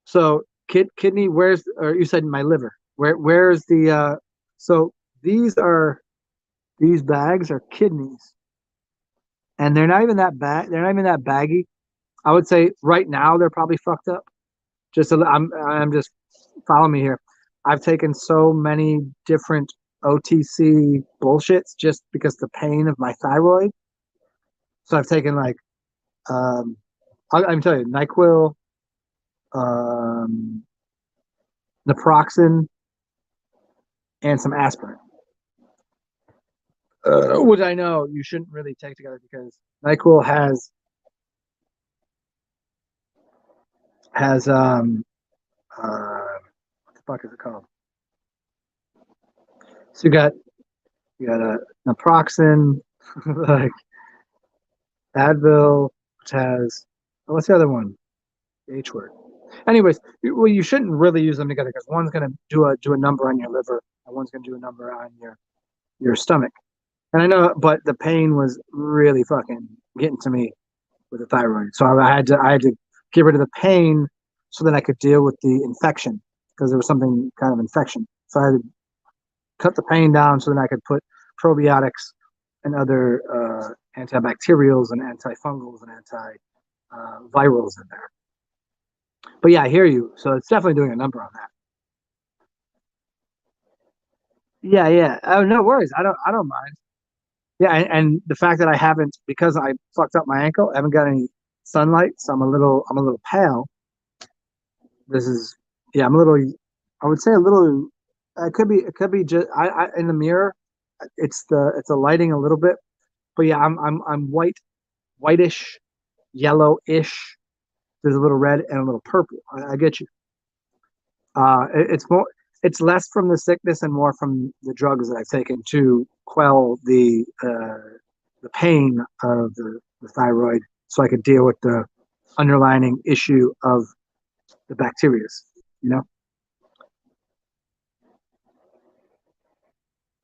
so kidney, where's or you said my liver. Where's the so these are these bags are kidneys, and they're not even that baggy. I would say right now they're probably fucked up. I'm just follow me here. I've taken so many different OTC bullshits just because the pain of my thyroid. So I've taken like I'm telling you, Nyquil, um, naproxen, and some aspirin, which I know you shouldn't really take together because Nyquil has what the fuck is it called? So you got a naproxen, like Advil, which has what's the other one? The H word. Anyways, well, you shouldn't really use them together because one's going to do a number on your liver and one's going to do a number on your stomach. And I know, but the pain was really fucking getting to me with the thyroid. So I had to get rid of the pain so that I could deal with the infection because there was something kind of infection. So I had to cut the pain down so that I could put probiotics and other antibacterials and antifungals and antivirals in there. But yeah, I hear you. So it's definitely doing a number on that. Yeah, yeah. Oh, no worries. I don't mind. Yeah, and the fact that I haven't because I fucked up my ankle, I haven't got any sunlight, so I'm a little pale. This is yeah, I'm a little. I would say a little. It could be just I in the mirror. It's the lighting a little bit, but yeah, I'm whitish, yellowish. There's a little red and a little purple. I get you. It's more. It's less from the sickness and more from the drugs that I've taken to quell the pain of the thyroid, so I could deal with the underlining issue of the bacteria. You know.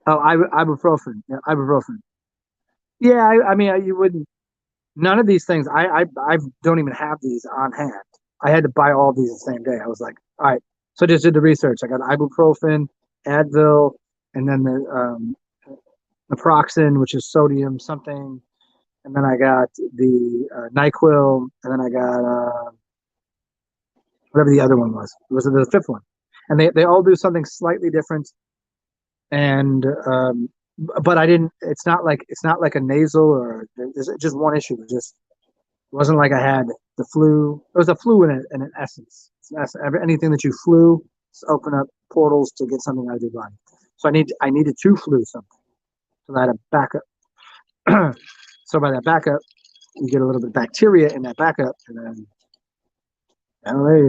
Oh, ibuprofen. Yeah, ibuprofen. Yeah, I mean, you wouldn't. None of these things. I don't even have these on hand. I had to buy all these the same day. I was like, all right. So I just did the research. I got ibuprofen, Advil, and then the naproxen, which is sodium something, and then I got the Nyquil, and then I got whatever the other one was. It was the fifth one, and they all do something slightly different. And but I didn't. It's not like a nasal or there's just one issue. It wasn't like I had the flu. It was a flu in an essence. Anything that you flew, just open up portals to get something out of your body. So I needed to flu something. So I had a backup. So by that backup, you get a little bit of bacteria in that backup, and then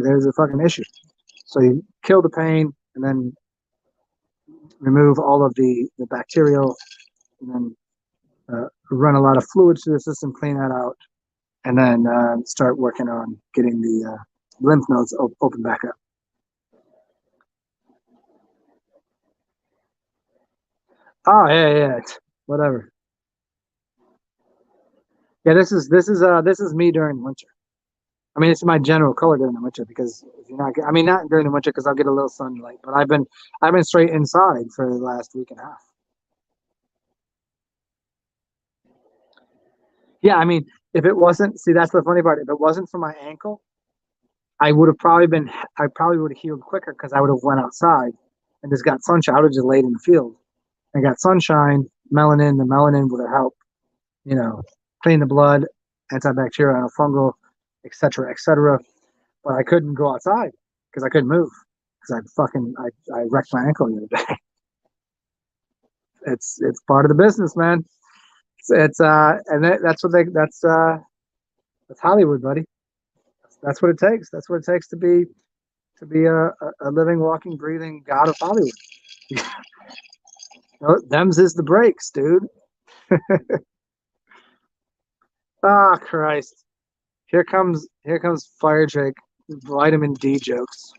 there's a fucking issue. So you kill the pain, and then remove all of the bacterial, and then run a lot of fluids through the system, clean that out, and then start working on getting the lymph nodes open back up. Oh yeah, yeah, whatever. Yeah, this is me during winter. I mean, it's my general color during the winter because if you're not, I mean, not during the winter because I'll get a little sunlight, but I've been straight inside for the last week and a half. Yeah, I mean, if it wasn't, see, that's the funny part. If it wasn't for my ankle, I would have probably been, I probably would have healed quicker because I would have went outside and just got sunshine. I would have just laid in the field and got sunshine, melanin. The melanin would have helped, you know, clean the blood, antibacterial, antifungal, etc., etc. But I couldn't go outside because I couldn't move because I wrecked my ankle the other day. It's part of the business, man. That's what that's Hollywood, buddy. That's what it takes. That's what it takes to be a living, walking, breathing god of Hollywood. Them's is the breaks, dude. Ah, Christ. Here comes Fire Drake, vitamin D jokes.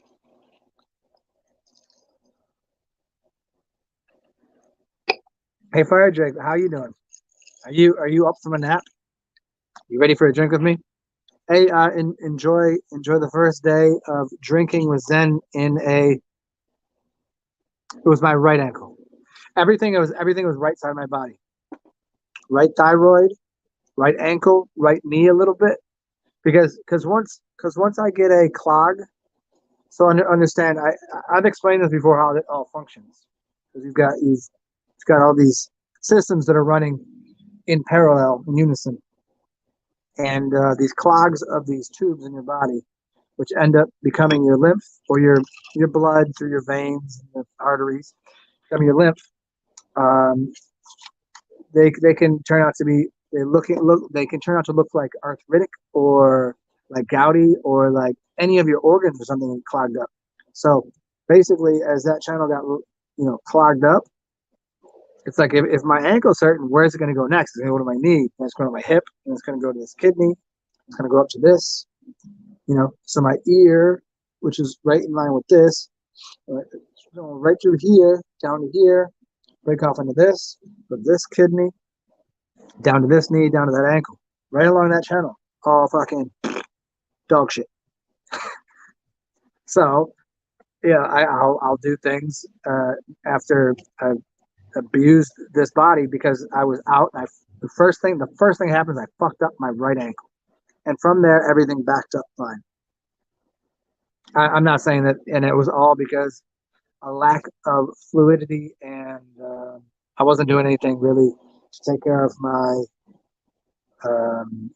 Hey, Fire Drake, how you doing? Are you up from a nap? You ready for a drink with me? Hey, enjoy the first day of drinking with Zen in a. It was my right ankle. Everything was right side of my body. Right thyroid, right ankle, right knee a little bit because once I get a clog, so understand I've explained this before how it all functions because you've got all these systems that are running in parallel in unison, and these clogs of these tubes in your body, which end up becoming your lymph or your blood through your veins and the arteries, becoming your lymph. Um, they can turn out to be they can turn out to look like arthritic or like gouty or like any of your organs or something clogged up. So basically, as that channel got clogged up, it's like if my ankle's hurting, where's it going to go next? It's going to go to my knee, then it's going to my hip, and it's going to go to this kidney. It's going to go up to this, So my ear, which is right in line with this, right through here, down to here, break off into this, with this kidney, down to this knee, down to that ankle, right along that channel. All fucking dog shit. So yeah, I'll do things after I've abused this body because I was out. And the first thing happens. I fucked up my right ankle, and from there everything backed up fine. I'm not saying that, and it was all because a lack of fluidity, and I wasn't doing anything really to take care of my um,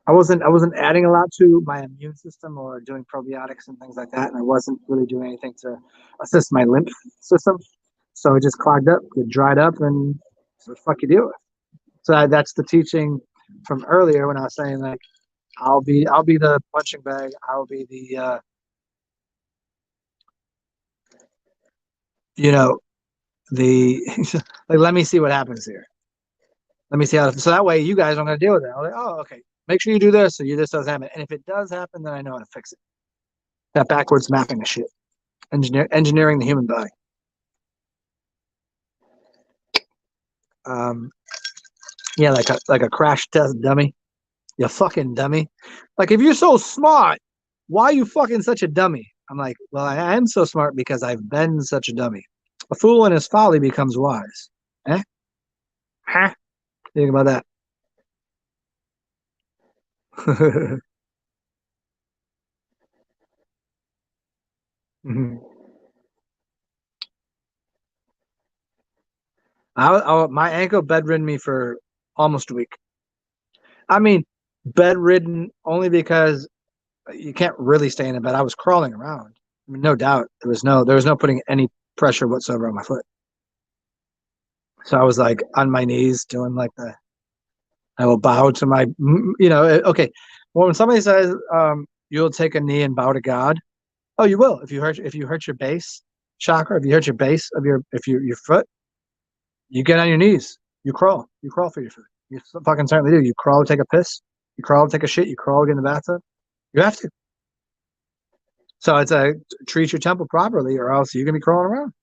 I wasn't adding a lot to my immune system or doing probiotics and things like that, and I wasn't really doing anything to assist my lymph system. So it just clogged up, it dried up, and so fuck you deal with. So that's the teaching from earlier when I was saying like I'll be the punching bag. I'll be the you know the like let me see what happens here. Let me see how so that way you guys aren't gonna deal with it. I'm like, oh okay. Make sure you do this so this doesn't happen. And if it does happen, then I know how to fix it. That backwards mapping of shit. Engineering the human body. Um yeah, like a crash test dummy. You fucking dummy. Like if you're so smart, why are you fucking such a dummy? I'm like, well, I am so smart because I've been such a dummy. A fool in his folly becomes wise. Eh? Huh? Think about that. Mhm. My ankle bedridden me for almost a week. I mean, bedridden only because you can't really stay in a bed. I was crawling around. I mean, no doubt there was no putting any pressure whatsoever on my foot. So I was like on my knees doing like the I will bow to my okay. Well, when somebody says you'll take a knee and bow to God, oh, you will if you hurt your base chakra, if you hurt your base of your foot, you get on your knees, you crawl for your foot. You fucking certainly do. You crawl to take a piss, you crawl to take a shit, you crawl to get in the bathtub. You have to. So it's a treat your temple properly, or else you're gonna be crawling around.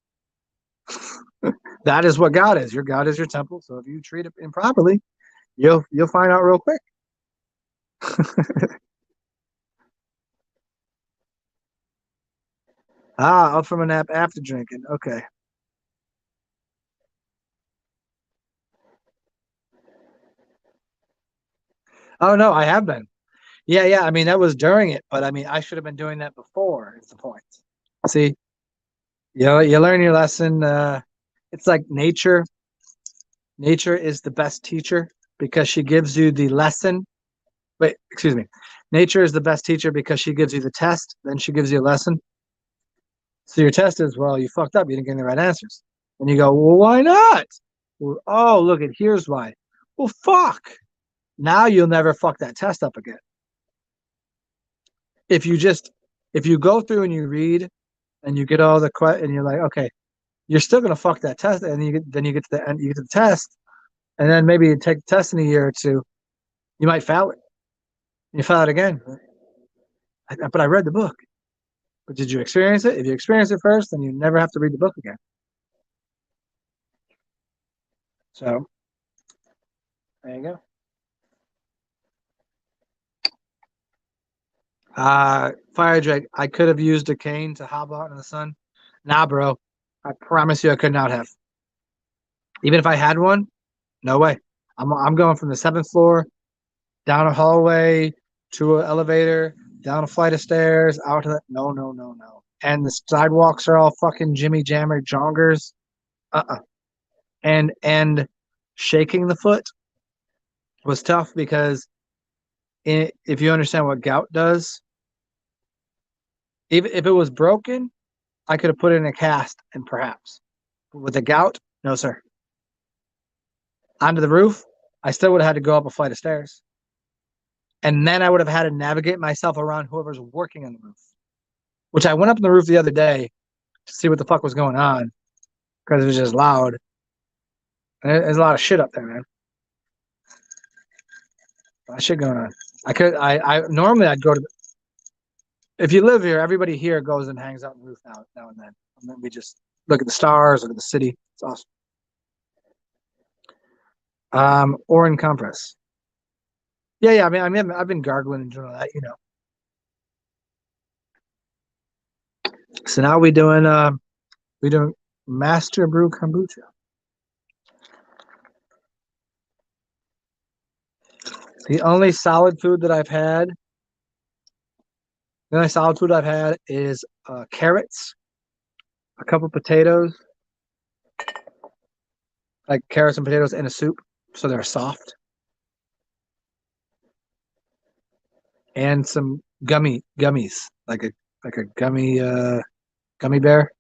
That is what God is. Your God is your temple. So if you treat it improperly, you'll find out real quick. Up from a nap after drinking. Okay. Oh no, I have been. Yeah, yeah. I mean, that was during it, but I mean, I should have been doing that before. Is the point? See, you learn your lesson. It's like nature. Nature is the best teacher because she gives you the lesson. Wait, excuse me. Nature is the best teacher because she gives you the test, then she gives you a lesson. So your test is, well, you fucked up. You didn't get the right answers. And you go, well, why not? Well, oh, look, here's why. Well, fuck. Now you'll never fuck that test up again. If you just, if you go through and you read and you get all the and you're like, okay, you're still gonna fuck that test, and then you get to the end, you get to the test, and then maybe you take the test in a year or two, you might fail it. You fail it again, but I read the book. But did you experience it? If you experience it first, then you never have to read the book again. So there you go. Fire Drake, I could have used a cane to hobble out in the sun. Nah, bro. I promise you I could not have. Even if I had one, no way. I'm going from the seventh floor down a hallway to an elevator, down a flight of stairs, out to the no, no, no, no. And the sidewalks are all fucking Jimmy Jammer joggers. Uh-uh. And shaking the foot was tough because if you understand what gout does, even if it was broken, I could have put it in a cast and perhaps. But with the gout, no sir. Onto the roof, I still would have had to go up a flight of stairs. And then I would have had to navigate myself around whoever's working on the roof. Which I went up on the roof the other day to see what the fuck was going on because it was just loud. And there's a lot of shit up there, man. A lot of shit going on. I normally I'd go to. If you live here, everybody here goes and hangs out on the roof now and then. And then we just look at the stars, look at the city. It's awesome. Or in compress. Yeah, yeah. I mean, I've been gargling and doing all that. So now we doing master brew kombucha. The only solid food that I've had, the only solid food I've had is carrots, a couple potatoes, like carrots and potatoes in a soup, so they're soft. and some gummies, like a gummy bear,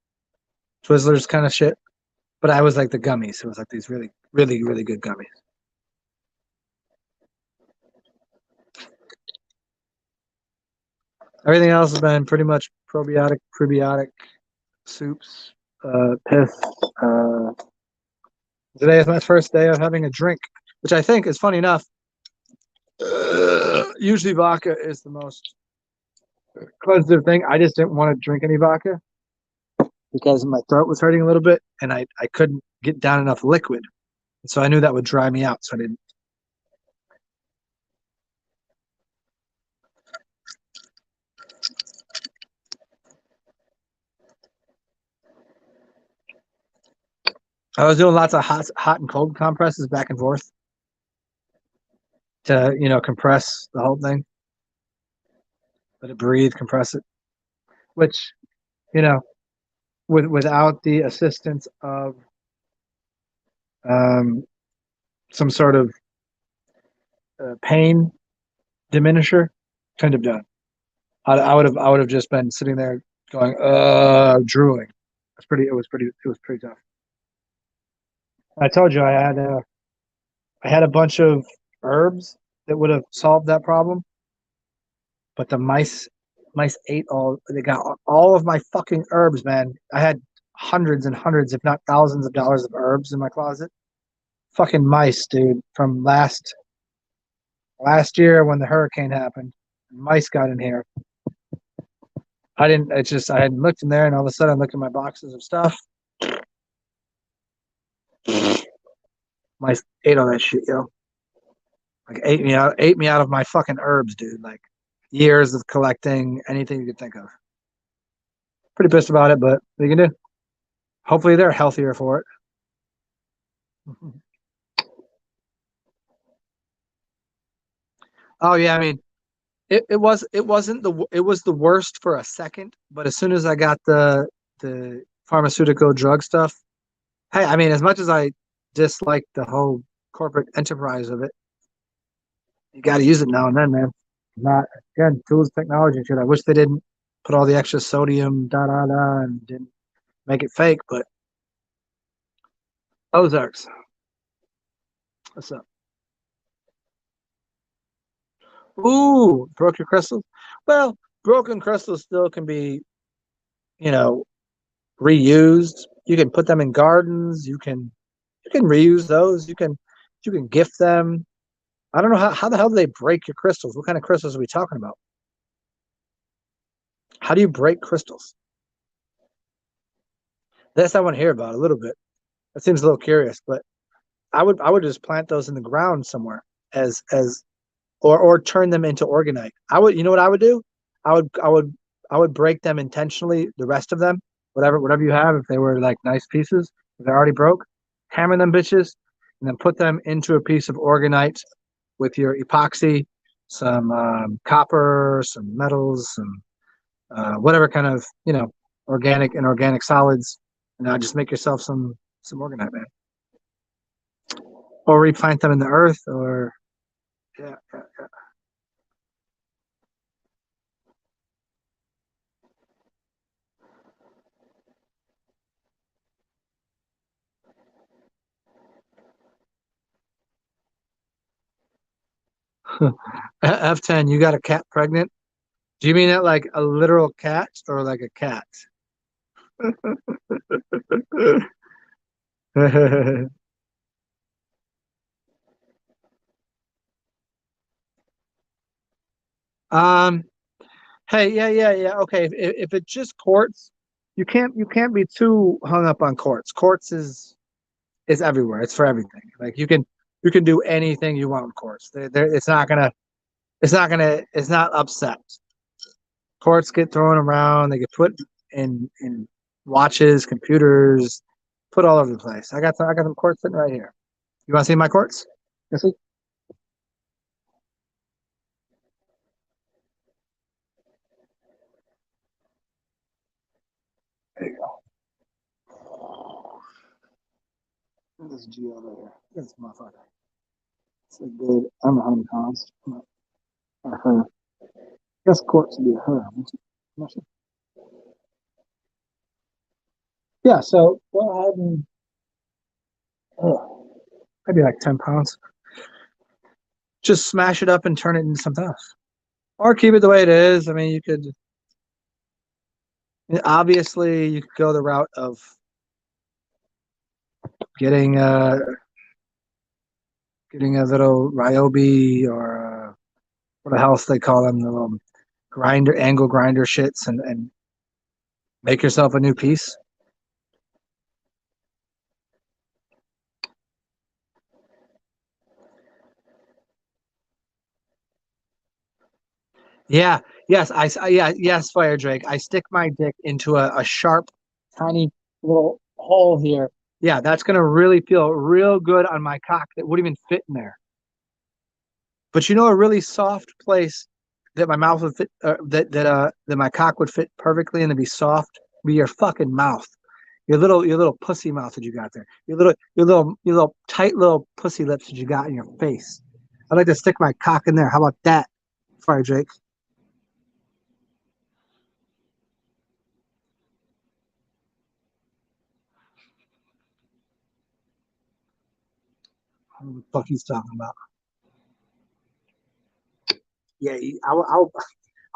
Twizzlers kind of shit. But I was like the gummies. It was like these really good gummies. Everything else has been pretty much probiotic, prebiotic soups, piss. Uh, Today is my first day of having a drink, which I think is funny enough. Usually vodka is the most cleansive thing. I just didn't want to drink any vodka because my throat was hurting a little bit and I couldn't get down enough liquid. So I knew that would dry me out. So I didn't. I was doing lots of hot and cold compresses back and forth to, compress the whole thing. Let it breathe, compress it. Which, you know, without the assistance of um, some sort of pain diminisher, couldn't have done. I would have just been sitting there going, drooling. It was pretty tough. I told you I had a bunch of herbs that would have solved that problem, but the mice ate all. They got all of my fucking herbs, man. I had hundreds and hundreds, if not thousands, of dollars of herbs in my closet. Fucking mice, dude. From last year when the hurricane happened, mice got in here. I didn't. It's just I hadn't looked in there, and all of a sudden I looked at my boxes of stuff. Mice ate all that shit, yo. Like ate me out of my fucking herbs, dude. Like years of collecting anything you could think of. Pretty pissed about it, but what you can do. Hopefully they're healthier for it. Oh yeah, I mean it was the worst for a second, but as soon as I got the pharmaceutical drug stuff, hey, I mean as much as I dislike the whole corporate enterprise of it, you got to use it now and then, man. Not again, tools, technology, and shit. I wish they didn't put all the extra sodium, da da da, and didn't make it fake. But Ozarks, what's up? Ooh, broke your crystals. Well, broken crystals still can be, you know, reused. You can put them in gardens. You can reuse those. You can gift them. I don't know how the hell do they break your crystals? What kind of crystals are we talking about? How do you break crystals? That's I want to hear about a little bit. That seems a little curious, but I would just plant those in the ground somewhere as or turn them into organite. You know what I would do? I would break them intentionally, the rest of them, whatever you have, if they were like nice pieces, if they're already broke, hammer them bitches, and then put them into a piece of organite with your epoxy, some copper, some metals, some whatever kind of organic and organic solids, and just make yourself some organite, man, or replant them in the earth, or yeah, yeah. F10, you got a cat pregnant? Do you mean that like a literal cat or like a cat? um, hey, yeah. Okay, if it's just quartz, you can't be too hung up on quartz. Quartz is everywhere. It's for everything. Like you can do anything you want with quartz. It's not upset. Quartz get thrown around. They get put in watches, computers, put all over the place. I got some quartz sitting right here. You want to see my quartz? You see? There you go. Look at this G over here. Look at this motherfucker. It's a good. I'm 100 pounds. Or her. I guess quartz would be a her. I'm not sure. Yeah, so go ahead and maybe like 10 pounds. Just smash it up and turn it into something else. Or keep it the way it is. I mean, you could obviously you could go the route of getting getting a little ryobi or what the hell they call them, the little grinder, angle grinder shits, and make yourself a new piece. Yeah, yes, yeah, yes, Fire Drake. I stick my dick into a sharp, tiny little hole here. Yeah, that's gonna really feel real good on my cock that wouldn't even fit in there. But you know, a really soft place that my mouth would fit, that my cock would fit perfectly and to be soft, be your fucking mouth, your little pussy mouth that you got there, your little tight little pussy lips that you got in your face. I'd like to stick my cock in there. How about that, Fire Drake? What the fuck he's talking about? Yeah, I'll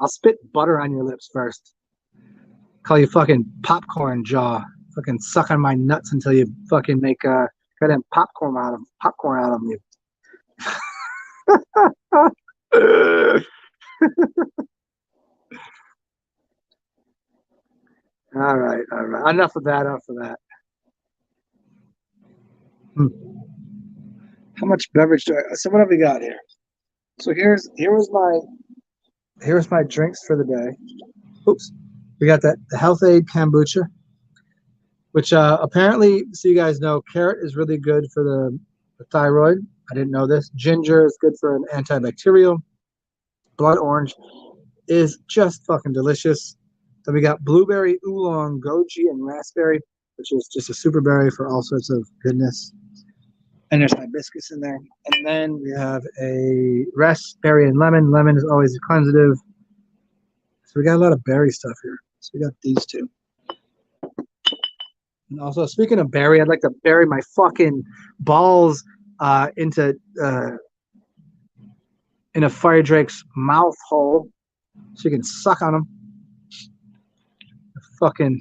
spit butter on your lips first. Call you fucking popcorn jaw. Fucking suck on my nuts until you fucking make goddamn popcorn out of me. All right, all right. Enough of that. Enough of that. Hmm. How much beverage do I? So what have we got here? So here's my drinks for the day. Oops. We got the Health Aid kombucha, which apparently, so you guys know, carrot is really good for the thyroid. I didn't know this. Ginger is good for an antibacterial. Blood orange is just fucking delicious. Then we got blueberry, oolong, goji, and raspberry, which is just a super berry for all sorts of goodness. And there's hibiscus in there. And then we have a raspberry and lemon. Lemon is always a cleansative. So we got a lot of berry stuff here. So we got these two. And also, speaking of berry, I'd like to bury my fucking balls into in a fire drake's mouth hole so you can suck on them. Fucking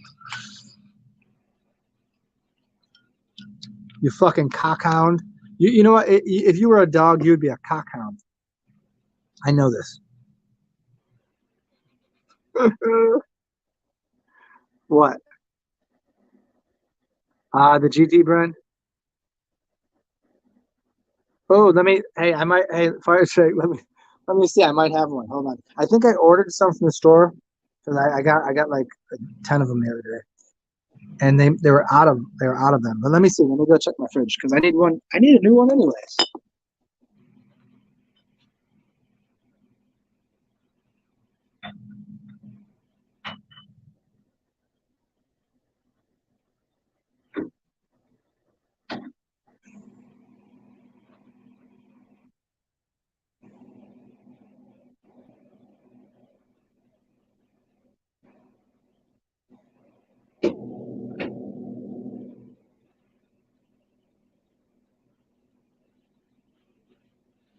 you fucking cockhound. You know what? If you were a dog, you'd be a cockhound. I know this. What? The GT brand. Oh, let me. Hey, I might. Hey, fire strike. Let me see. I might have one. Hold on. I think I ordered some from the store because I got like 10 of them the other day, and they were out of them. But let me see. Let me go check my fridge because I need one. I need a new one anyways.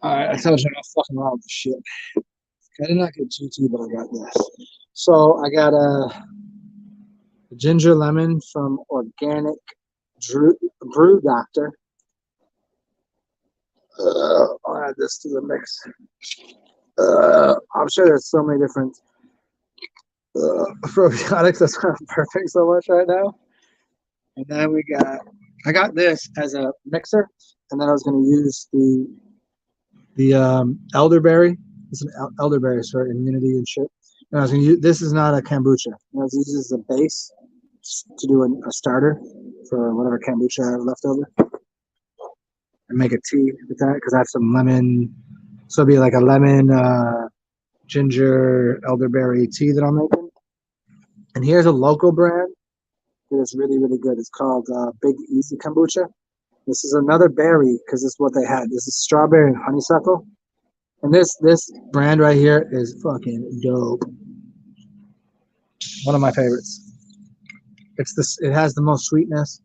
All right, I told you I'm not fucking around with this shit. I did not get GT, but I got this. So I got a ginger lemon from Organic Brew Doctor. I'll add this to the mix. I'm sure there's so many different probiotics. That's why I'm perfect so much right now. And then I got this as a mixer, and then I was going to use the elderberry. It's an elderberry for immunity and shit. And I was going to use this is not a kombucha. I was using this as a base to do a starter for whatever kombucha I have left over, and make a tea with that because I have some lemon. So it'll be like a lemon, ginger, elderberry tea that I'm making. And here's a local brand that is really, really good. It's called Big Easy Kombucha. This is another berry because this is what they had. This is strawberry and honeysuckle. And this brand right here is fucking dope. One of my favorites. It's this. It has the most sweetness,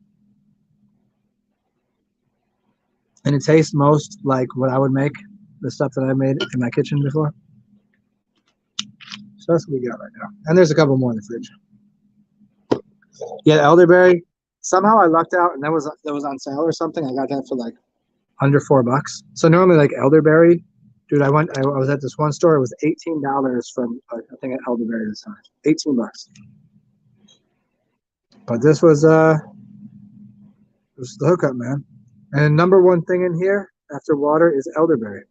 and it tastes most like what I would make, the stuff that I made in my kitchen before. So that's what we got right now. And there's a couple more in the fridge. Yeah, elderberry. Somehow I lucked out, and that was on sale or something. I got that for like under $4. So normally like elderberry, dude. I was at this one store. It was $18 for I think an elderberry this time. $18. But this was the hookup, man. And number one thing in here after water is elderberry.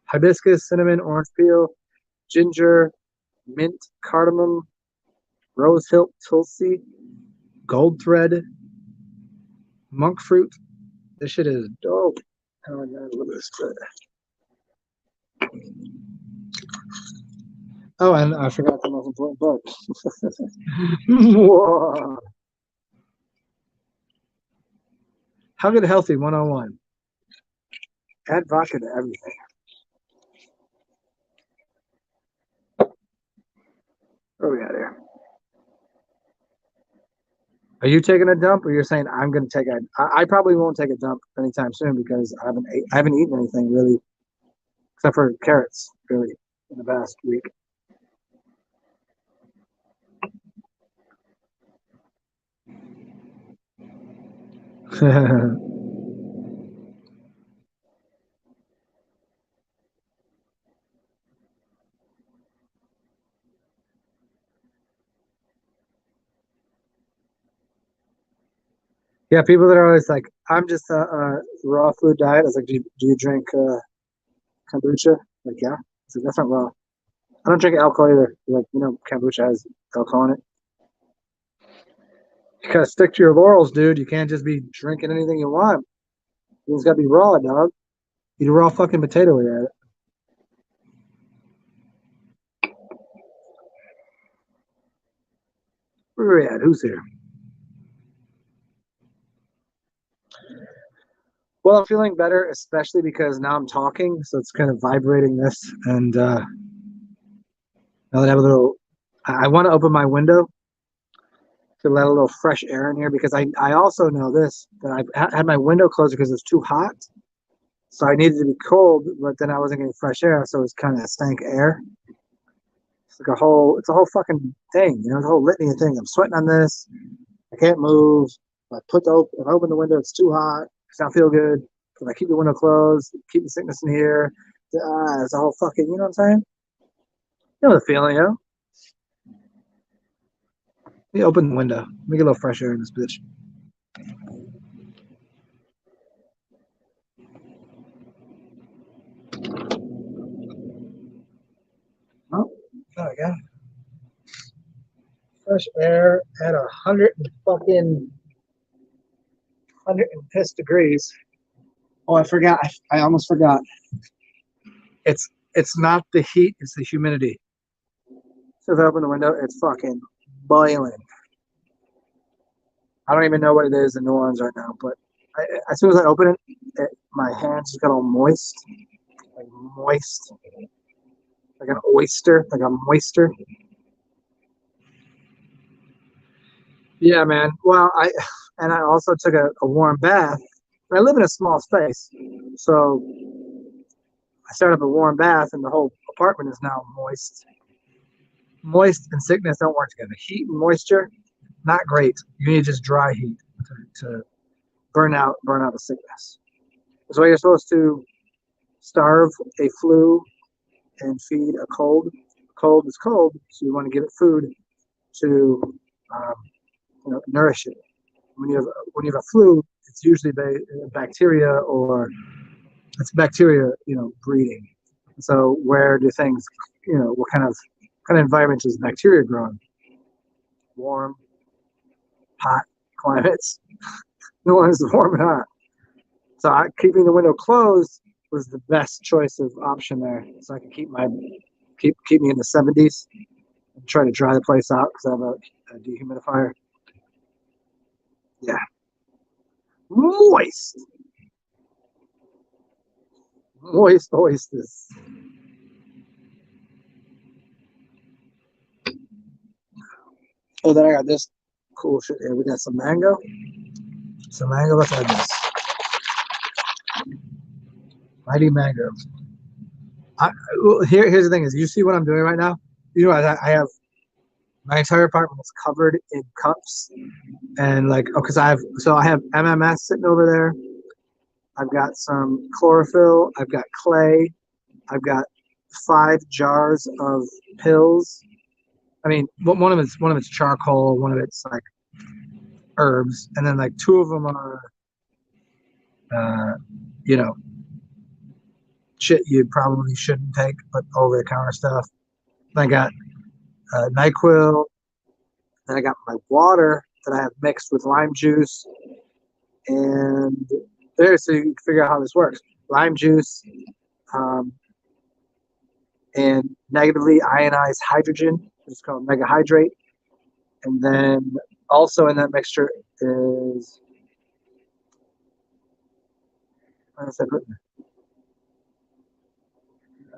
Hibiscus, cinnamon, orange peel, ginger, mint, cardamom, rose hilt, tulsi, gold thread, monk fruit. This shit is dope. Oh my god, look at this shit. Oh, and I forgot the most important part. Whoa. How good healthy 101. Add vodka to everything. Where are we at here? Are you taking a dump, or you're saying I'm going to take a? I probably won't take a dump anytime soon because I haven't eaten anything really, except for carrots, really, in the past week. Yeah, people that are always like, I'm just a raw food diet. I was like, do you drink kombucha? Like, yeah. It's like, that's not raw. I don't drink alcohol either. Like, kombucha has alcohol in it. You gotta stick to your laurels, dude. You can't just be drinking anything you want. It's gotta be raw, dog. Eat a raw fucking potato with it. Where are we at? Who's here? Well, I'm feeling better, especially because now I'm talking, so it's kind of vibrating this. And now that I have a little, I want to open my window to let a little fresh air in here because I also know this that I had my window closed because it's too hot, so I needed to be cold, but then I wasn't getting fresh air, so it's kind of stank air. It's a whole fucking thing, the whole litany of things. I'm sweating on this. I can't move. If I open the window, it's too hot. It's not feel good. If I keep the window closed, keep the sickness in here. It's a whole fucking, you know what I'm saying? You know the feeling, Let me open the window. Let me get a little fresh air in this bitch. Oh, I got it. Fresh air at 100 degrees. Oh, I forgot. I almost forgot. It's not the heat, it's the humidity. So if I open the window, it's fucking boiling. I don't even know what it is in New Orleans right now, but as soon as I open it, my hands just got all moist, like moist, like an oyster, like a moister. Yeah, man. Well, I also took a warm bath. I live in a small space, so I started up a warm bath, and the whole apartment is now moist. Moist and sickness don't work together. Heat and moisture, not great. You need just dry heat to burn out the sickness. That's why you're supposed to starve a flu and feed a cold. Cold is cold, so you want to give it food to nourish it. When you have a flu, it's usually bacteria or it's bacteria, breeding. So where do things, what kind of environment is bacteria growing? Warm, hot climates. No one is warm and hot. So keeping the window closed was the best choice of option there. So I can keep me in the 70s and try to dry the place out because I have a dehumidifier. Yeah. Moist. Moist oysters. Oh, then I got this cool shit here. We got some mango. Some mango. Let's add this. Mighty mango. Here's the thing: is you see what I'm doing right now? You know, I have my entire apartment is covered in cups and like, oh, because I have MMS sitting over there. I've got some chlorophyll. I've got clay. I've got 5 jars of pills. I mean, one of it's charcoal. One of it's like herbs, and then like 2 of them are, uh, you know, shit you probably shouldn't take, but over the counter stuff. I got NyQuil, and I got my water that I have mixed with lime juice, and there, so you can figure out how this works. Lime juice, um, and negatively ionized hydrogen, which is called megahydrate, and then also in that mixture is, what else I put in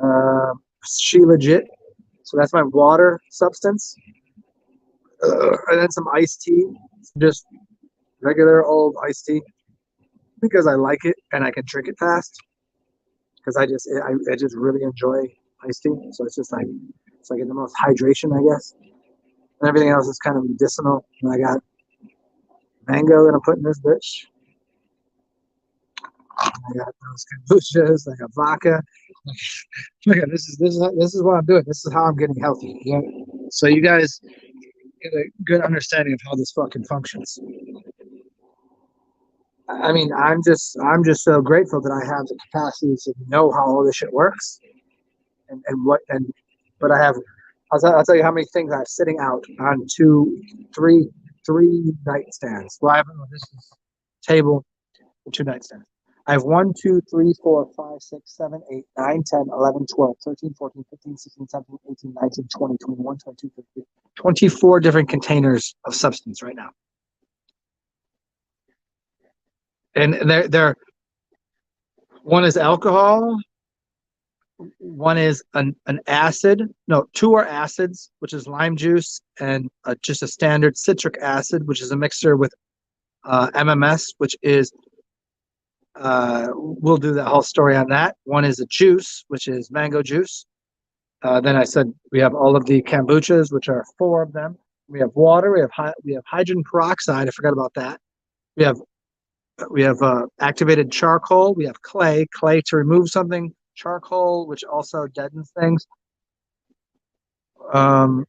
there? She legit. So that's my water substance, and then some iced tea, just regular old iced tea, because I like it and I can drink it fast. Because I just really enjoy iced tea. So it's like the most hydration, I guess. And everything else is kind of medicinal. And I got mango that I'm putting in this bitch. I got those kombuchas. I got vodka. Look at this is what I'm doing. This is how I'm getting healthy. Yeah. So you guys get a good understanding of how this fucking functions. I mean, I'm just so grateful that I have the capacity to know how all this shit works, and what and but I have. I'll tell you how many things I have sitting out on three nightstands. Well, I have this is table and 2 nightstands. I have 1, 2, 3, 4, 5, 6, 7, 8, 9, 10, 11, 12, 13, 14, 15, 16, 17, 18, 19, 20, 21, 22, 23, 24 different containers of substance right now. And they're one is alcohol, one is an acid. No, 2 are acids, which is lime juice, and just a standard citric acid, which is a mixture with MMS, which is we'll do that whole story on that. One is a juice, which is mango juice. Then I said we have all of the kombuchas, which are 4 of them. We have water. We have hydrogen peroxide. I forgot about that. We have activated charcoal. We have clay to remove something. Charcoal, which also deadens things. And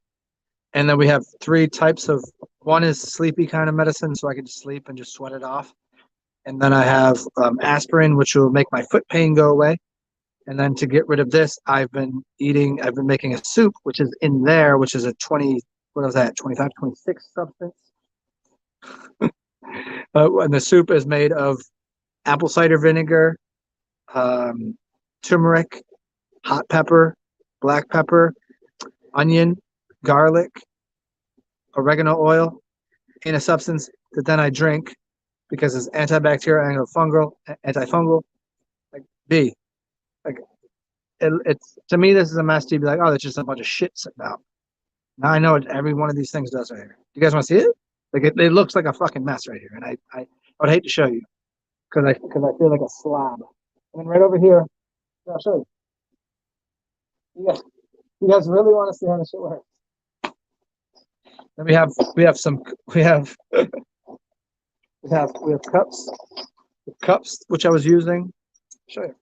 then we have 3 types of. One is sleepy kind of medicine, so I can just sleep and just sweat it off. And then I have aspirin, which will make my foot pain go away. And then to get rid of this, I've been making a soup, which is in there, which is a 20, what was that, 25, 26 substance. And the soup is made of apple cider vinegar, turmeric, hot pepper, black pepper, onion, garlic, oregano oil, in a substance that then I drink because it's antibacterial, antifungal. Like B, like it's to me this is a mess to be like, oh, that's just a bunch of shit sitting out. Now I know what every one of these things does right here. You guys want to see it? Like it looks like a fucking mess right here, and I would hate to show you because I feel like a slob. And then right over here, I'll show you. You guys really want to see how this shit works? Then we have cups which I was using. I'll show you.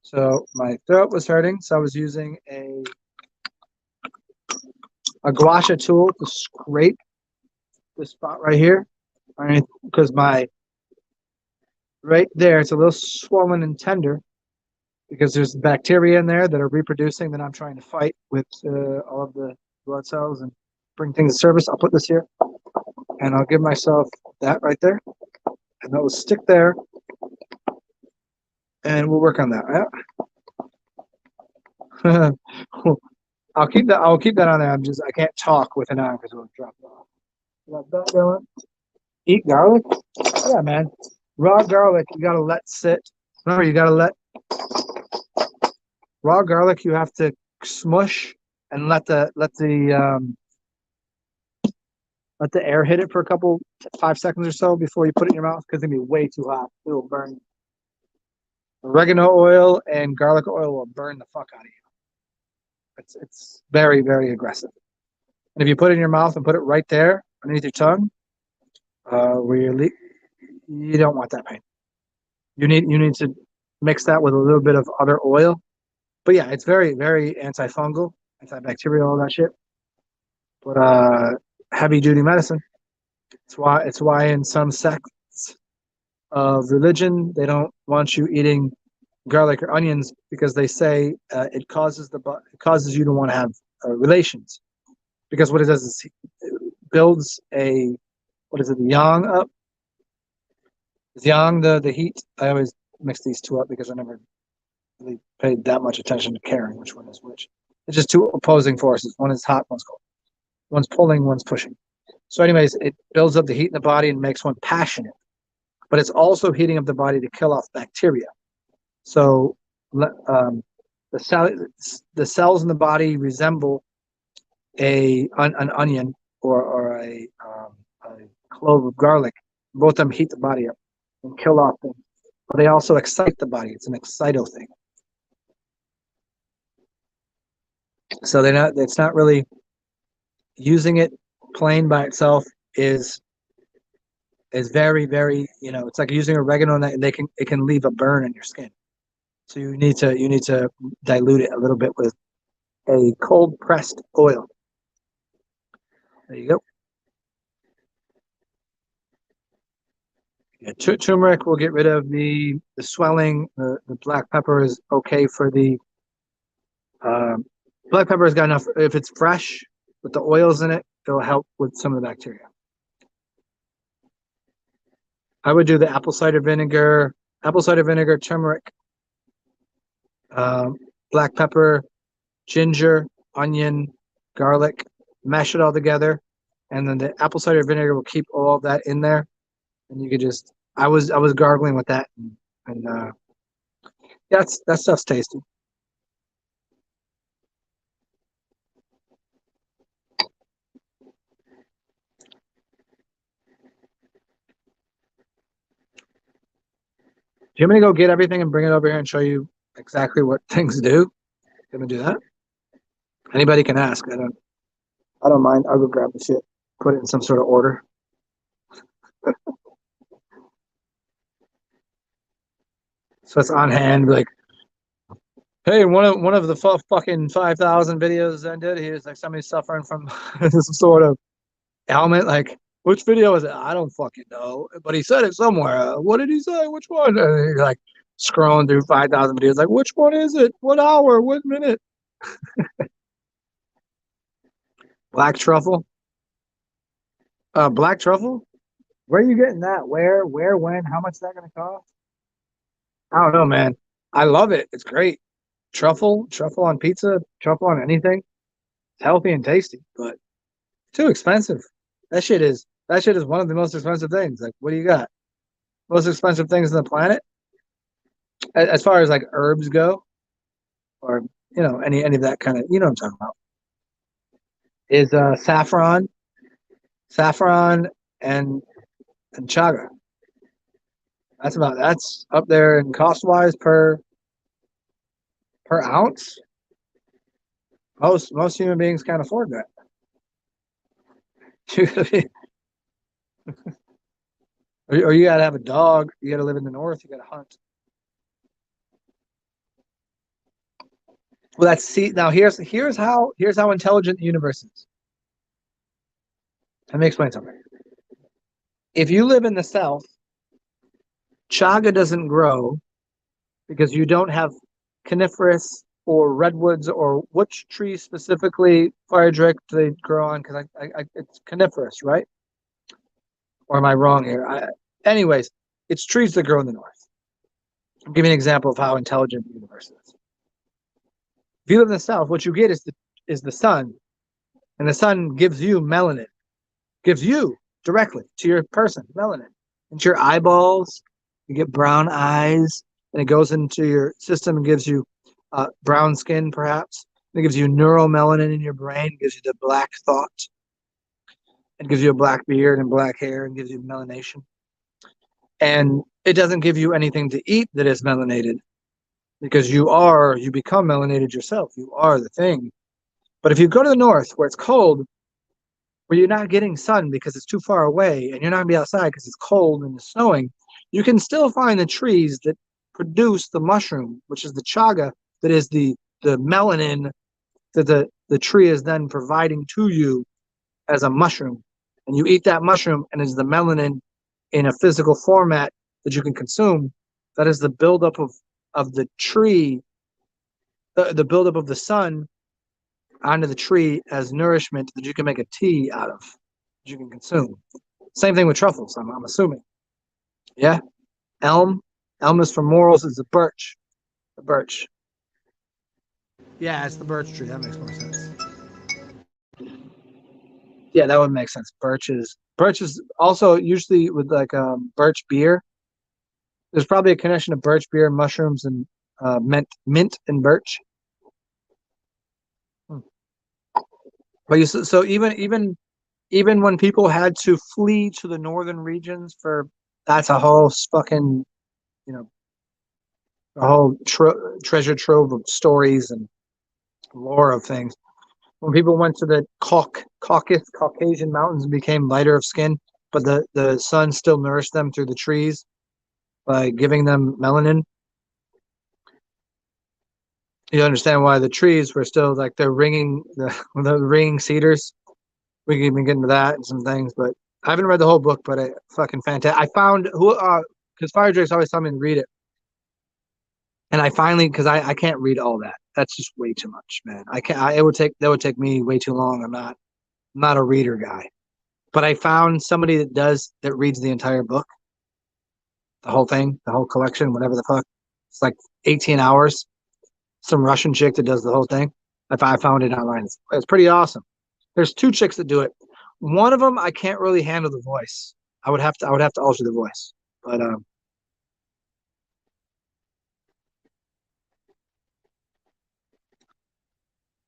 So my throat was hurting, so I was using a gua sha tool to scrape this spot right here, because my right there it's a little swollen and tender because there's bacteria in there that are reproducing that I'm trying to fight with all of the blood cells and bring things to service. I'll put this here, and I'll give myself that right there, and that will stick there, and we'll work on that. Yeah. I'll keep that on there. I can't talk with an on because it'll drop off. Got that going. Eat garlic? Yeah, man. Raw garlic, you gotta let sit. Remember, you gotta let Raw garlic you have to smush and let the air hit it for 5 seconds or so before you put it in your mouth because it's gonna be way too hot. It will burn. Oregano oil and garlic oil will burn the fuck out of you. It's very, very aggressive. And if you put it in your mouth and put it right there underneath your tongue, where you don't want that pain. You need to mix that with a little bit of other oil. But yeah, it's very, very antifungal, antibacterial, all that shit. But heavy duty medicine. It's why in some sects of religion they don't want you eating garlic or onions because they say it causes you to want to have relations. Because what it does is it builds the yang up. Is yang the heat? I always mix these two up because I never really paid that much attention to caring which one is which. It's just two opposing forces. One is hot, one's cold. One's pulling, one's pushing. So anyways, it builds up the heat in the body and makes one passionate. But it's also heating up the body to kill off bacteria. So the cells in the body resemble an onion or a clove of garlic. Both of them heat the body up and kill off things. But they also excite the body. It's an excito thing. So it's not really using it plain by itself is very, very, it's like using oregano and it can leave a burn in your skin. So you need to dilute it a little bit with a cold pressed oil. There you go. Yeah, turmeric will get rid of the swelling. The black pepper is okay for the black pepper has got enough. If it's fresh with the oils in it, it'll help with some of the bacteria. I would do the apple cider vinegar, turmeric, black pepper, ginger, onion, garlic, mash it all together, and then the apple cider vinegar will keep all of that in there. And you could just, I was gargling with that, and that stuff's tasty. Do you want me to go get everything and bring it over here and show you exactly what things do? You want to do that? Anybody can ask. I don't mind. I'll go grab the shit, put it in some sort of order. So it's on hand, like, hey, one of the fucking 5,000 videos I did, he was like somebody suffering from some sort of ailment. Like, which video is it? I don't fucking know, but he said it somewhere. What did he say? Which one? And he's like scrolling through 5,000 videos, like, which one is it? What hour? What minute? Black truffle. Black truffle. Where are you getting that? Where? When? How much is that going to cost? I don't know, man. I love it. It's great. Truffle on pizza, truffle on anything. It's healthy and tasty, but too expensive. That shit is one of the most expensive things. Like, what do you got? Most expensive things on the planet? As far as like herbs go, or any of that kind of, what I'm talking about. Is saffron and chaga. That's up there in cost wise per ounce. Most human beings can't afford that. Or you gotta have a dog. You gotta live in the north. You gotta hunt. Well, now here's how intelligent the universe is. Let me explain something. If you live in the south, chaga doesn't grow because you don't have coniferous or redwoods, or which trees specifically, Frederick, do they grow on? Because it's coniferous, right? Or am I wrong here? Anyways, it's trees that grow in the north. I'm giving an example of how intelligent the universe is. If you live in the south, what you get is the sun, and the sun gives you melanin, gives you directly to your person melanin into your eyeballs. You get brown eyes, and it goes into your system and gives you brown skin, perhaps. It gives you neuromelanin in your brain, gives you the black thought. It gives you a black beard and black hair and gives you melanation. And it doesn't give you anything to eat that is melanated because you become melanated yourself. You are the thing. But if you go to the north where it's cold, where you're not getting sun because it's too far away and you're not going to be outside because it's cold and it's snowing, you can still find the trees that produce the mushroom, which is the chaga, that is the melanin that the tree is then providing to you as a mushroom. And you eat that mushroom and it's the melanin in a physical format that you can consume. That is the buildup of the tree, the buildup of the sun onto the tree as nourishment that you can make a tea out of, that you can consume. Same thing with truffles, I'm assuming. Yeah. Elm. Elm is for morals. Is the birch. The birch. Yeah, it's the birch tree. That makes more sense. Yeah, that would make sense. Birch is also usually with like birch beer. There's probably a connection of birch beer, mushrooms, and mint and birch. But so even when people had to flee to the northern regions for that's a whole fucking you know a whole treasure trove of stories and lore of things. When people went to the Caucasian mountains and became lighter of skin, but the sun still nourished them through the trees by giving them melanin. You understand why the trees were still like the ringing cedars. We can even get into that and some things, but I haven't read the whole book, but fucking fantastic. I found who because Fire Drake's always telling me to read it, and I finally because I can't read all that. That's just way too much, man. I can't. That would take me way too long. I'm not a reader guy, but I found somebody that reads the entire book, the whole thing, the whole collection, whatever the fuck. It's like 18 hours. Some Russian chick that does the whole thing. I found it online. It's pretty awesome. There's two chicks that do it. One of them I can't really handle the voice. I would have to alter the voice. But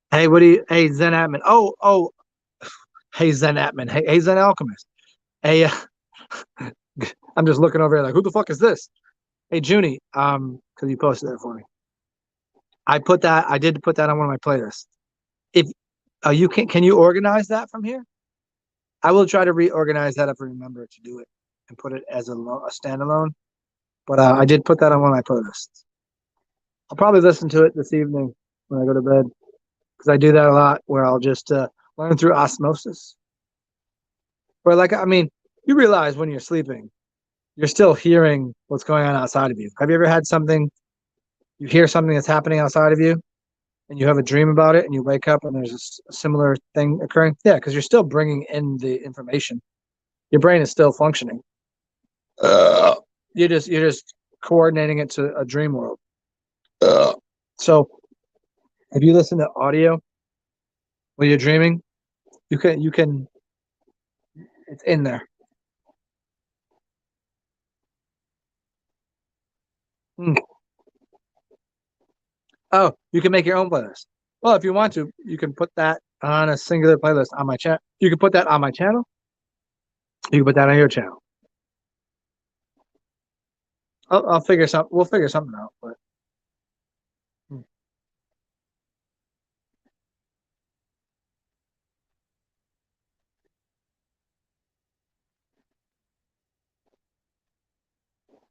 hey, hey Zen Atman. Oh, hey Zen Atman. Hey Zen Alchemist. Hey, I'm just looking over here like who the fuck is this? Hey Junie, because you posted that for me. I did put that on one of my playlists. If you can you organize that from here? I will try to reorganize that if I remember to do it and put it as a standalone. But I did put that on one of my playlists. I'll probably listen to it this evening when I go to bed because I do that a lot where I'll just learn through osmosis. Where like I mean, you realize when you're sleeping, you're still hearing what's going on outside of you. Have you ever had something? You hear something that's happening outside of you, and you have a dream about it, and you wake up and there's a similar thing occurring. Yeah, because you're still bringing in the information. Your brain is still functioning. You're just coordinating it to a dream world. So if you listen to audio when you're dreaming, you can it's in there. Hmm. Oh, you can make your own playlist. Well, if you want to, you can put that on a singular playlist on my chat. You can put that on my channel. You can put that on your channel. I'll figure something. We'll figure something out. But hmm.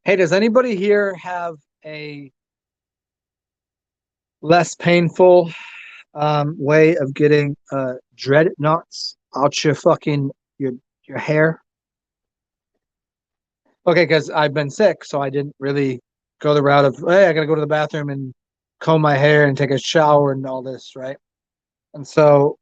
Hey, does anybody here have a less painful way of getting dread knots out your hair? Okay, because I've been sick, so I didn't really go the route of hey, I gotta go to the bathroom and comb my hair and take a shower and all this, right? And so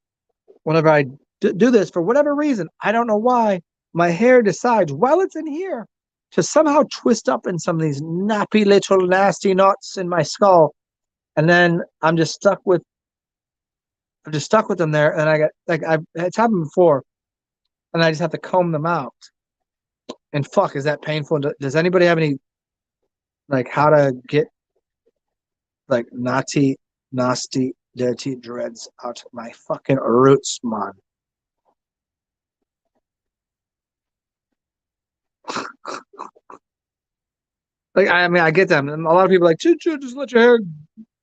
whenever I do this, for whatever reason, I don't know why, my hair decides while it's in here to somehow twist up in some of these nappy little nasty knots in my skull, and then I'm just stuck with them there, and I got like it's happened before, and I just have to comb them out. And fuck, is that painful? Does anybody have any like how to get like Nazi nasty, dirty dreads out my fucking roots, man. Like, I mean, I get them. A lot of people are like, just let your hair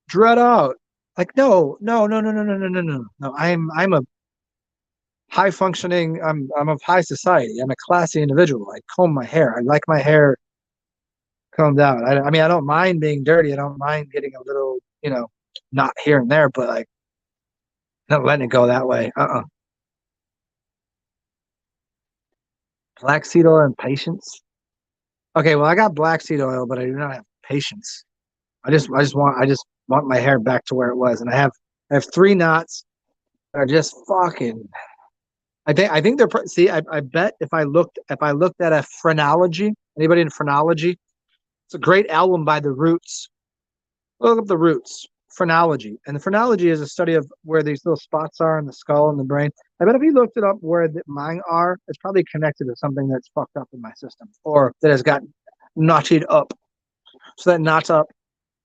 dread out. Like, no, no, no, no, no, no, no, no, no, no. I'm a high functioning. I'm of high society. I'm a classy individual. I comb my hair. I like my hair combed out. I mean, I don't mind being dirty. I don't mind getting a little, knot here and there, but like, not letting it go that way. Black seed oil and patience. Okay, well, I got black seed oil, but I do not have patience. I just want my hair back to where it was, and I have three knots that are just fucking. I think they're see. I bet if I looked at a phrenology, anybody in phrenology, it's a great album by the Roots. Look up the Roots phrenology, and the phrenology is a study of where these little spots are in the skull and the brain. I bet if you looked it up where mine are, it's probably connected to something that's fucked up in my system or that has got knotted up. So that knots up.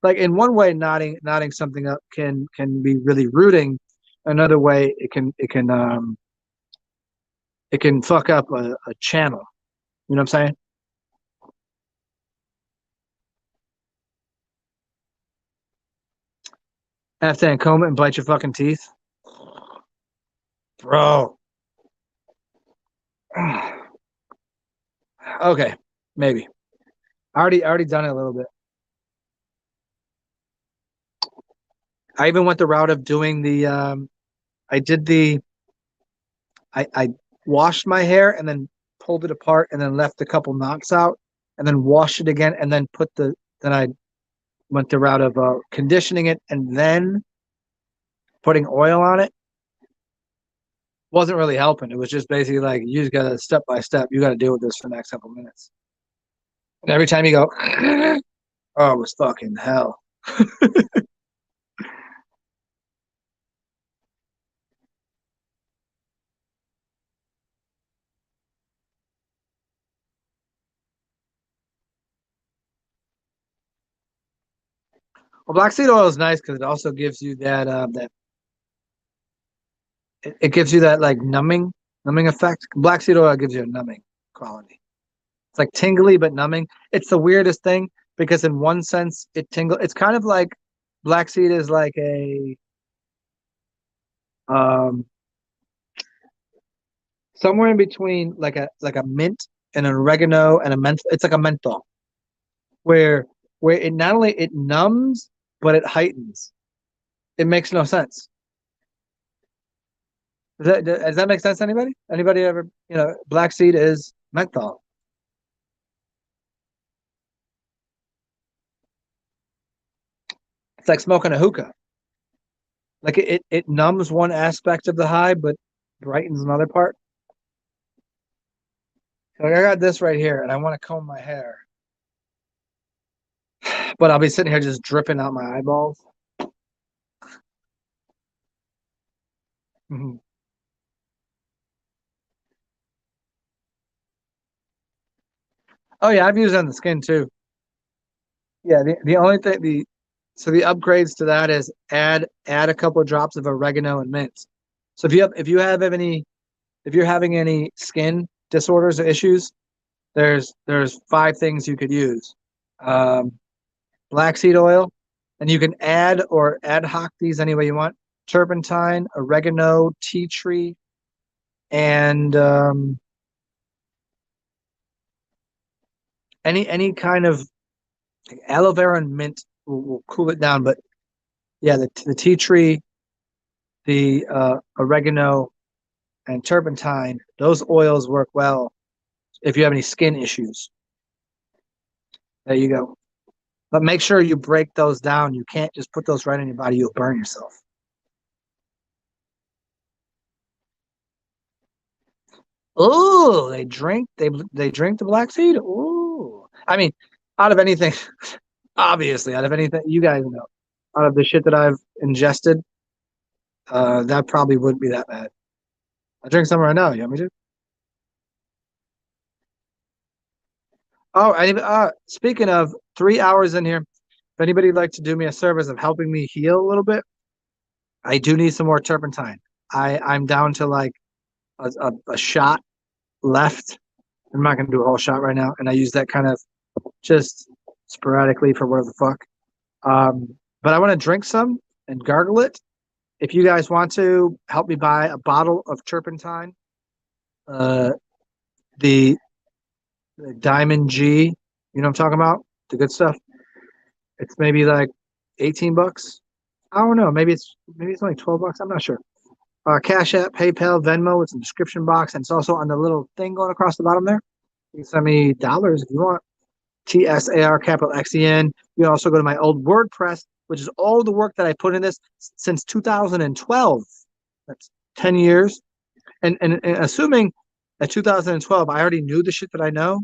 Like in one way, knotting something up can be really rooting. Another way, it can fuck up a channel. You know what I'm saying? Have to comb it and bite your fucking teeth, bro. Okay, maybe. I already done it a little bit. I even went the route of doing the. I did the. I washed my hair and then pulled it apart and then left a couple knots out and then washed it again and then put the. Then I went the route of conditioning it and then putting oil on it. Wasn't really helping. It was just basically like you just gotta step by step. You gotta deal with this for the next couple minutes. And every time you go, oh, it was fucking hell. Well, black seed oil is nice because it also gives you that it gives you that like numbing effect. Black seed oil gives you a numbing quality. It's like tingly but numbing. It's the weirdest thing because in one sense it tingle. It's kind of like black seed is like a um somewhere in between like a mint and an oregano and a menthol. It's like a menthol where it not only it numbs but it heightens. It makes no sense. Does that make sense to anybody? Anybody ever, black seed is menthol. It's like smoking a hookah. Like it numbs one aspect of the high, but brightens another part. So like I got this right here, and I want to comb my hair, but I'll be sitting here just dripping out my eyeballs. Mhm. Oh yeah, I've used it on the skin too. Yeah, the only thing the upgrades to that is add a couple of drops of oregano and mint. So if you're having any skin disorders or issues, there's five things you could use. Um, Black seed oil, and you can add or ad hoc these any way you want. Turpentine, oregano, tea tree, and any kind of like aloe vera and mint will cool it down. But yeah, the tea tree, the oregano, and turpentine, those oils work well if you have any skin issues. There you go. But make sure you break those down. You can't just put those right on your body. You'll burn yourself. Oh, they drink the black seed. Oh, I mean, out of anything, obviously, out of anything you guys know, out of the shit that I've ingested, that probably wouldn't be that bad. I drink some right now. You want me to? Oh, speaking of 3 hours in here, if anybody'd like to do me a service of helping me heal a little bit, I do need some more turpentine. I'm down to like a shot left. I'm not gonna do a whole shot right now, and I use that kind of just sporadically for whatever the fuck. But I want to drink some and gargle it. If you guys want to help me buy a bottle of turpentine, uh, the, the Diamond G, you know what I'm talking about? The good stuff. It's maybe like 18 bucks. I don't know. Maybe it's only 12 bucks. I'm not sure. Cash App, PayPal, Venmo. It's in the description box, and it's also on the little thing going across the bottom there. You can send me dollars if you want. TSAR capital XEN. You can also go to my old WordPress, which is all the work that I put in this since 2012. That's 10 years. And assuming at 2012, I already knew the shit that I know,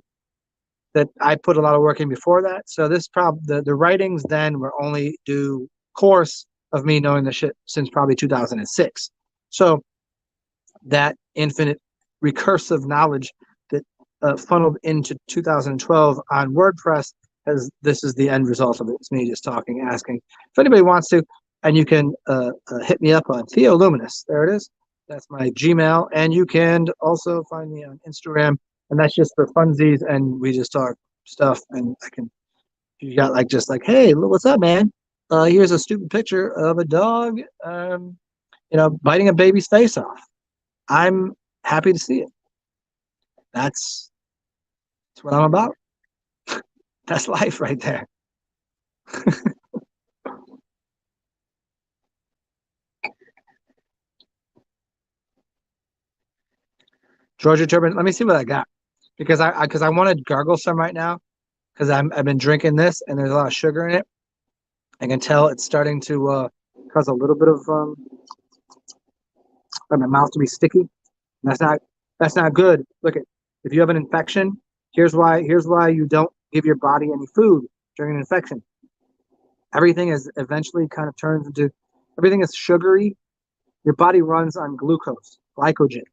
that I put a lot of work in before that. So this the writings then were only due course of me knowing the shit since probably 2006. So that infinite recursive knowledge that funneled into 2012 on WordPress, as this is the end result of it. It's me just talking, asking if anybody wants to, and you can hit me up on Theo Luminous. There it is. That's my Gmail, and you can also find me on Instagram, and that's just for funsies, and we just talk stuff. And I can, if you got like just like, hey, what's up, man? Here's a stupid picture of a dog, biting a baby's face off. I'm happy to see it. That's what I'm about. That's life right there. Georgia Turbine. Let me see what I got, because I want to gargle some right now, because I've been drinking this and there's a lot of sugar in it. I can tell it's starting to cause a little bit of my mouth to be sticky. That's not good. Look at, if you have an infection, here's why you don't give your body any food during an infection. Everything is eventually kind of turns into, everything is sugary. Your body runs on glucose, glycogen.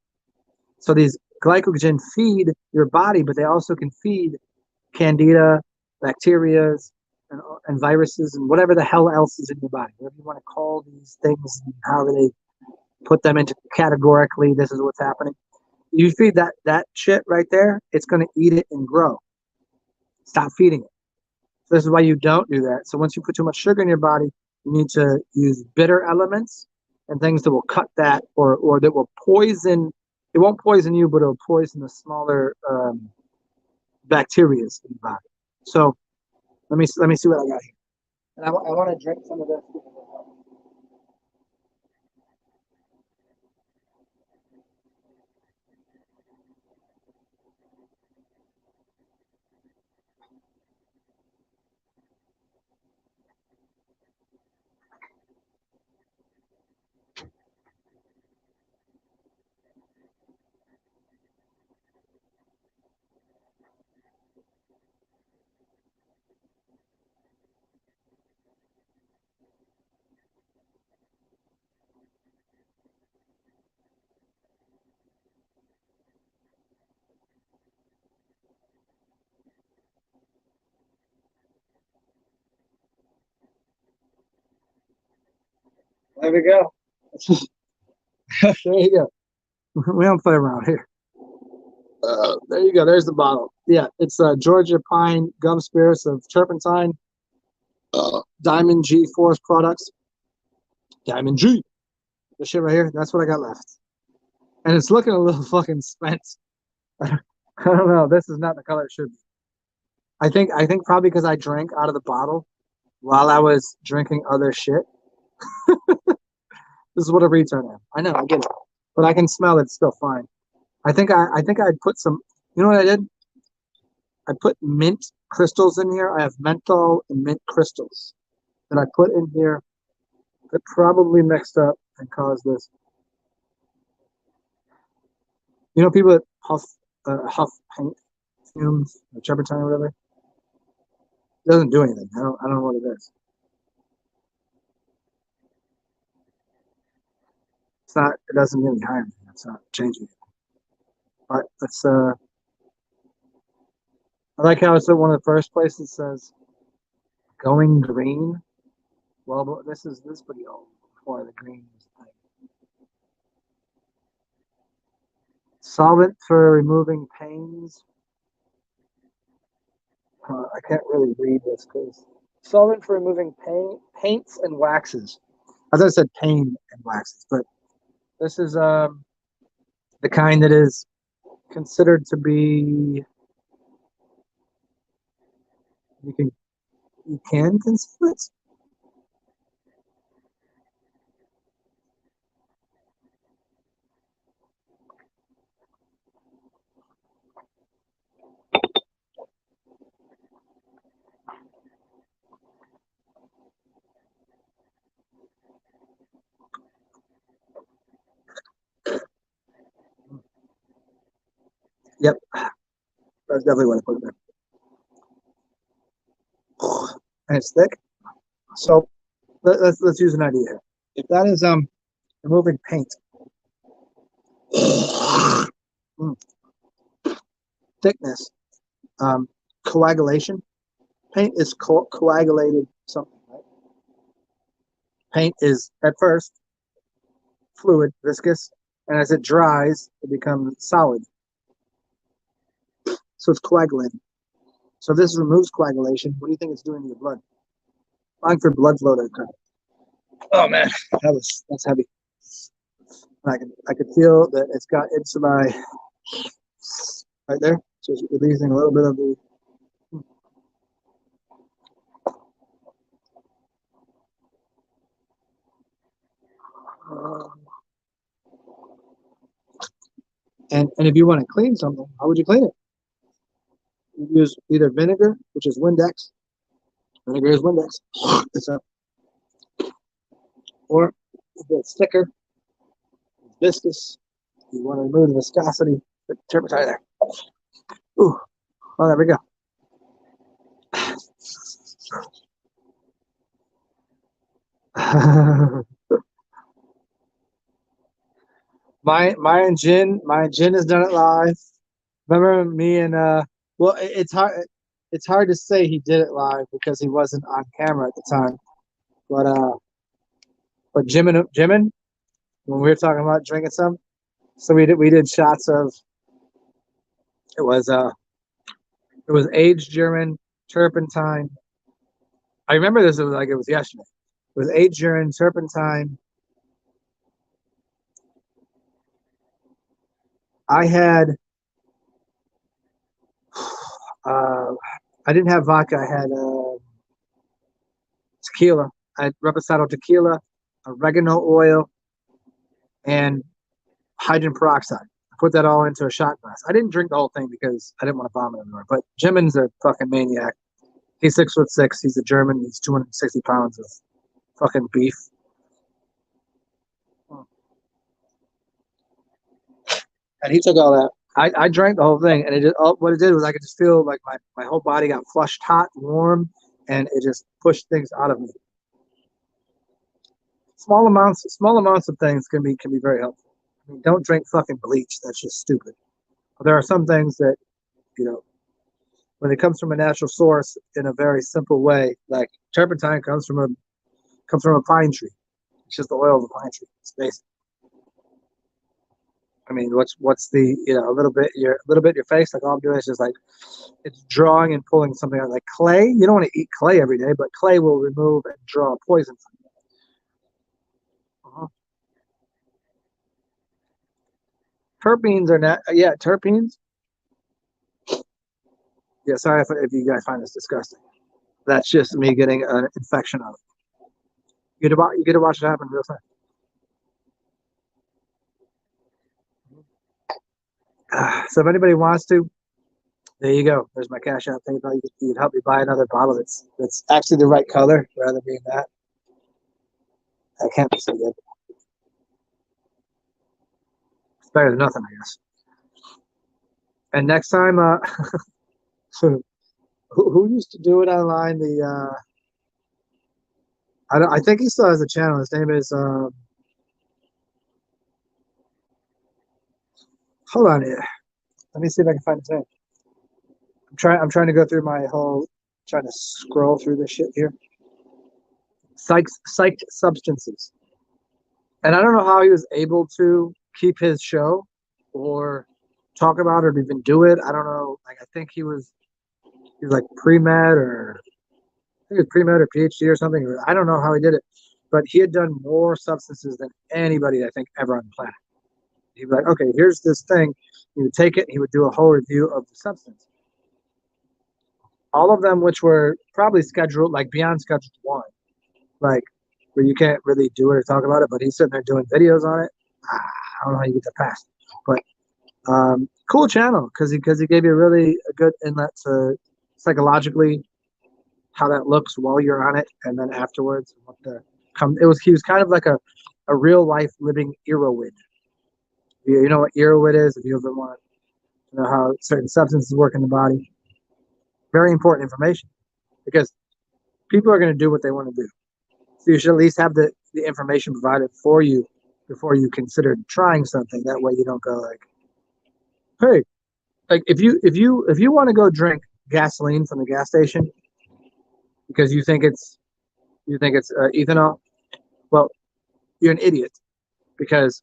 So these glycogen feed your body, but they also can feed candida, bacteria, and viruses, and whatever the hell else is in your body. Whatever you want to call these things, and how they put them into categorically, this is what's happening. You feed that shit right there, it's going to eat it and grow. Stop feeding it. So this is why you don't do that. So once you put too much sugar in your body, you need to use bitter elements and things that will cut that, or that will poison. It won't poison you, but it'll poison the smaller bacteria in your body. So let me see what I got here. And I want to drink some of this. There we go. There you go. We don't play around here. There you go. There's the bottle. Yeah, it's Georgia Pine Gum Spirits of Turpentine, Diamond G Forest Products. Diamond G. The shit right here. That's what I got left. And it's looking a little fucking spent. I don't know. This is not the color it should be. I think probably because I drank out of the bottle while I was drinking other shit. This is what a retard am. I know, I get it. But I can smell it still fine. I think I put some, you know what I did? I put mint crystals in here. I have menthol and mint crystals that I put in here that probably mixed up and caused this. You know, people that huff paint fumes or turpentine or whatever. It doesn't do anything. I don't know what it is. It's not. It doesn't really hire me. It's not changing it. But it's I like how it's at one of the first places says going green. Well, this is pretty old. before the green was the thing. Solvent for removing pains. I can't really read this because solvent for removing paints and waxes. As I said, paint and waxes, but this is the kind that is considered to be you can conceal it. Yep, that's definitely what I put it there. And it's thick. So let's use an idea here. If that is removing paint, thickness, coagulation. Paint is coagulated something, right? Paint is at first fluid, viscous, and as it dries, it becomes solid. So it's coagulating. So this removes coagulation. What do you think it's doing to your blood? Allowing for blood flow to occur. Oh man, that's heavy. I could feel that it's got into my right there. So it's releasing a little bit of the. And if you want to clean something, how would you clean it? You use either vinegar, which is Windex. Vinegar is Windex. It's a, or if it's thicker, it's viscous. You want to remove the viscosity, put turpentine there. Ooh, well, there we go. my gin has done it live. Remember me and well, it's hard to say he did it live because he wasn't on camera at the time. But Jimin, when we were talking about drinking some, so we did shots of it was aged German turpentine. I remember this, it was like it was yesterday. It was aged German turpentine. I had I didn't have vodka. I had tequila. I had reposado tequila, oregano oil, and hydrogen peroxide. I put that all into a shot glass. I didn't drink the whole thing because I didn't want to vomit anymore. But Jimin's a fucking maniac. He's 6'6". He's a German. He's 260 pounds of fucking beef. And he took all that. I drank the whole thing, and it just what it did was I could just feel like my whole body got flushed hot, warm, and it just pushed things out of me. Small amounts of things can be very helpful. I mean, don't drink fucking bleach. That's just stupid. But there are some things that when it comes from a natural source in a very simple way, like turpentine comes from a pine tree. It's just the oil of the pine tree. It's basic. I mean, what's the a little bit your face? Like all I'm doing is just like it's drawing and pulling something out. Like clay, you don't want to eat clay every day, but clay will remove and draw poison from you. Terpenes are not. Yeah, terpenes. Yeah, sorry if you guys find this disgusting. That's just me getting an infection of it. You get to watch it happen real fast. So if anybody wants to, there you go. There's my CashApp PayPal. You can help me buy another bottle that's actually the right color rather than being that. That can't be so good. It's better than nothing, I guess. And next time, who used to do it online? I think he still has a channel. His name is hold on here. Let me see if I can find his name. I'm trying to go through my whole trying to scroll through this shit here. Psyched substances. And I don't know how he was able to keep his show or talk about it or even do it. I don't know. Like I think he was like pre-med or I think it was pre-med or PhD or something. I don't know how he did it, but he had done more substances than anybody I think ever on the planet. He'd be like, okay, here's this thing. He would take it. He would do a whole review of the substance. All of them, which were probably scheduled, like beyond scheduled one, like where you can't really do it or talk about it. But he's sitting there doing videos on it. I don't know how you get that past, but cool channel because he gave you really a good inlet to psychologically how that looks while you're on it, and then afterwards what the come. It was he was kind of like a real life living errrywid. You know what errrywid is if you ever want to know how certain substances work in the body. Very important information because people are going to do what they want to do. So you should at least have the information provided for you before you consider trying something. That way you don't go like, hey, like if you want to go drink gasoline from the gas station because you think it's ethanol, well, you're an idiot because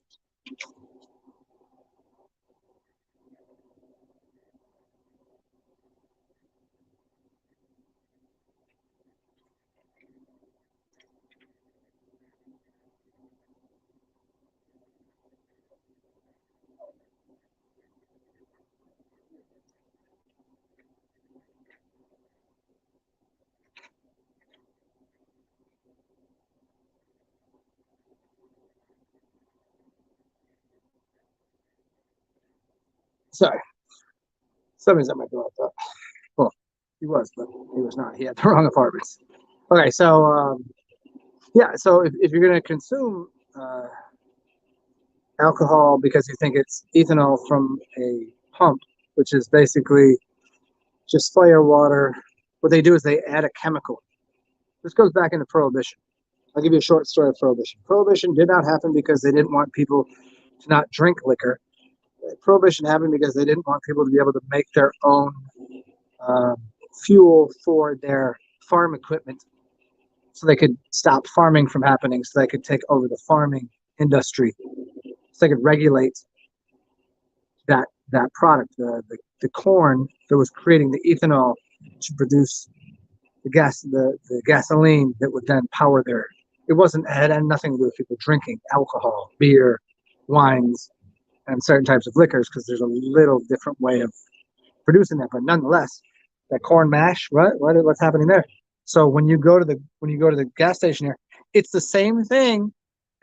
sorry, somebody's at my door. I thought, well, he was, but he was not. He had the wrong apartments. Okay, so yeah, so if you're going to consume alcohol because you think it's ethanol from a pump, which is basically just fire water. What they do is they add a chemical. This goes back into Prohibition. I'll give you a short story of Prohibition. Prohibition did not happen because they didn't want people to not drink liquor. Prohibition happened because they didn't want people to be able to make their own uh, fuel for their farm equipment so they could stop farming from happening, so they could take over the farming industry, so they could regulate that product, the corn that was creating the ethanol to produce the gasoline that would then power their. It wasn't it had nothing to do with people drinking alcohol, beer, wines, and certain types of liquors because there's a little different way of producing that. But nonetheless, that corn mash, what's happening there? So when you go to the gas station here, it's the same thing,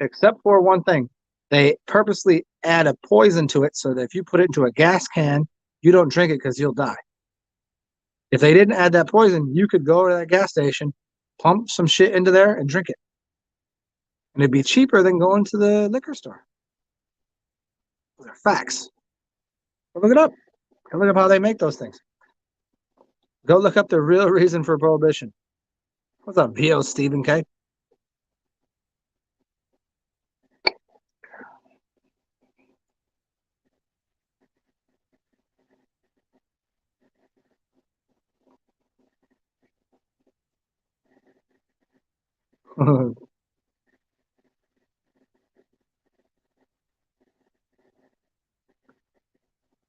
except for one thing. They purposely add a poison to it so that if you put it into a gas can, you don't drink it because you'll die. If they didn't add that poison, you could go to that gas station, pump some shit into there, and drink it, and it'd be cheaper than going to the liquor store. Those are facts. Go look it up. Go look up how they make those things. Go look up the real reason for prohibition. What's up, VO Stephen K?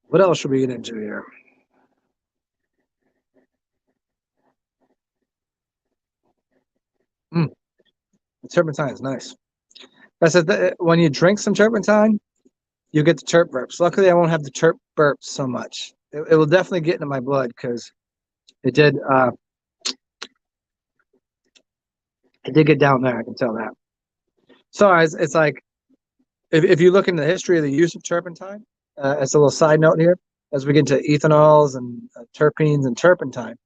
What else should we get into here? Mm, turpentine is nice. I said that when you drink some turpentine, you get the terp burps. Luckily, I won't have the terp burps so much. It will definitely get into my blood because it did. It did get down there. I can tell that. So it's like if you look into the history of the use of turpentine, as a little side note here, as we get into ethanols and terpenes and turpentine,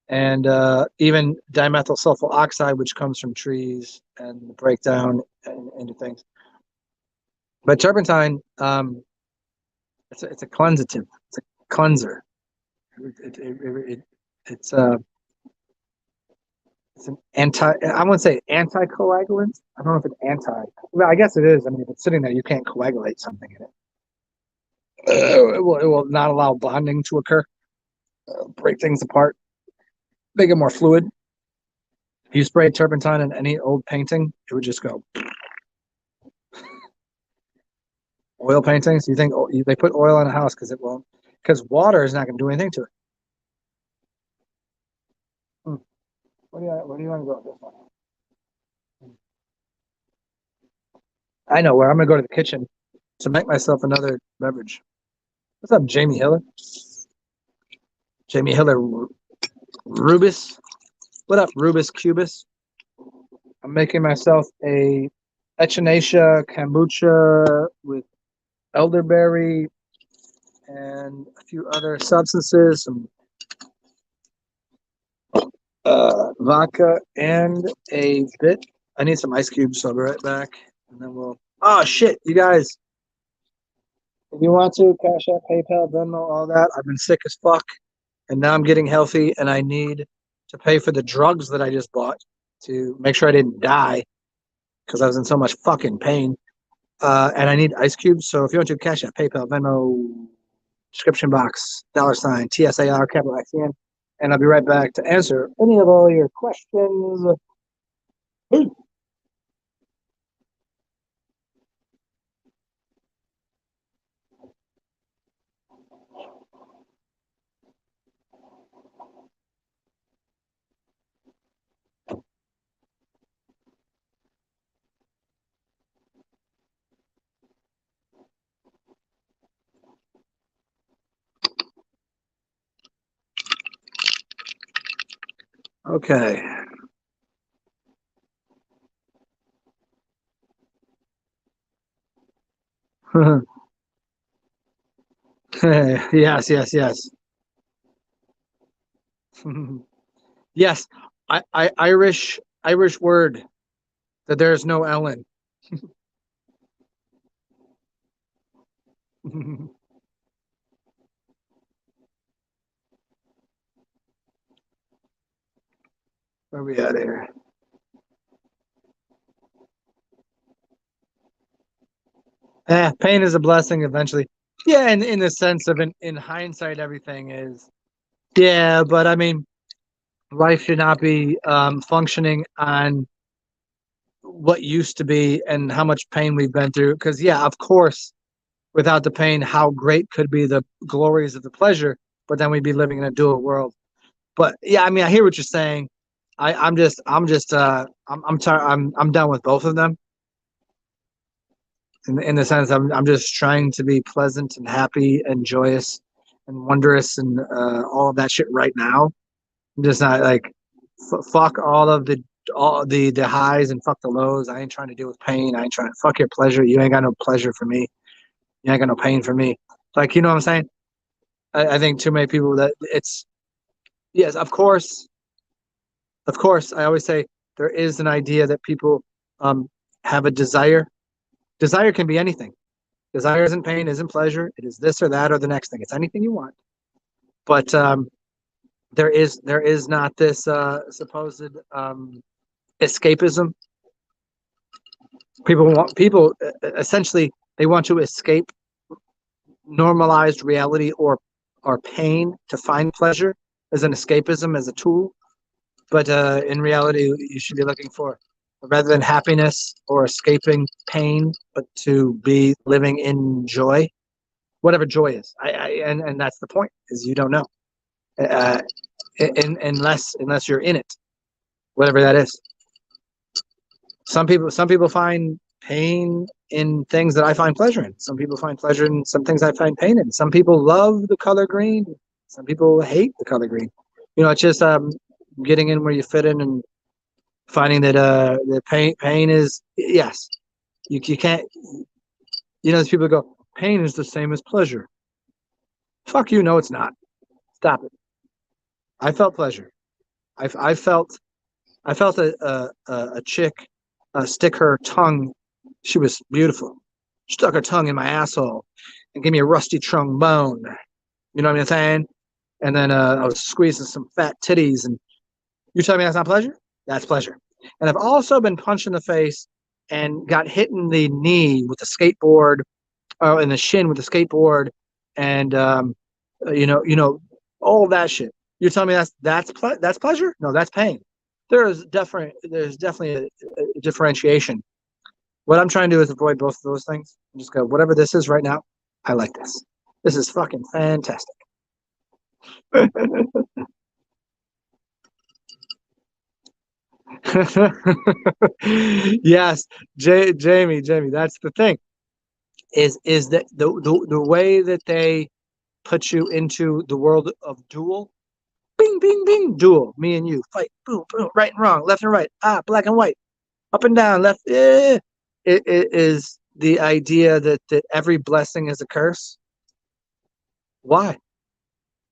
and even dimethyl sulfur oxide, which comes from trees and the breakdown into things. But turpentine, it's a cleansative, it's a cleanser. It's it's an anti. I wouldn't say anticoagulant. I don't know if it's anti. Well, I guess it is. I mean, if it's sitting there, you can't coagulate something in it. It will not allow bonding to occur, break things apart, make it more fluid. If you spray turpentine in any old painting, it would just go. Oil paintings? You think they put oil in a house because it won't? Because water is not going to do anything to it. Hmm. Where do you want to go with this one? I know where I'm going to go to the kitchen to make myself another beverage. What's up, Jamie Hiller? Jamie Hiller, Rubus. What up, Rubus Cubus? I'm making myself a echinacea kombucha with elderberry and a few other substances, some vodka, and a bit. I need some ice cubes, so I'll be right back. And then we'll. Oh, shit, you guys. If you want to, Cash App, PayPal, Venmo, all that. I've been sick as fuck, and now I'm getting healthy, and I need to pay for the drugs that I just bought to make sure I didn't die because I was in so much fucking pain. And I need ice cubes. So if you want to, Cash App, PayPal, Venmo, description box, $ TSAR, capital XEN. And I'll be right back to answer any of all your questions. Okay. Yes, yes, yes. Yes. Irish word that there is no Ellen. Where are we at here? Pain is a blessing eventually. Yeah, in the sense of in hindsight, everything is. Yeah, but I mean, life should not be functioning on what used to be and how much pain we've been through. Because, yeah, of course, without the pain, how great could be the glories of the pleasure, but then we'd be living in a dual world. But yeah, I mean, I hear what you're saying. I'm done with both of them in the sense I'm just trying to be pleasant and happy and joyous and wondrous and all of that shit right now. I'm just not like fuck all the highs and fuck the lows. I ain't trying to deal with pain. I ain't trying to fuck your pleasure. You ain't got no pleasure for me. You ain't got no pain for me. Like, you know what I'm saying? I think too many people that it's yes, of course. I always say there is an idea that people um, have a desire. Desire can be anything. Desire isn't pain, isn't pleasure. It is this or that or the next thing. It's anything you want. But there is not this supposed escapism. People essentially they want to escape normalized reality or pain to find pleasure as an escapism as a tool. But in reality, you should be looking for rather than happiness or escaping pain, but to be living in joy, whatever joy is. And that's the point is you don't know, uh, unless you're in it, whatever that is. Some people find pain in things that I find pleasure in. Some people find pleasure in some things I find pain in. Some people love the color green. Some people hate the color green. It's just getting in where you fit in and finding that the pain is yes. You can't. These people go, pain is the same as pleasure. Fuck you. No, it's not. Stop it. I felt pleasure. I felt a chick stick her tongue. She was beautiful. Stuck her tongue in my asshole and gave me a rusty trombone. You know what I'm saying? And then I was squeezing some fat titties. And you tell me that's not pleasure? That's pleasure. And I've also been punched in the face and got hit in the knee with a skateboard, or in the shin with a skateboard, and all that shit. You're telling me that's pleasure? No, that's pain. There's definitely a differentiation What I'm trying to do is avoid both of those things. Just go, whatever this is right now, I like this. This is fucking fantastic. Yes, Jamie, that's the thing. Is that the way that they put you into the world of duel? Bing, bing, bing, duel. Me and you fight. Boom, boom. Right and wrong, left and right. Black and white, up and down, left. It is the idea that every blessing is a curse. Why?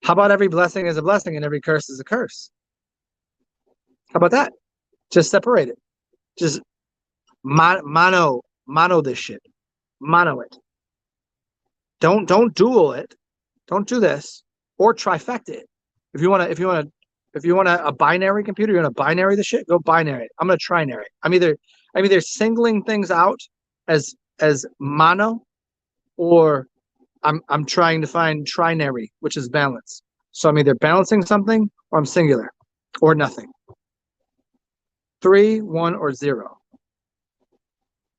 How about every blessing is a blessing and every curse is a curse? How about that? Just separate it. Just mono this shit. Mono it. Don't duel it. Don't do this. Or trifecta it. If you want a binary computer, you want to binary the shit, go binary it. I'm gonna trinary it. I'm either singling things out as mono, or I'm trying to find trinary, which is balance. So I'm either balancing something or I'm singular or nothing. 3, 1, or 0.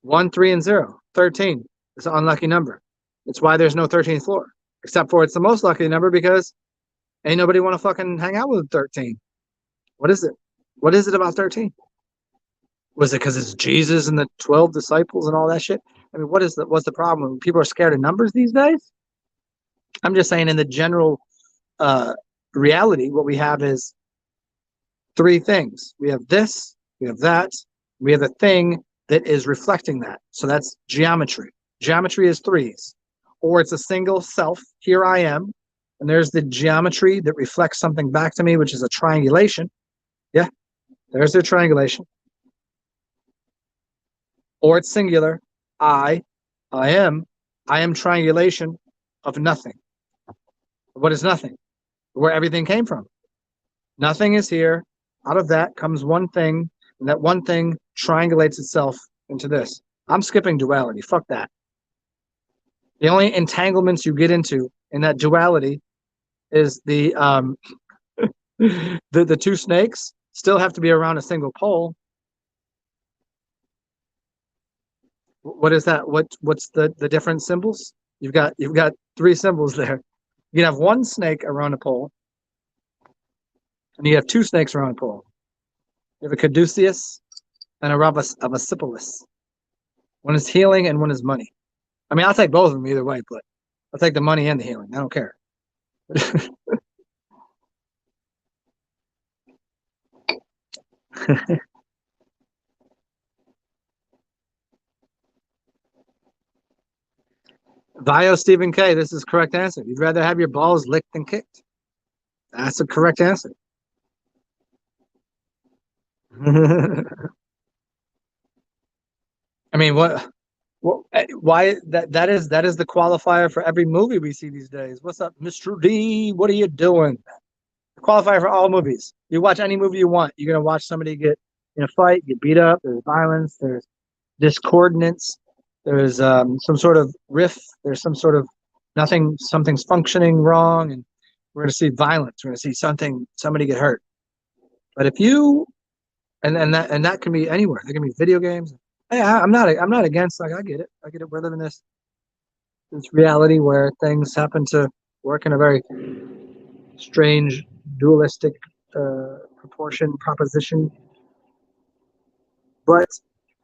1, 3, and 0. 13 is an unlucky number. It's why there's no 13th floor, except for it's the most lucky number because ain't nobody want to fucking hang out with 13. What is it? What is it about 13? Was it because it's Jesus and the 12 disciples and all that shit? I mean, what's the problem? People are scared of numbers these days? I'm just saying in the general reality, what we have is 3 things. We have this, we have that, we have a thing that is reflecting that. So that's geometry. Geometry is 3s. Or it's a single self. Here I am. And there's the geometry that reflects something back to me, which is a triangulation. Yeah, there's the triangulation. Or it's singular. I am triangulation of nothing. What is nothing? Where everything came from. Nothing is here. Out of that comes one thing, and that one thing triangulates itself into this. I'm skipping duality. Fuck that. The only entanglements you get into in that duality is the 2 snakes still have to be around a single pole. What is that? What's the different symbols? You've got 3 symbols there. You can have 1 snake around a pole, and you have 2 snakes around a pole. You have a caduceus and a ravasipolis. One is healing and one is money. I mean, I'll take both of them either way, but I'll take the money and the healing. I don't care. Vio Stephen K, this is correct answer. You'd rather have your balls licked than kicked. That's a correct answer. I mean, why that is the qualifier for every movie we see these days. What's up, Mr. D? What are you doing? The qualifier for all movies. You watch any movie you want. You're gonna watch somebody get in a fight, get beat up. There's violence. There's discordance. There's some sort of riff. There's some sort of something's functioning wrong, and we're going to see violence. We're going to see somebody get hurt. But if you and that can be anywhere. It can be video games. Hey, I'm not against. Like I get it. We're living this reality where things happen to work in a very strange dualistic proposition. But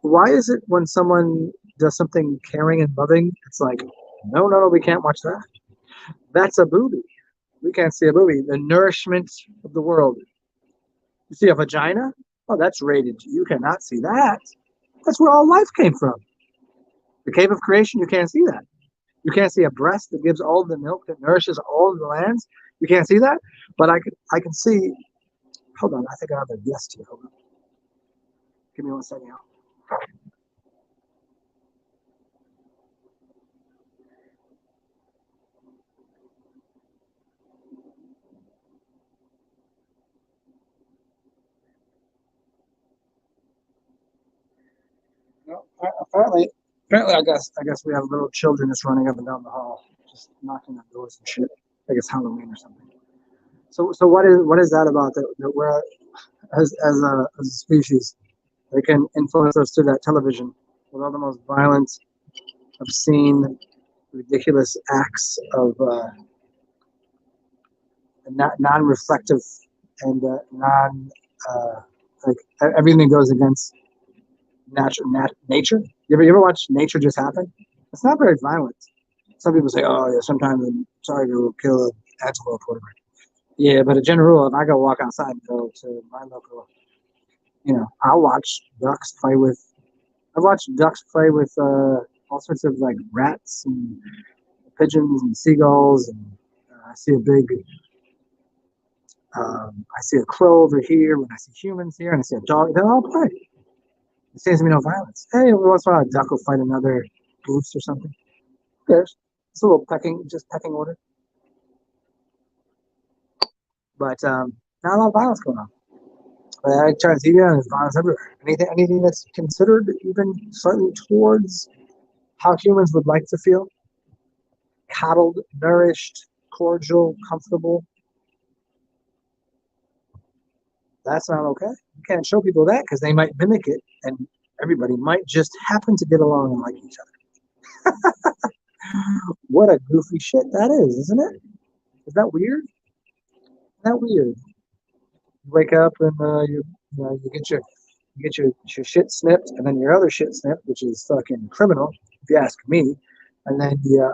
why is it when someone does something caring and loving, it's like, no, we can't watch that. That's a booby. We can't see a booby. The nourishment of the world. You see a vagina? Oh, that's rated. You cannot see that. That's where all life came from. The cave of creation, you can't see that. You can't see a breast that gives all the milk that nourishes all of the lands. You can't see that. But I can see. Hold on, I think I have a guest here. Hold on. Give me 1 second. No, apparently, I guess we have little children just running up and down the hall, just knocking on doors and shit. I guess Halloween or something. So what is that about that we're as a species, they can influence us through that television with all the most violent, obscene, ridiculous acts of non-reflective and uh, like everything that goes against nature. You ever watch nature just happen? It's not very violent. Some people say, "Oh, yeah, sometimes a tiger will kill an antelope or whatever." Yeah, but a general rule, if I go walk outside and go to my local, I'll watch ducks play with. I've watched ducks play with all sorts of like rats and pigeons and seagulls, and I see a crow over here, and I see humans here, and I see a dog. They all play. There seems to be no violence. Hey, every once in a while, a duck will fight another goose or something. Who cares? It's a little pecking order. But not a lot of violence going on. But I try to see there's violence everywhere. Anything that's considered even slightly towards how humans would like to feel, coddled, nourished, cordial, comfortable. That's not okay. You can't show people that because they might mimic it, and everybody might just happen to get along and like each other. What a goofy shit that is, isn't it? Is that weird? Isn't that weird? You wake up and you get your shit snipped, and then your other shit snipped, which is fucking criminal, if you ask me. And then you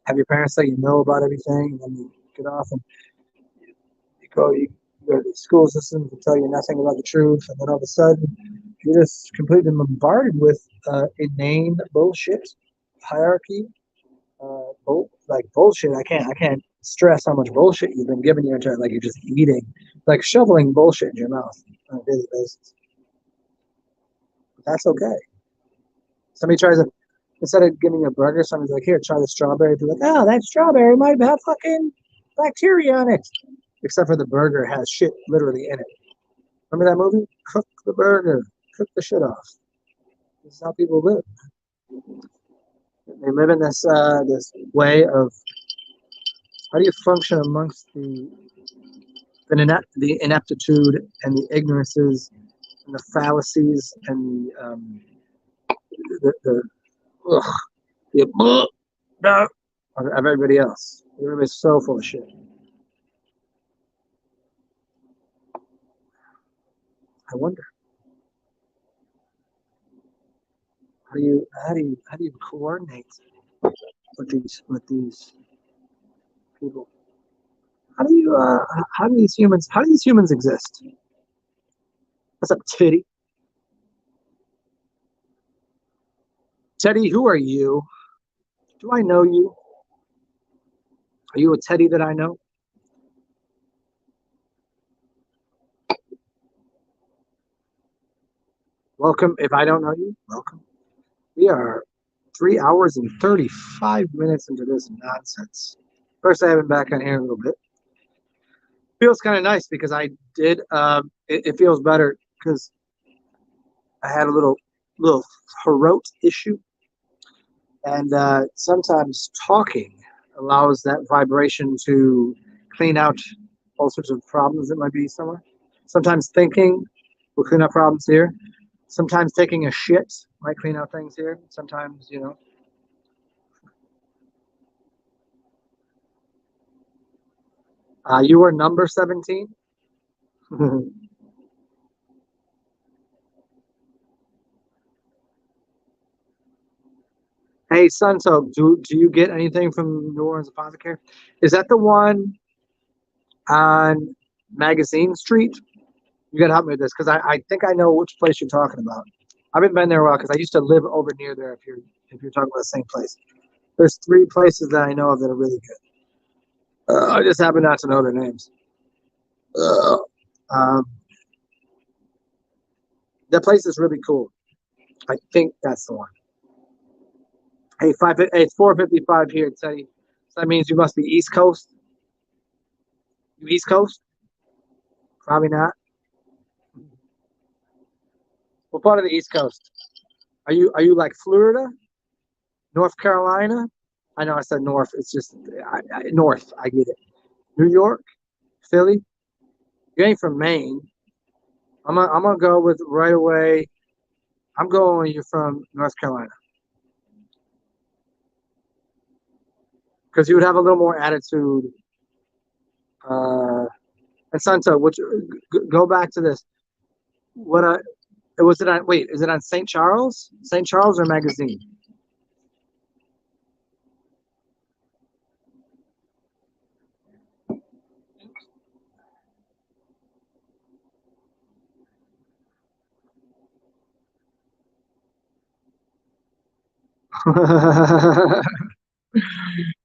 have your parents say you know about everything, and then you get off and you go to the school system to tell you nothing about the truth, and then all of a sudden you're just completely bombarded with inane bullshit, hierarchy, like bullshit. I can't stress how much bullshit you've been given your entire, like you're just eating, like shoveling bullshit in your mouth on a daily basis. But that's okay. Somebody tries to, instead of giving you a burger, somebody's like, here, try the strawberry. Be like, oh, that strawberry might have fucking bacteria on it. Except for the burger has shit literally in it. Remember that movie? Cook the burger. Cook the shit off. This is how people live. They live in this way of how do you function amongst the ineptitude and the ignorances and the fallacies and the ugh, the of everybody else. Everybody's so full of shit. I wonder how do you coordinate with these people? How do these humans exist? What's up, Teddy? Teddy, who are you? Do I know you? Are you a Teddy that I know? Welcome. If I don't know you, welcome. We are 3 hours and 35 minutes into this nonsense. First, I have been back on here a little bit. Feels kind of nice because I did. It feels better because I had a little throat issue, and sometimes talking allows that vibration to clean out all sorts of problems that might be somewhere. Sometimes thinking will clean up problems here. Sometimes taking a shit might clean out things here. Sometimes, you were number 17. Hey, son, so do you get anything from New Orleans Apothecary? Is that the one on Magazine Street? You gotta help me with this because I think I know which place you're talking about. I haven't been there a while because I used to live over near there. If you're talking about the same place, there's three places that I know of that are really good. I just happen not to know their names. Uh, um, that place is really cool. I think that's the one. Hey, it's 4:55 here, Teddy. So that means you must be East Coast. You East Coast? Probably not. What part of the East Coast? Are you like Florida, North Carolina? I know I said North. It's just North. I get it. New York, Philly. You ain't from Maine. I'm gonna go with right away. I'm going when you're from North Carolina because you would have a little more attitude. And Santo, which go back to this. What was it on? Wait, is it on St. Charles? St. Charles or magazine?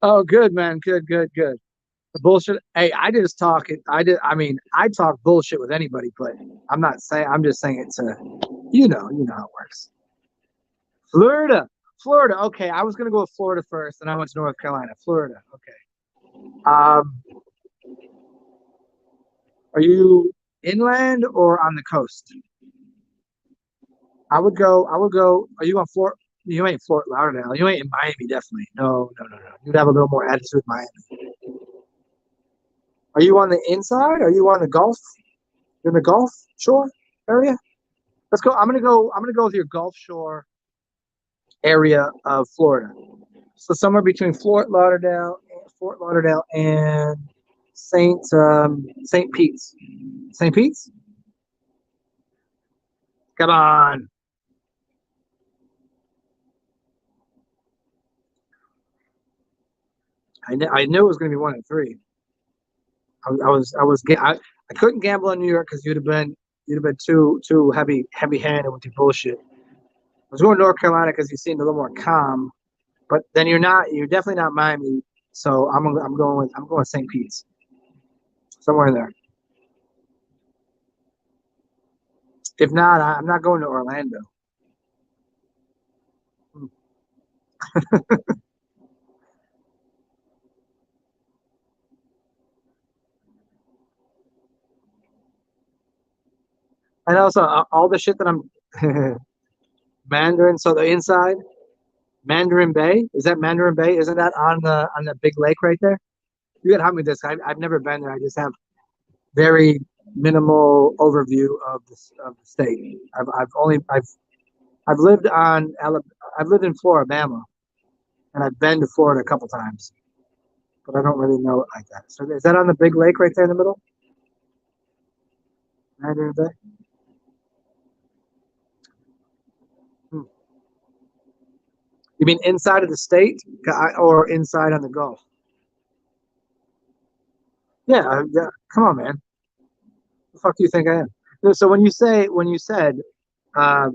Oh, good man, good, good, good. The bullshit. Hey, I just talk it. I did. I mean, I talk bullshit with anybody, but I'm not saying. I'm just saying it to, you know how it works. Florida, Florida. Okay, I was gonna go with Florida first, and I went to North Carolina. Florida. Okay. Are you inland or on the coast? I would go. I would go. Are you on Florida? You ain't Fort Lauderdale. You ain't in Miami, definitely. No, no, no, no. You'd have a little more attitude in Miami. Are you on the inside? Are you on the Gulf? You're in the Gulf Shore area? Let's go. I'm gonna go. I'm gonna go with your Gulf Shore area of Florida. So somewhere between Fort Lauderdale, and Saint Pete's. Saint Pete's. Come on. I knew it was gonna be one of three. I couldn't gamble on New York because you'd have been too heavy handed with your bullshit. I was going to North Carolina because you seemed a little more calm, but then you're definitely not Miami. So I'm going with St. Pete's, somewhere in there. If not, I'm not going to Orlando. And also all the shit that I'm Mandarin. So the inside Mandarin Bay, is that Mandarin Bay? Isn't that on the big lake right there? You gotta help me with this. I've never been there. I just have very minimal overview of the state. I've lived on I've lived in Florida, and I've been to Florida a couple times, but I don't really know it like that. So is that on the big lake right there in the middle? Mandarin Bay. Hmm. You mean inside of the state or inside on the Gulf? Yeah, yeah. Come on, man. The fuck do you think I am? No, so when you said uh,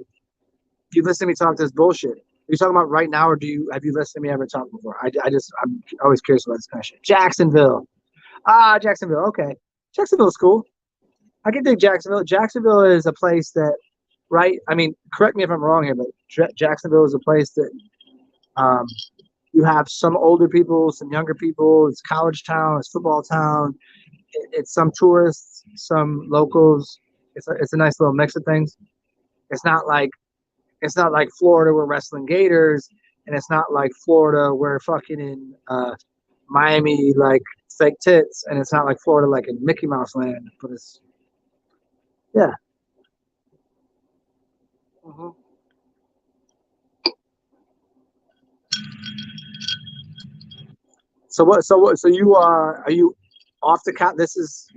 you listen to me talk this bullshit, are you talking about right now, or do you have you listened to me ever talk before? I'm always curious about this kind of shit. Jacksonville. Ah, Jacksonville. Okay, Jacksonville's cool. I can dig Jacksonville. Jacksonville is a place that, right? I mean, correct me if I'm wrong here, but Jacksonville is a place that um, you have some older people, some younger people. It's college town. It's football town. It's some tourists, some locals. It's a nice little mix of things. It's not like it's not like Florida where wrestling gators, and it's not like Florida where fucking in Miami like fake tits, and it's not like Florida like in Mickey Mouse land. But it's yeah. Mhm. So what? So what? So you are you off the co- this is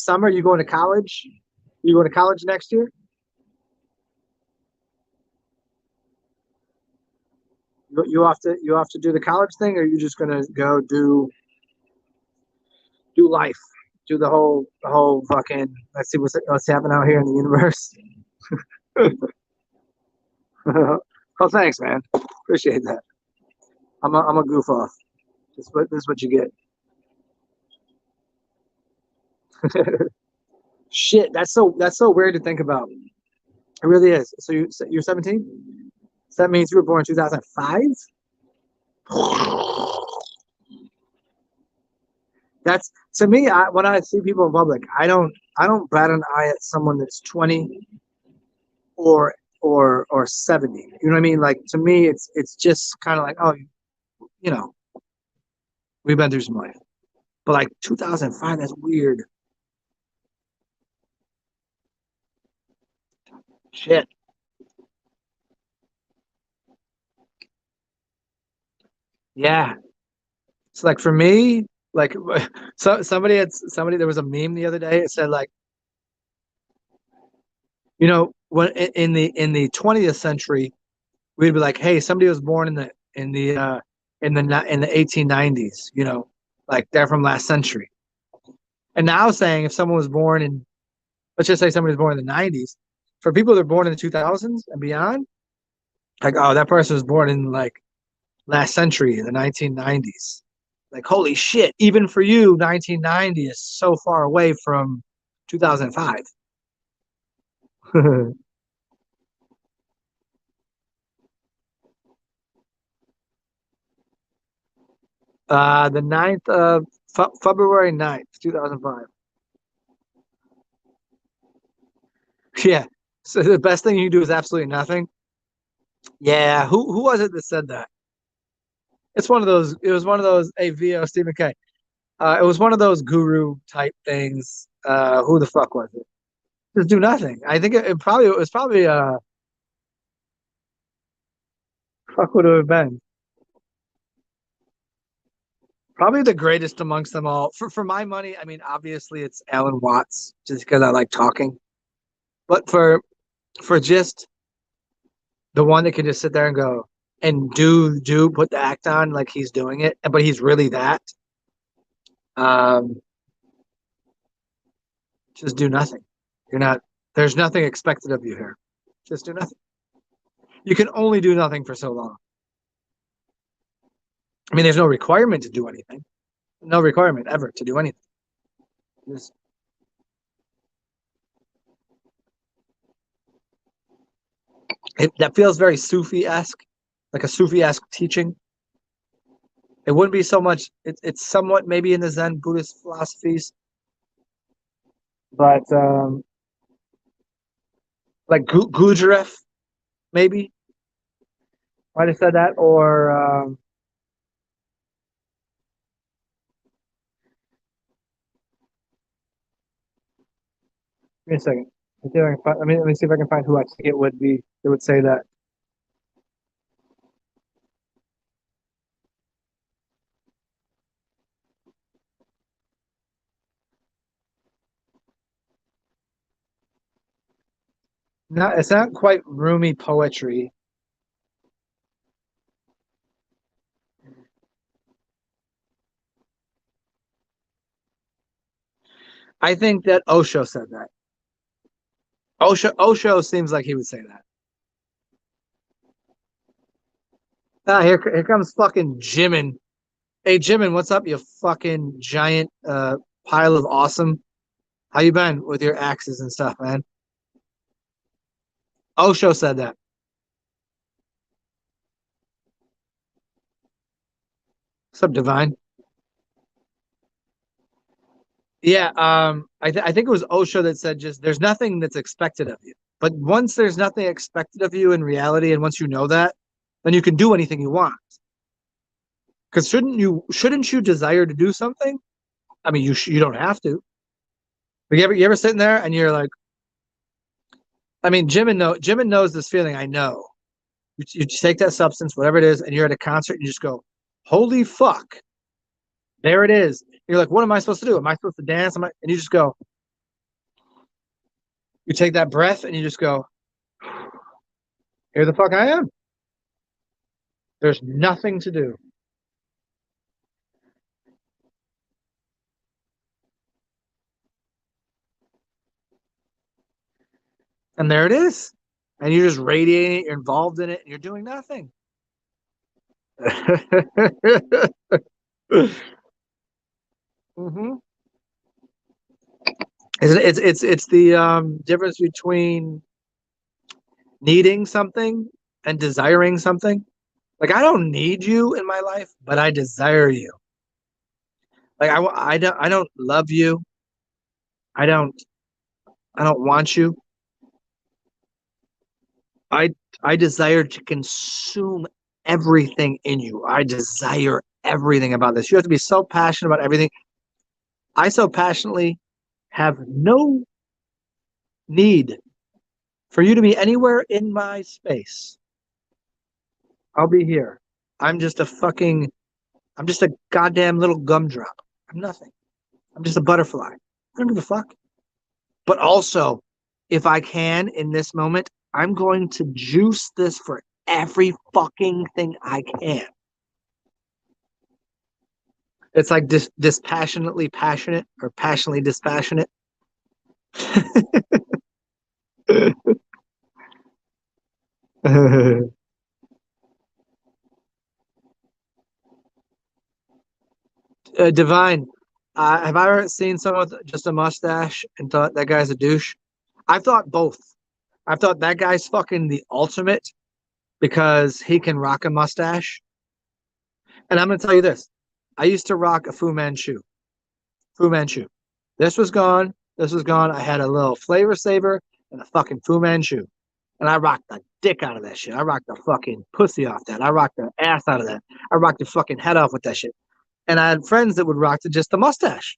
summer. You going to college? You going to college next year? You have to do the college thing, or are you just gonna go do life, do the whole fucking. Let's see what's happening out here in the universe. Oh, thanks, man. Appreciate that. I'm a goof off. This is what you get. Shit, that's so weird to think about. It really is. You're 17. So that means you were born in 2005. That's to me. When I see people in public, I don't bat an eye at someone that's 20 or 70. You know what I mean? Like to me, it's just kind of like, oh, you know, we've been through some life. But like 2005, that's weird. Shit. Yeah. It's like for me, like so somebody there was a meme the other day. It said like, when in the 20th century, we'd be like, hey, somebody was born in the 1890s, like they're from last century. And now saying if someone was born in, let's just say somebody was born in the 90s, for people that are born in the 2000s and beyond, like, oh, that person was born in like last century, in the 1990s. Like, holy shit, even for you, 1990 is so far away from 2005. The 9th of February 9th, 2005. Yeah. So the best thing you can do is absolutely nothing. Yeah. Who was it that said that? It's one of those. It was one of those. Hey, VO Stephen K. It was one of those guru type things. Who the fuck was it? Just do nothing. I think it was probably fuck would it have been? Probably the greatest amongst them all. For my money, I mean, obviously it's Alan Watts, just because I like talking. But for just the one that can just sit there and go and do put the act on like he's doing it, but he's really that. Um, just do nothing. You're not. There's nothing expected of you here. Just do nothing. You can only do nothing for so long. I mean, there's no requirement to do anything. No requirement ever to do anything. Just, that feels very Sufi-esque, like a Sufi-esque teaching. It wouldn't be so much. It's somewhat maybe in the Zen Buddhist philosophies, but like Gujarat maybe might have said that, or give me a second. Let me see if I can find who I think it would be. It would say that. Not, it's not quite roomy poetry. I think that Osho said that. Osho seems like he would say that. Ah, here comes fucking Jimin. Hey Jimin, what's up, you fucking giant pile of awesome? How you been with your axes and stuff, man? Osho said that. What's up, Divine? Yeah, I think it was Osho that said just there's nothing that's expected of you. But once there's nothing expected of you in reality, and once you know that, then you can do anything you want. Because shouldn't you desire to do something? I mean, you don't have to. But you ever sitting there and you're like, I mean, Jimin knows this feeling. I know. You take that substance, whatever it is, and you're at a concert and you just go, holy fuck, there it is. You're like, what am I supposed to do? Am I supposed to dance? And you just go, you take that breath and you just go, here the fuck I am. There's nothing to do. And there it is. And you're just radiating it, you're involved in it, and you're doing nothing. hmm it's the difference between needing something and desiring something. Like I don't need you in my life, but I desire you. Like I don't love you. I don't I don't want you. I I desire to consume everything in you. I desire everything about this. You have to be so passionate about everything. I so passionately have no need for you to be anywhere in my space. I'll be here. I'm just a fucking I'm just a goddamn little gumdrop. I'm nothing. I'm just a butterfly. I don't give a fuck. But also, if I can in this moment, I'm going to juice this for every fucking thing I can. It's like dispassionately passionate or passionately dispassionate. Divine, have I ever seen someone with just a mustache and thought that guy's a douche? I've thought both. I've thought that guy's fucking the ultimate because he can rock a mustache. And I'm going to tell you this. I used to rock a Fu Manchu. Fu Manchu. This was gone. This was gone. I had a little flavor saver and a fucking Fu Manchu. And I rocked the dick out of that shit. I rocked the fucking pussy off that. I rocked the ass out of that. I rocked the fucking head off with that shit. And I had friends that would rock to just the mustache.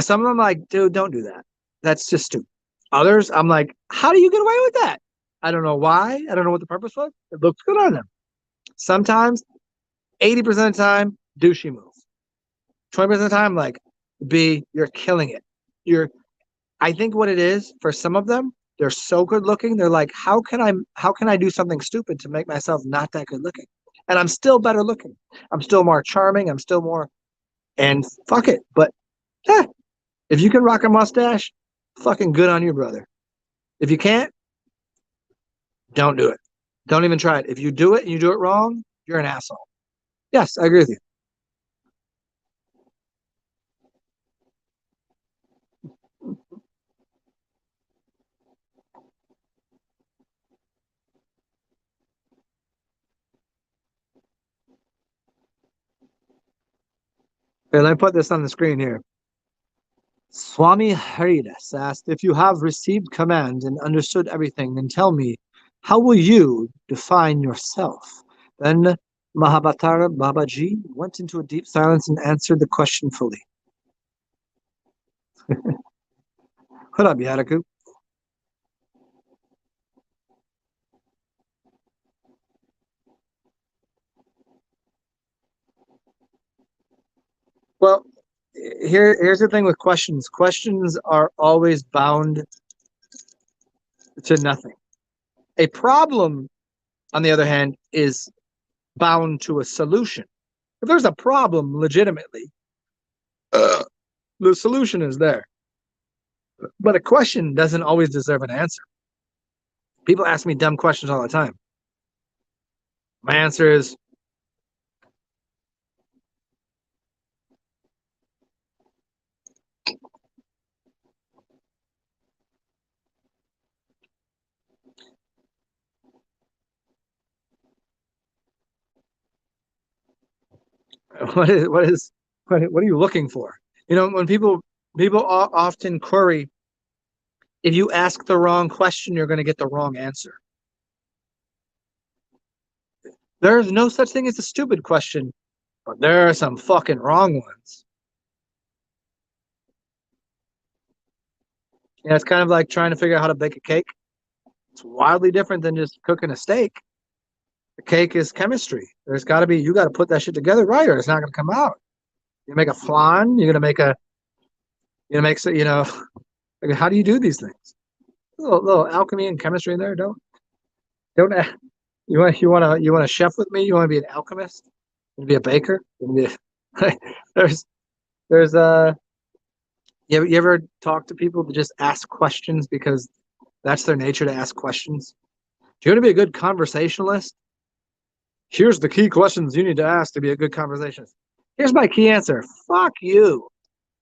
Some of them like, dude, don't do that. That's just stupid. Others, I'm like, how do you get away with that? I don't know why. I don't know what the purpose was. It looks good on them. Sometimes, 80% of the time, douchey move. 20% of the time, like, B, you're killing it. I think what it is for some of them, they're so good looking. They're like, how can I do something stupid to make myself not that good looking? And I'm still better looking. I'm still more charming. I'm still more, and fuck it. But yeah, if you can rock a mustache, fucking good on you, brother. If you can't, don't do it. Don't even try it. If you do it and you do it wrong, you're an asshole. Yes, I agree with you. Okay, let me put this on the screen here. Swami Haridas asked, if you have received command and understood everything, then tell me, how will you define yourself? Then Mahabhatar Babaji went into a deep silence and answered the question fully. What up, Yadaku? Well, here's the thing with questions. Questions are always bound to nothing. A problem, on the other hand, is bound to a solution. If there's a problem legitimately, the solution is there. But a question doesn't always deserve an answer. People ask me dumb questions all the time. My answer is, what are you looking for? You know, when people often query, if you ask the wrong question, you're going to get the wrong answer. There's no such thing as a stupid question, but there are some fucking wrong ones. Yeah, it's kind of like trying to figure out how to bake a cake. It's wildly different than just cooking a steak. The cake is chemistry. There's got to be, you got to put that shit together right, or it's not going to come out. You make a flan, you're going to make, so, like, how do you do these things? A little alchemy and chemistry in there. Don't, you want to chef with me? You want to be an alchemist? You want to be a baker? There's, there's, you ever talk to people to just ask questions because that's their nature to ask questions? If you want to be a good conversationalist, here's the key questions you need to ask to be a good conversationalist. Here's my key answer. Fuck you.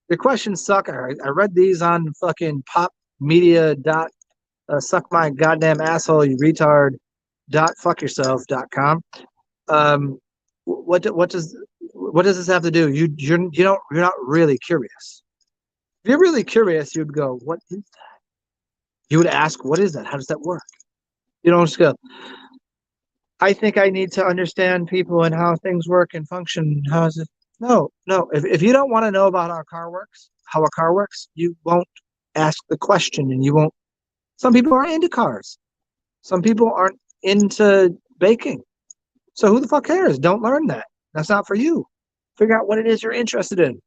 Your questions suck. I read these on fucking pop media dot suck my goddamn asshole, you retard dot fuck yourself .com. What does this have to do? You're not really curious. If you're really curious, you'd go, what is that? You would ask, what is that? How does that work? You don't just go, I think I need to understand people and how things work and function. How is it? No. If you don't want to know about how a car works, you won't ask the question and you won't. Some people are into cars. Some people aren't into baking. So who the fuck cares? Don't learn that. That's not for you. Figure out what it is you're interested in.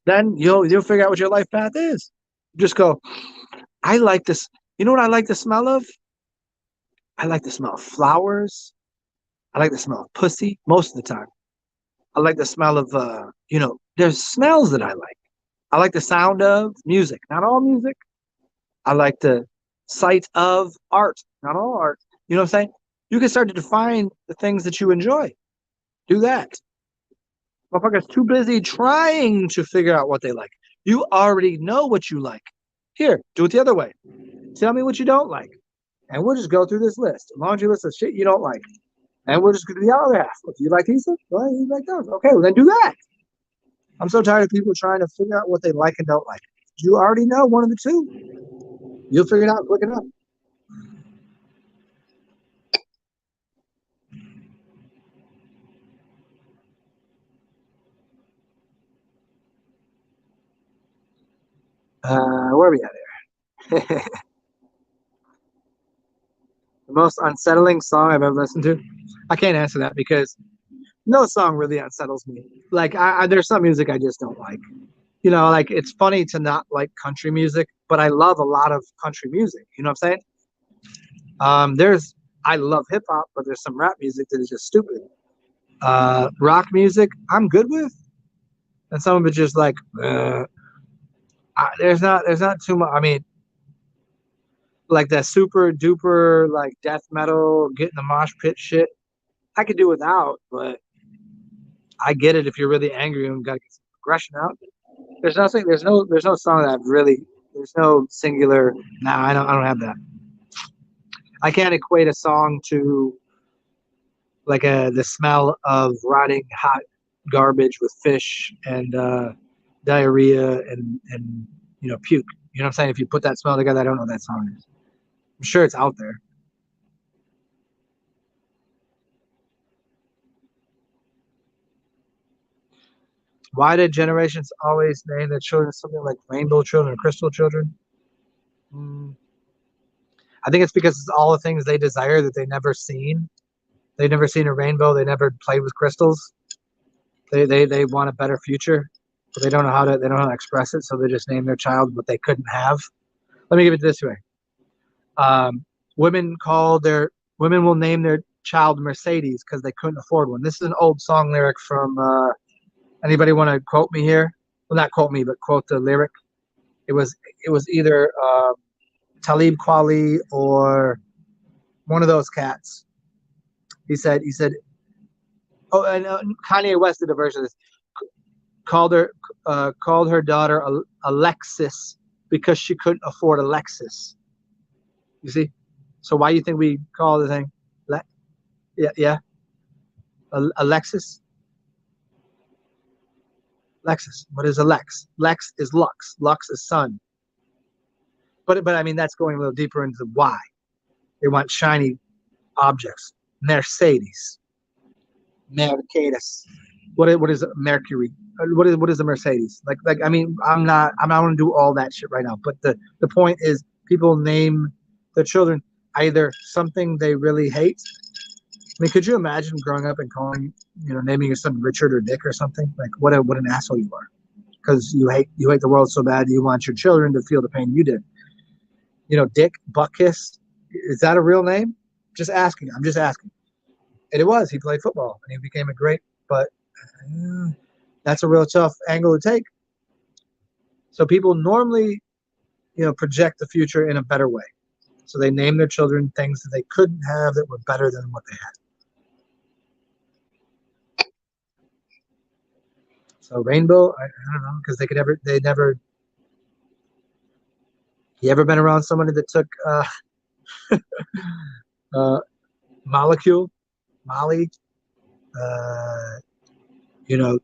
Then you'll figure out what your life path is. Just go, I like this. You know what I like the smell of? I like the smell of flowers. I like the smell of pussy most of the time. I like the smell of there's smells that I like. I like the sound of music. Not all music. I like the sight of art. Not all art. You know what I'm saying? You can start to define the things that you enjoy. Do that. Motherfuckers too busy trying to figure out what they like. You already know what you like. Here, do it the other way. Tell me what you don't like. And we'll just go through this list. A laundry list of shit you don't like. And we're just going to do the other half. If you like pizza, well, you like those. Okay, well, then do that. I'm so tired of people trying to figure out what they like and don't like. You already know one of the two. You'll figure it out quick enough. Where are we at here? The most unsettling song I've ever listened to? I can't answer that because no song really unsettles me. Like, there's some music I just don't like. You know, like it's funny to not like country music, but I love a lot of country music. You know what I'm saying? I love hip hop, but there's some rap music that is just stupid. Rock music, I'm good with, and some of it just like there's not too much. I mean, like that super duper like death metal, get in the mosh pit shit. I could do without, but I get it if you're really angry and got to get some aggression out. There's no song that I've really. There's no singular. Nah, I don't have that. I can't equate a song to like the smell of rotting hot garbage with fish and diarrhea and puke. You know what I'm saying? If you put that smell together, I don't know what that song is. I'm sure it's out there. Why did generations always name their children something like rainbow children or crystal children? Hmm. I think it's because it's all the things they desire that they never seen. They've never seen a rainbow. They never played with crystals. They want a better future, but they don't know how to express it. So they just name their child what they couldn't have. Let me give it this way: um, women will name their child Mercedes because they couldn't afford one. This is an old song lyric from. Anybody want to quote me here? Well, not quote me, but quote the lyric. It was either Talib Kweli or one of those cats. He said, oh, and Kanye West did a version of this. Called her daughter Alexis because she couldn't afford a Lexus. You see? So why do you think we call the thing? Yeah. Alexis. Lexus. What is a Lex? Lex is Lux. Lux is sun. But I mean that's going a little deeper into why they want shiny objects. Mercedes. Mercedes. What is Mercury? What is a Mercedes? Like I mean I'm not going to do all that shit right now. But the point is people name their children either something they really hate. I mean, could you imagine growing up and naming your son Richard or Dick or something? Like what an asshole you are, because you hate the world so bad you want your children to feel the pain you did. Dick Buckiss, is that a real name? Just asking. I'm just asking. And it was. He played football and he became a great. But that's a real tough angle to take. So people normally, project the future in a better way. So they name their children things that they couldn't have that were better than what they had. So rainbow, I don't know, because they never. You ever been around somebody that took uh, molecule, Molly, uh, you know,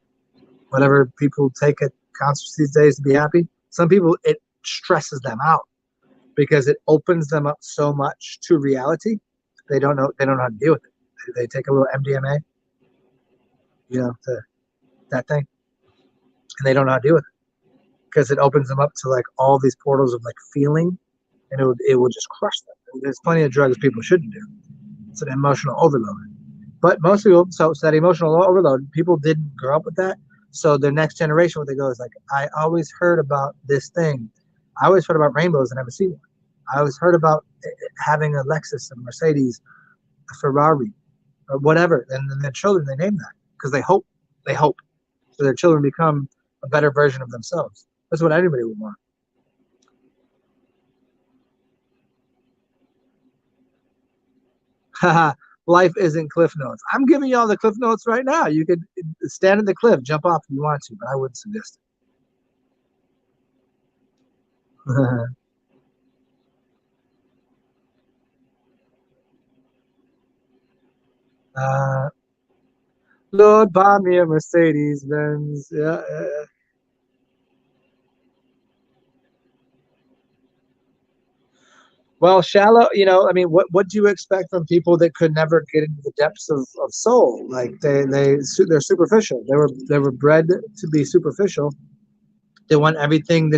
whatever people take at concerts these days to be happy? Some people, it stresses them out because it opens them up so much to reality. They don't know how to deal with it. They take a little MDMA, that thing, and they don't know how to deal with it because it opens them up to like all these portals of like feeling, and it will just crush them. There's plenty of drugs people shouldn't do. It's an emotional overload. But most people, so that emotional overload, people didn't grow up with that. So the next generation, what they go is like, I always heard about this thing. I always heard about rainbows and never seen one. I always heard about having a Lexus, a Mercedes, a Ferrari, or whatever. And then their children, they name that because they hope. So their children become a better version of themselves. That's what anybody would want. Haha, life isn't cliff notes. I'm giving y'all the cliff notes right now. You could stand at the cliff, jump off if you want to, but I wouldn't suggest it. uh, Lord, buy me a Mercedes Benz. Yeah, yeah, yeah. Well, shallow, I mean, what do you expect from people that could never get into the depths of soul? Like they're superficial. They were bred to be superficial. They want everything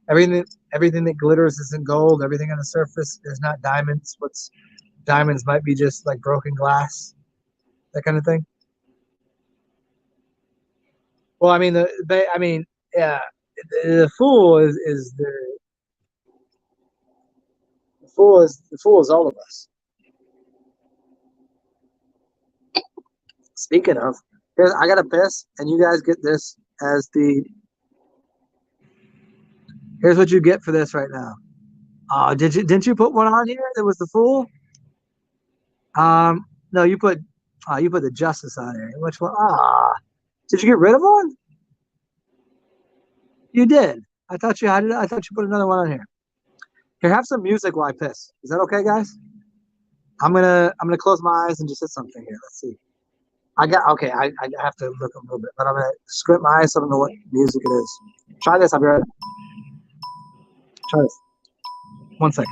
everything that glitters isn't gold. Everything on the surface is not diamonds. What's diamonds might be just like broken glass, that kind of thing. Well, I mean yeah, the fool is the fool is all of us. Speaking of, here I got a piss, and you guys get this as the here's what you get for this right now. Didn't you put one on here that was the fool? No, you put the justice on here. Which one? Did you get rid of one? You did. I thought you had it. I thought you put another one on here. Here, have some music while I piss. Is that okay, guys? I'm gonna close my eyes and just hit something here. Let's see. I got okay. I have to look a little bit, but I'm gonna squint my eyes so I don't know what music it is. Try this. I'll be right. Try this. 1 second.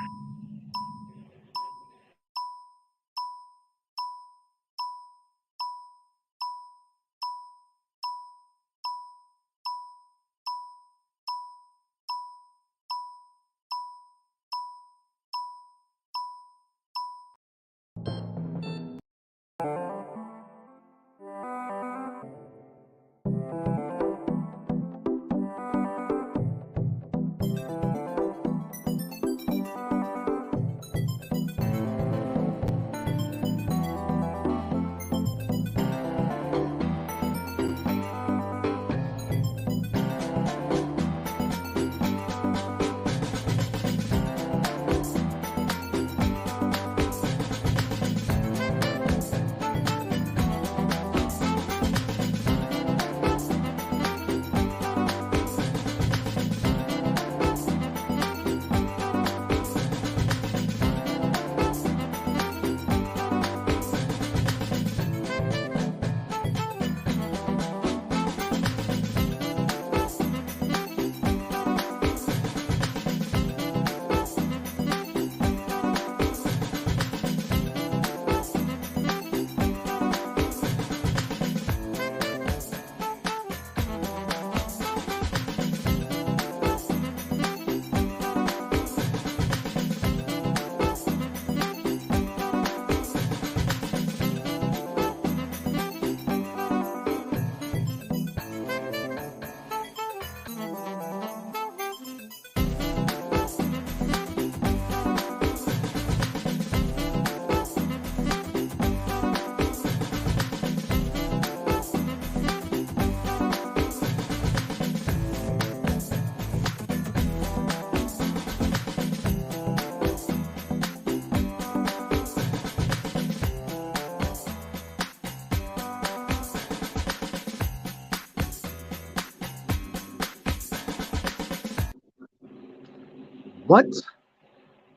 What?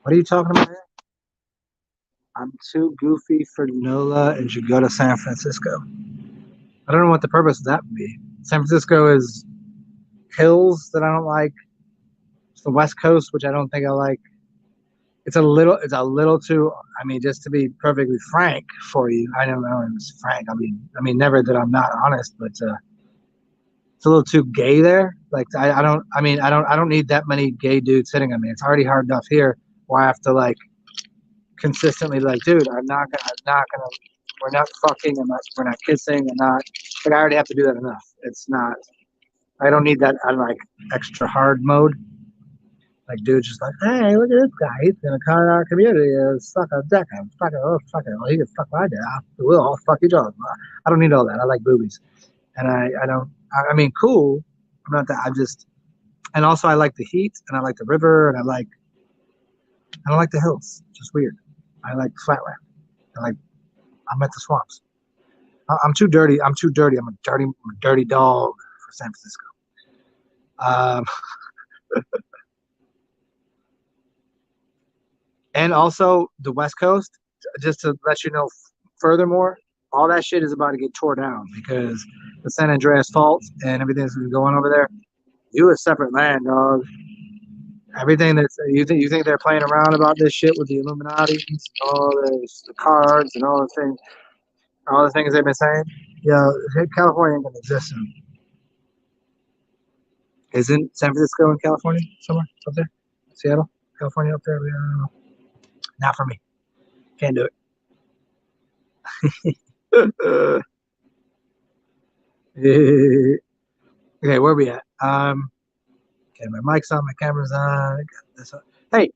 What are you talking about here? I'm too goofy for Nola and should go to San Francisco. I don't know what the purpose of that would be. San Francisco is hills that I don't like. It's the West Coast, which I don't think I like. It's a little too. I mean, just to be perfectly frank for you, I don't know. It's frank. I mean, never that I'm not honest, but it's a little too gay there. Like I don't. I mean, I don't need that many gay dudes hitting on me. It's already hard enough here, where I have to like consistently like, dude, I'm not gonna we're not fucking, we're not kissing, and not like I already have to do that enough. It's not. I don't need that on like extra hard mode. Like dude's just like, hey, look at this guy. He's gonna come in our community and suck a dick. I'm fucking, oh fucking, well, he can fuck my dick. We'll all fuck each other. I don't need all that. I like boobies, and I don't. I mean, cool. I'm not that. I just, and also I like the heat, and I like the river, and I don't like the hills. It's just weird. I like flatland. I'm at the swamps. I'm too dirty. I'm too dirty. I'm a dirty dog for San Francisco. Um, and also the West Coast, just to let you know, furthermore, all that shit is about to get tore down because the San Andreas Fault and everything that's been going over there. You a separate land, dog. Everything that's you think they're playing around about this shit with the Illuminati, all the cards and all the things they've been saying. Yeah, California ain't gonna exist soon. Isn't San Francisco in California somewhere up there? Seattle, California up there? I don't know. Not for me. Can't do it. Okay, where are we at? Okay, my mic's on, my camera's on. I got this on. Hey,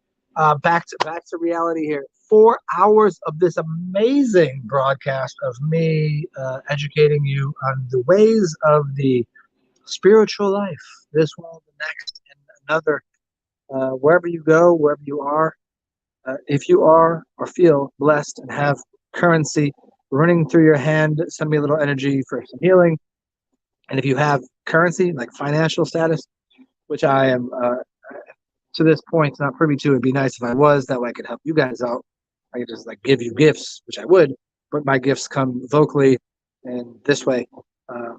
back to reality here. 4 hours of this amazing broadcast of me educating you on the ways of the spiritual life, this world, the next, and another. Wherever you go, wherever you are, if you are or feel blessed and have currency running through your hand, send me a little energy for some healing. And if you have currency, like financial status, which I am to this point not privy to, it'd be nice if I was. That way I could help you guys out. I could just like give you gifts, which I would, but my gifts come vocally and this way.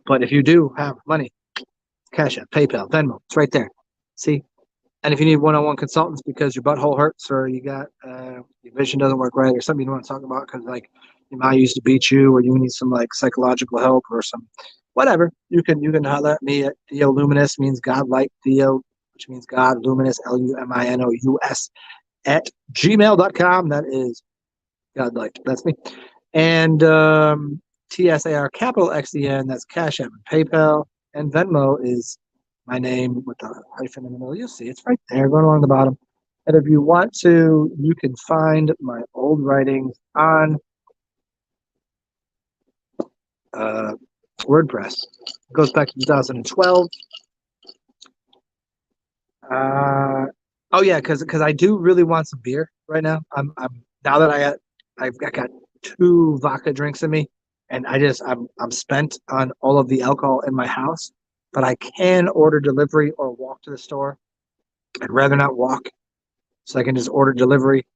But if you do have money, Cash App, PayPal, Venmo, it's right there. See? And if you need one-on-one consultants because your butthole hurts or you got your vision doesn't work right or something you want to talk about because like your mom used to beat you or you need some like psychological help or some whatever, you can holler at me at Theo Luminous, means God light, Theo, which means God Luminous, Luminous at gmail.com. That is God light. That's me. And TSAR capital XEN, that's Cash App and PayPal. And Venmo is my name with the hyphen in the middle. You'll see it's right there going along the bottom. And if you want to, you can find my old writings on WordPress. It goes back to 2012. Oh yeah, because I do really want some beer right now. I'm now that I've got 2 vodka drinks in me, and I'm spent on all of the alcohol in my house. But I can order delivery or walk to the store. I'd rather not walk, so I can just order delivery.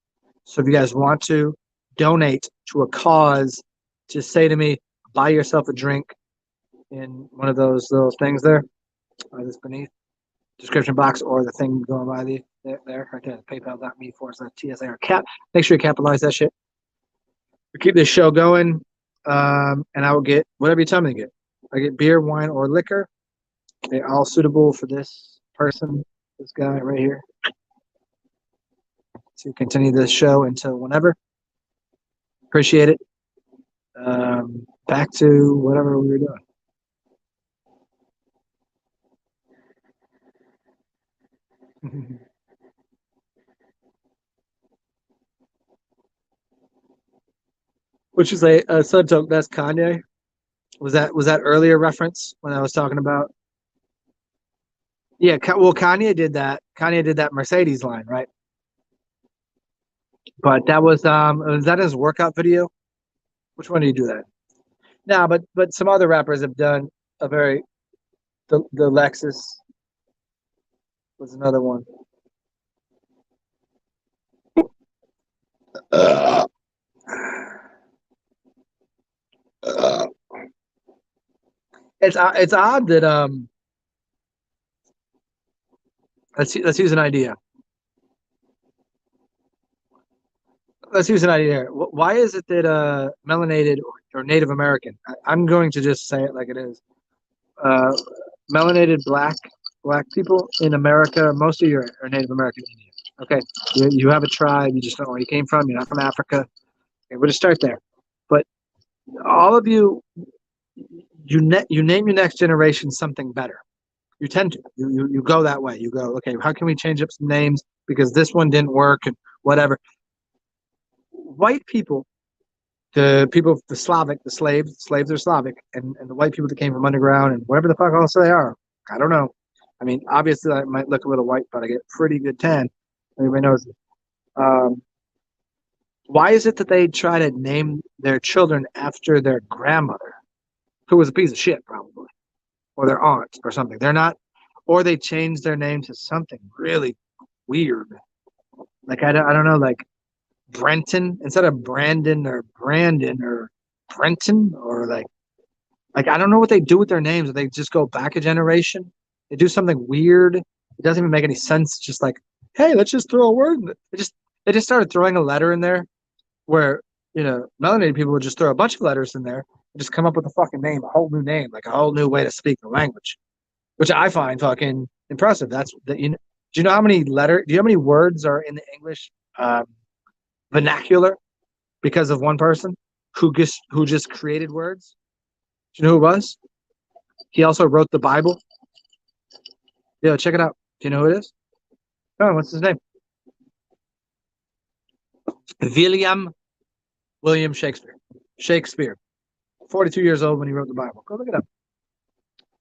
So if you guys want to donate to a cause, just say to me, buy yourself a drink in one of those little things there, just beneath description box or the thing going by there right there, paypal.me/TSAR cap. Make sure you capitalize that shit. We keep this show going, and I will get whatever you tell me to get. I get beer, wine, or liquor. They're all suitable for this person, this guy right here, to continue this show until whenever. Appreciate it. Back to whatever we were doing. Which is a subtoke. That's Kanye. Was that earlier reference when I was talking about? Yeah, well, Kanye did that. Kanye did that Mercedes line, right? But that was that his workout video? Which one do you do that? No, but some other rappers have done a very the Lexus was another one. Uh, uh, it's odd that let's use an idea. Let's use an idea here. Why is it that melanated or Native American? I'm going to just say it like it is. Melanated black people in America, most of you are Native American Indian. Okay, you have a tribe. You just don't know where you came from. You're not from Africa. Okay, we'll just start there. But all of you, you name your next generation something better. You tend to. You go that way. You go, okay, how can we change up some names because this one didn't work and whatever. White people, the people, the Slavic, the slaves are Slavic, and the white people that came from underground and whatever the fuck else they are. I don't know. I mean, obviously I might look a little white, but I get pretty good tan. Everybody knows it. Um, why is it that they try to name their children after their grandmother, who was a piece of shit, probably, or their aunt or something? They're not, or they change their name to something really weird. Like I don't know, like Brenton instead of Brandon or Brenton or like I don't know what they do with their names. They just go back a generation. They do something weird. It doesn't even make any sense. It's just like, hey, let's just throw a word. They just started throwing a letter in there where melanated people would just throw a bunch of letters in there and just come up with a fucking name, a whole new name, like a whole new way to speak the language, which I find fucking impressive. That's that you. Do you know how many letter? Do you know how many words are in the English vernacular because of one person who just created words? Do you know who it was? He also wrote the Bible. Yeah, check it out. Do you know who it is? Oh, what's his name? William Shakespeare. Shakespeare. 42 years old when he wrote the Bible. Go look it up.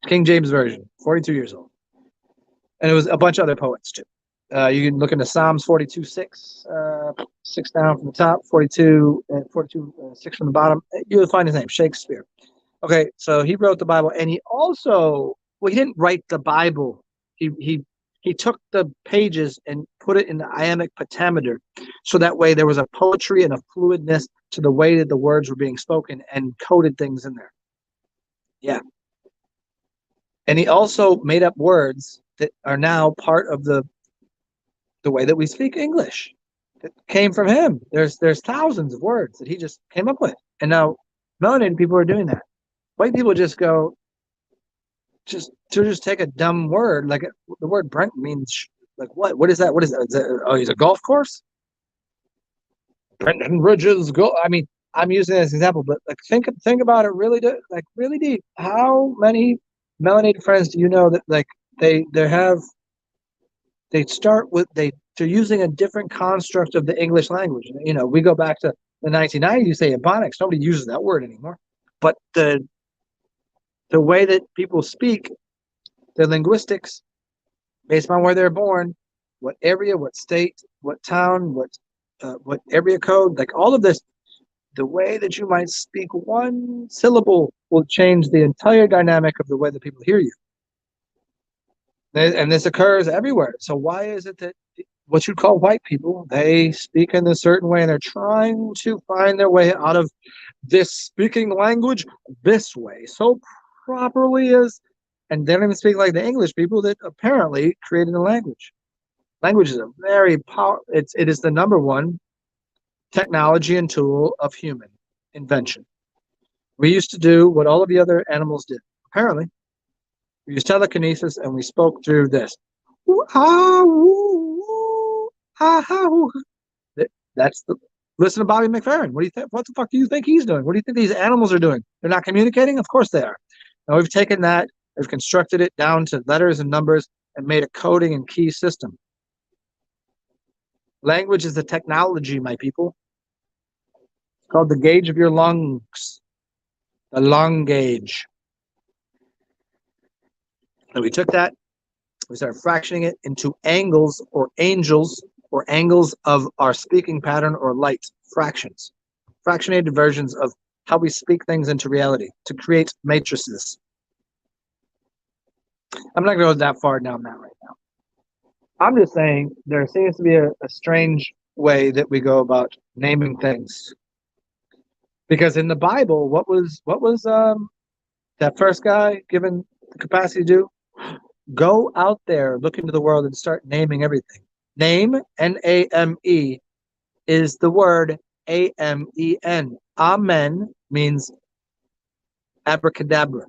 King James Version. 42 years old. And it was a bunch of other poets too. You can look into Psalms 42, 6, 6 down from the top, 42, 42, 6 from the bottom. You'll find his name, Shakespeare. Okay, so he wrote the Bible, and he also, well, he didn't write the Bible. He took the pages and put it in the iambic pentameter, so that way there was a poetry and a fluidness to the way that the words were being spoken and coded things in there. Yeah. And he also made up words that are now part of the way that we speak English. It came from him. There's thousands of words that he just came up with. And now melanated people are doing that. White people just go, just take a dumb word, like the word Brent means like what? What is that? What is that? Is that oh, he's a golf course? Brenton Ridges go. I mean, I'm using this example, but like think about it really, like really deep. How many melanated friends do you know that like they start with they're using a different construct of the English language. We go back to the 1990s. You say ebonics, nobody uses that word anymore. But the way that people speak, their linguistics, based on where they're born, what area, what state, what town, what area code, like all of this, the way that you might speak one syllable will change the entire dynamic of the way that people hear you. And this occurs everywhere. So why is it that what you call white people, they speak in a certain way and they're trying to find their way out of this speaking language this way so properly and they don't even speak like the English people that apparently created the language. Language is a very powerful, it is the number one technology and tool of human invention. We used to do what all of the other animals did. Apparently, we used telekinesis and we spoke through this. That's the listen to Bobby McFerrin. What do you think? What the fuck do you think he's doing? What do you think these animals are doing? They're not communicating? Of course they are. Now we've taken that, we've constructed it down to letters and numbers and made a coding and key system. Language is a technology, my people. It's called the gauge of your lungs. The lung gauge. And we took that, we started fractioning it into angles or angels or angles of our speaking pattern or light fractions. Fractionated versions of how we speak things into reality to create matrices. I'm not going to go that far down that right now. I'm just saying there seems to be a strange way that we go about naming things. Because in the Bible, what was that first guy given the capacity to do? Go out there, look into the world, and start naming everything. Name, N-A-M-E, is the word A-M-E-N. Amen means abracadabra.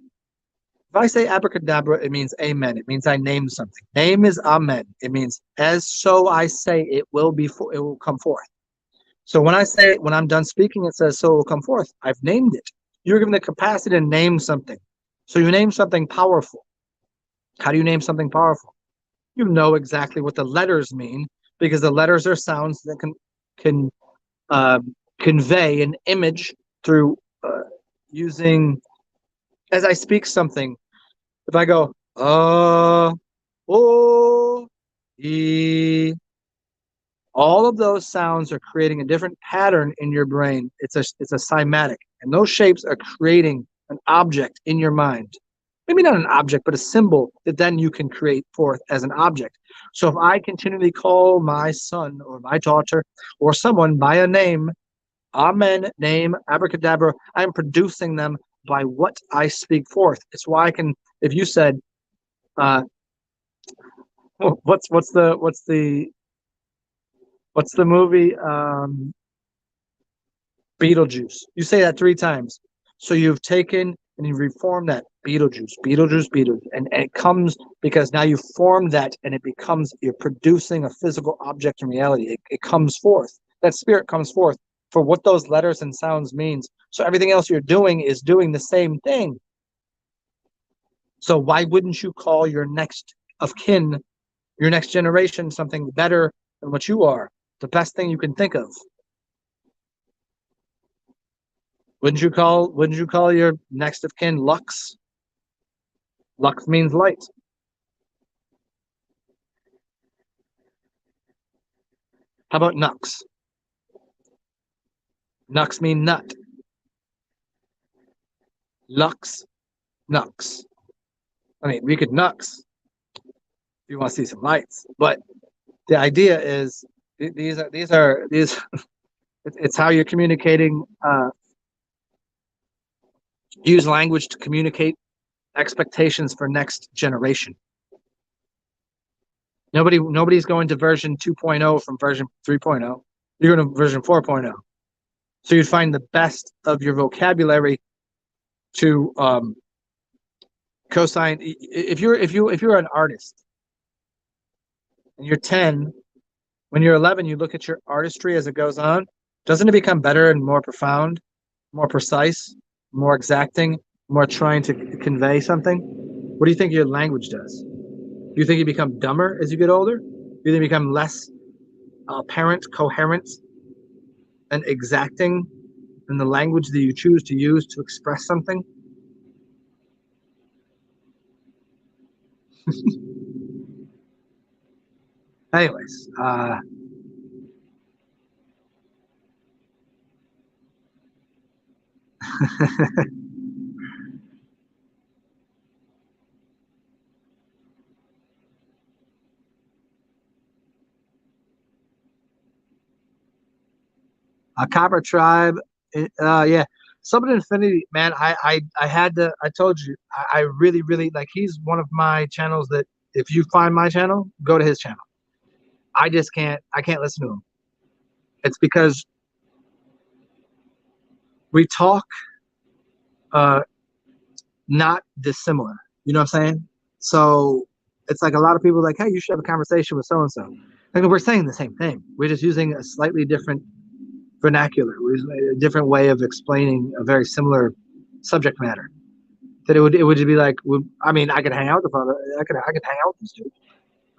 If I say abracadabra, it means amen. It means I name something. Name is amen. It means as so I say, it will come forth. So when I'm done speaking, it says so it will come forth. I've named it. You're given the capacity to name something. So you name something powerful. How do you name something powerful? You know exactly what the letters mean because the letters are sounds that can uh, convey an image through using. As I speak something, if I go oh, e, all of those sounds are creating a different pattern in your brain. It's a cymatic, and those shapes are creating an object in your mind. Maybe not an object, but a symbol that then you can create forth as an object. So if I continually call my son or my daughter or someone by a name, amen, name, abracadabra, I'm producing them by what I speak forth. It's why I can. If you said, uh, what's the movie? Beetlejuice. You say that three times. So you've taken and you reformed that Beetlejuice, Beetlejuice, Beetlejuice. And it comes because now you formed that and it becomes, you're producing a physical object in reality. It comes forth. That spirit comes forth for what those letters and sounds means. So everything else you're doing is doing the same thing. So why wouldn't you call your next of kin, your next generation, something better than what you are? The best thing you can think of. Wouldn't you call your next of kin Lux? Lux means light. How about Nux? Nux mean nut. Lux, Nux. I mean, we could Nux if you want to see some lights, but the idea is these. It's how you're communicating. Use language to communicate expectations for next generation. Nobody's going to version 2.0 from version 3.0. You're going to version 4.0. So you'd find the best of your vocabulary to cosign. If you're an artist and you're 10, when you're 11, you look at your artistry as it goes on. Doesn't it become better and more profound, more precise, more exacting, more trying to convey something? What do you think your language does? Do you think you become dumber as you get older? Do you think you become less apparent, coherent, and exacting in the language that you choose to use to express something? Anyways, a copper tribe, yeah. Summon Infinity, man. I had to. I told you, I really, really like. He's one of my channels that if you find my channel, go to his channel. I just can't. I can't listen to him. It's because we talk uh not dissimilar. You know what I'm saying? So it's like a lot of people are like, hey, you should have a conversation with so and so. Like we're saying the same thing. We're just using a slightly different vernacular. We're using a different way of explaining a very similar subject matter. That it would just be like, I mean, I could hang out with the father. I could hang out with this dude.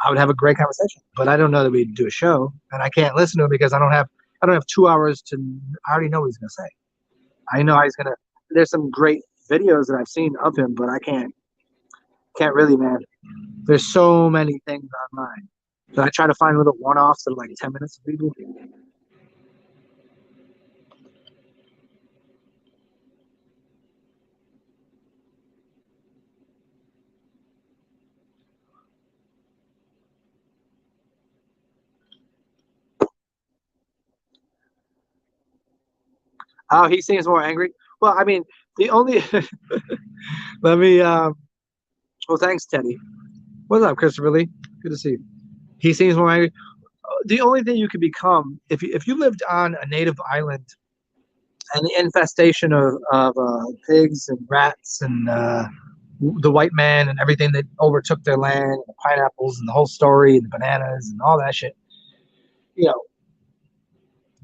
I would have a great conversation. But I don't know that we'd do a show, and I can't listen to him because I don't have 2 hours to. I already know what he's gonna say. I know he's gonna. There's some great videos that I've seen of him, but I can't really, man. There's so many things online. So I try to find little one-offs that are like 10 minutes of people. Oh, he seems more angry. Well, I mean, the only let me well thanks, Teddy. What's up, Christopher Lee? Good to see you. He seems more angry. The only thing you could become if you lived on a native island and the infestation of pigs and rats and the white man and everything that overtook their land, the pineapples and the whole story, and the bananas and all that shit, you know,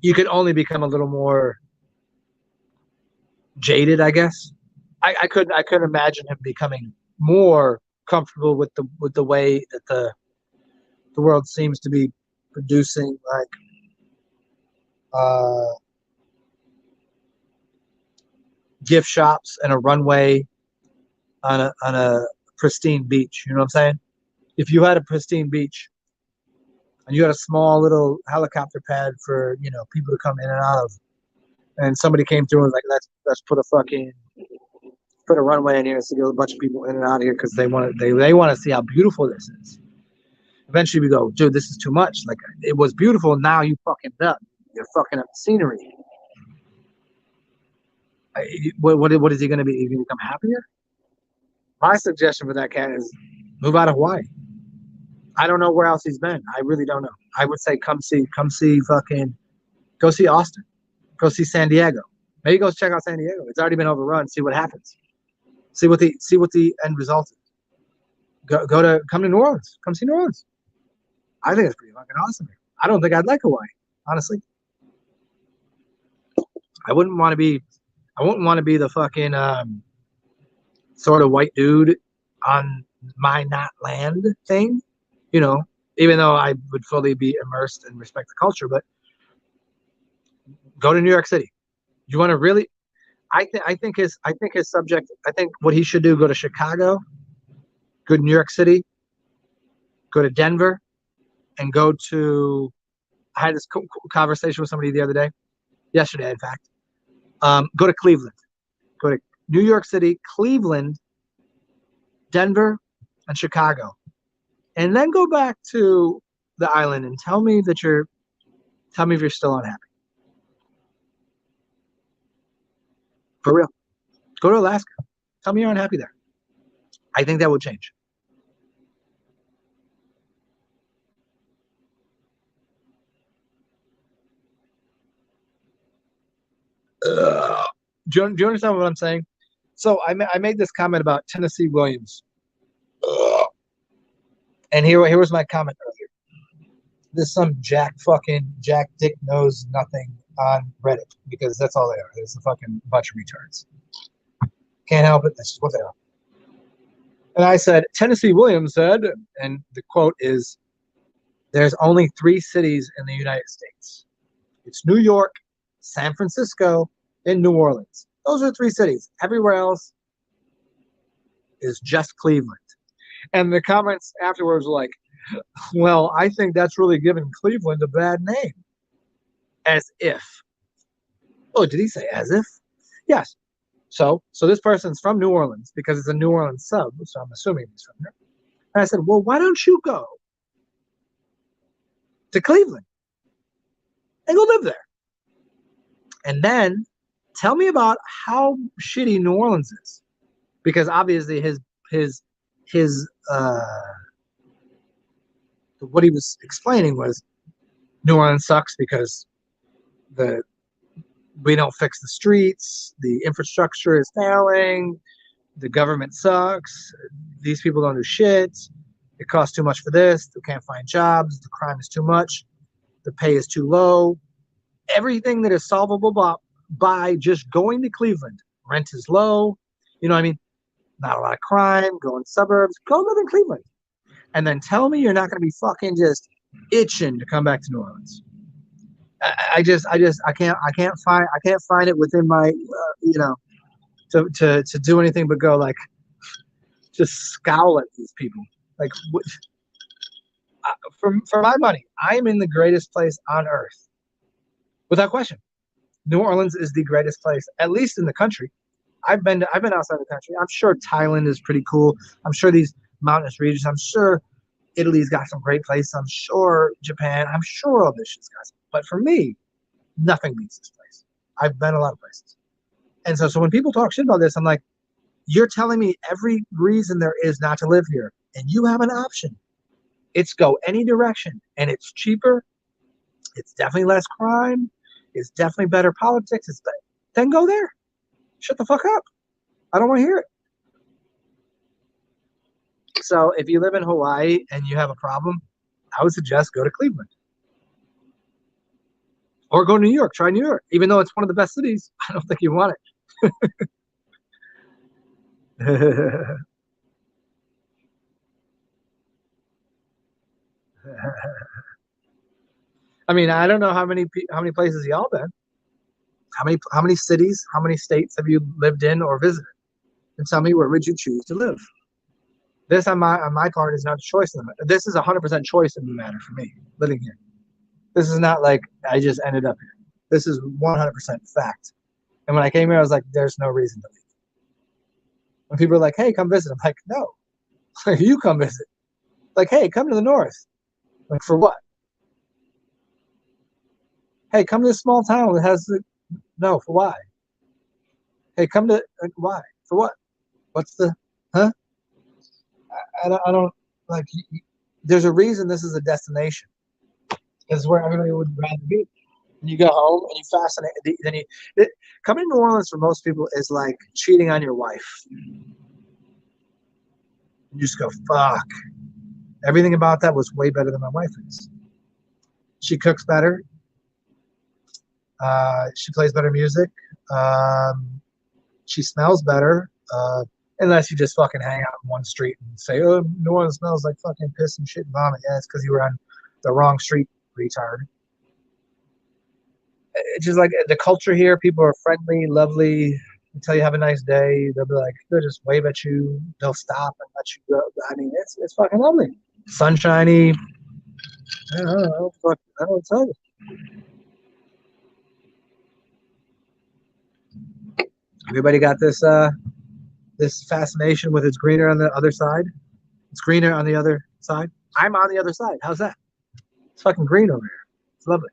you could only become a little more jaded, I guess. I couldn't imagine him becoming more comfortable with the way that the world seems to be producing like uh, gift shops and a runway on a pristine beach. You know what I'm saying? If you had a pristine beach and you had a small little helicopter pad for people to come in and out of, and somebody came through and was like, let's put a runway in here to get a bunch of people in and out of here because they want to see how beautiful this is. Eventually, we go, dude, this is too much. Like it was beautiful, now you fucking it up. You're fucking up the scenery. What is he going to be? Is he going to become happier? My suggestion for that cat is move out of Hawaii. I don't know where else he's been. I really don't know. I would say come see go see Austin, go see San Diego. Maybe go check out San Diego. It's already been overrun. See what happens. See what the end result is. Come to New Orleans. Come see New Orleans. I think it's pretty fucking awesome. I don't think I'd like Hawaii, honestly. I wouldn't want to be the fucking sort of white dude on my not land thing, even though I would fully be immersed and respect the culture. But go to New York City. You want to really? I think his subject. I think what he should do: go to Chicago, go to New York City, go to Denver, and go to. I had this conversation with somebody the other day, yesterday, in fact. Go to Cleveland. Go to New York City, Cleveland, Denver, and Chicago, and then go back to the island and tell me if you're still unhappy. For real. Go to Alaska. Tell me you're unhappy there. I think that would change. Do you understand what I'm saying? So I made this comment about Tennessee Williams. And here was my comment earlier. There's some Jack Dick knows nothing on Reddit because that's all they are. It's a fucking bunch of retards. Can't help it. That's just what they are. And I said, Tennessee Williams said, and the quote is, there's only 3 cities in the United States. It's New York, San Francisco, and New Orleans. Those are 3 cities. Everywhere else is just Cleveland. And the comments afterwards were like, well, I think that's really giving Cleveland a bad name. As if. Oh, did he say as if? Yes. So this person's from New Orleans because it's a New Orleans sub, so I'm assuming he's from there. And I said, well, why don't you go to Cleveland and go live there? And then tell me about how shitty New Orleans is. Because obviously his what he was explaining was New Orleans sucks because we don't fix the streets, the infrastructure is failing, the government sucks, these people don't do shit, it costs too much for this, they can't find jobs, the crime is too much, the pay is too low. Everything that is solvable by just going to Cleveland. Rent is low, you know what I mean? Not a lot of crime, go in suburbs, go live in Cleveland. And then tell me you're not going to be fucking just itching to come back to New Orleans. I can't find it within my to do anything but go like just scowl at these people like for my money. I am in the greatest place on earth without question. New Orleans is the greatest place, at least in the country. I've been outside the country. I'm sure Thailand is pretty cool. I'm sure these mountainous regions. I'm sure Italy's got some great places. I'm sure Japan. I'm sure all this shit's got some. But for me, nothing beats this place. I've been a lot of places. And so when people talk shit about this, I'm like, you're telling me every reason there is not to live here. And you have an option. It's go any direction. And it's cheaper. It's definitely less crime. It's definitely better politics. Then go there. Shut the fuck up. I don't want to hear it. So if you live in Hawaii and you have a problem, I would suggest go to Cleveland. Or go to New York. Try New York. Even though it's one of the best cities, I don't think you want it. I mean, I don't know how many places y'all been. How many cities, how many states have you lived in or visited? And tell me, where would you choose to live? This on my part is not a choice in the matter. This is 100% choice in the matter for me living here. This is not like I just ended up here. This is 100% fact. And when I came here, I was like, there's no reason to leave. When people are like, hey, come visit, I'm like, no, you come visit. Like, hey, come to the north. Like, for what? Hey, come to this small town that has the, no, for why? Hey, come to, like, why? For what? What's the, huh? I don't, like, there's a reason this is a destination. This is where everybody would rather be. And you go home and you fascinate. Then coming to New Orleans for most people is like cheating on your wife. You just go, fuck. Everything about that was way better than my wife is. She cooks better. She plays better music. She smells better. Unless you just fucking hang out in one street and say, oh, New Orleans smells like fucking piss and shit and vomit. Yeah, it's because you were on the wrong street, retard. It's just like the culture here. People are friendly, lovely. Until you have a nice day, they'll be like, they'll just wave at you. They'll stop and let you go. I mean, it's fucking lovely. Sunshiny. I don't know. I don't know what to tell you. Everybody got this fascination with it's greener on the other side. It's greener on the other side. I'm on the other side. How's that? It's fucking green over here. It's lovely.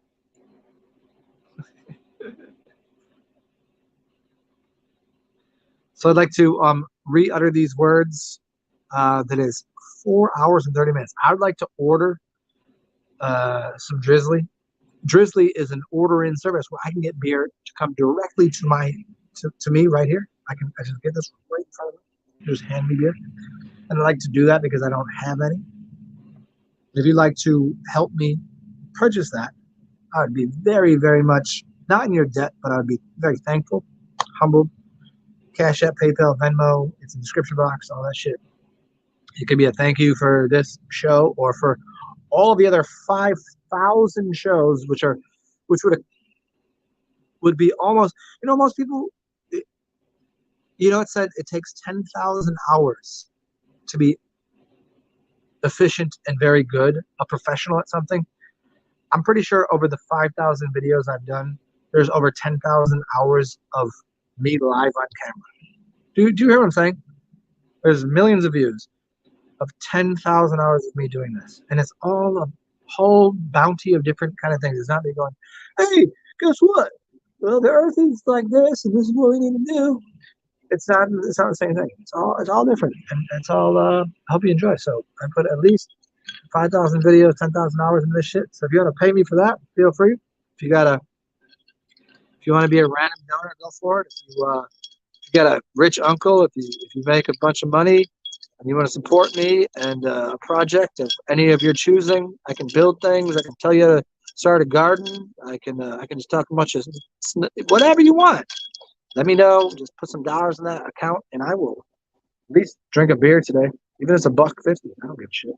So I'd like to re-utter these words. That is 4 hours and 30 minutes. I would like to order some Drizzly. Drizzly is an order-in service where I can get beer to come directly to me right here. I just get this right in front of me. Just hand me beer. And I like to do that because I don't have any. If you'd like to help me purchase that, I would be very, very much not in your debt, but I would be very thankful, humbled. CashApp, PayPal, Venmo, it's in the description box, all that shit. It could be a thank you for this show or for all of the other 5,000 shows, which would be almost, most people, it said it takes 10,000 hours to be efficient and very good, a professional at something. I'm pretty sure over the 5,000 videos I've done, there's over 10,000 hours of me live on camera. Do you hear what I'm saying? There's millions of views of 10,000 hours of me doing this. And it's all a whole bounty of different kind of things. It's not me going, hey, guess what? Well, the earth is like this, and this is what we need to do. It's not the same thing. It's all different. And it's all I hope you enjoy. So I put at least 5,000 videos, 10,000 hours in this shit. So if you want to pay me for that, feel free. If you want to be a random donor, go for it. If you got a rich uncle, if you make a bunch of money and you want to support me and a project of any of your choosing, I can build things. I can tell you to start a garden. I can just talk a bunch of whatever you want. Let me know. Just put some dollars in that account, and I will at least drink a beer today, even if it's $1.50. I don't give a shit.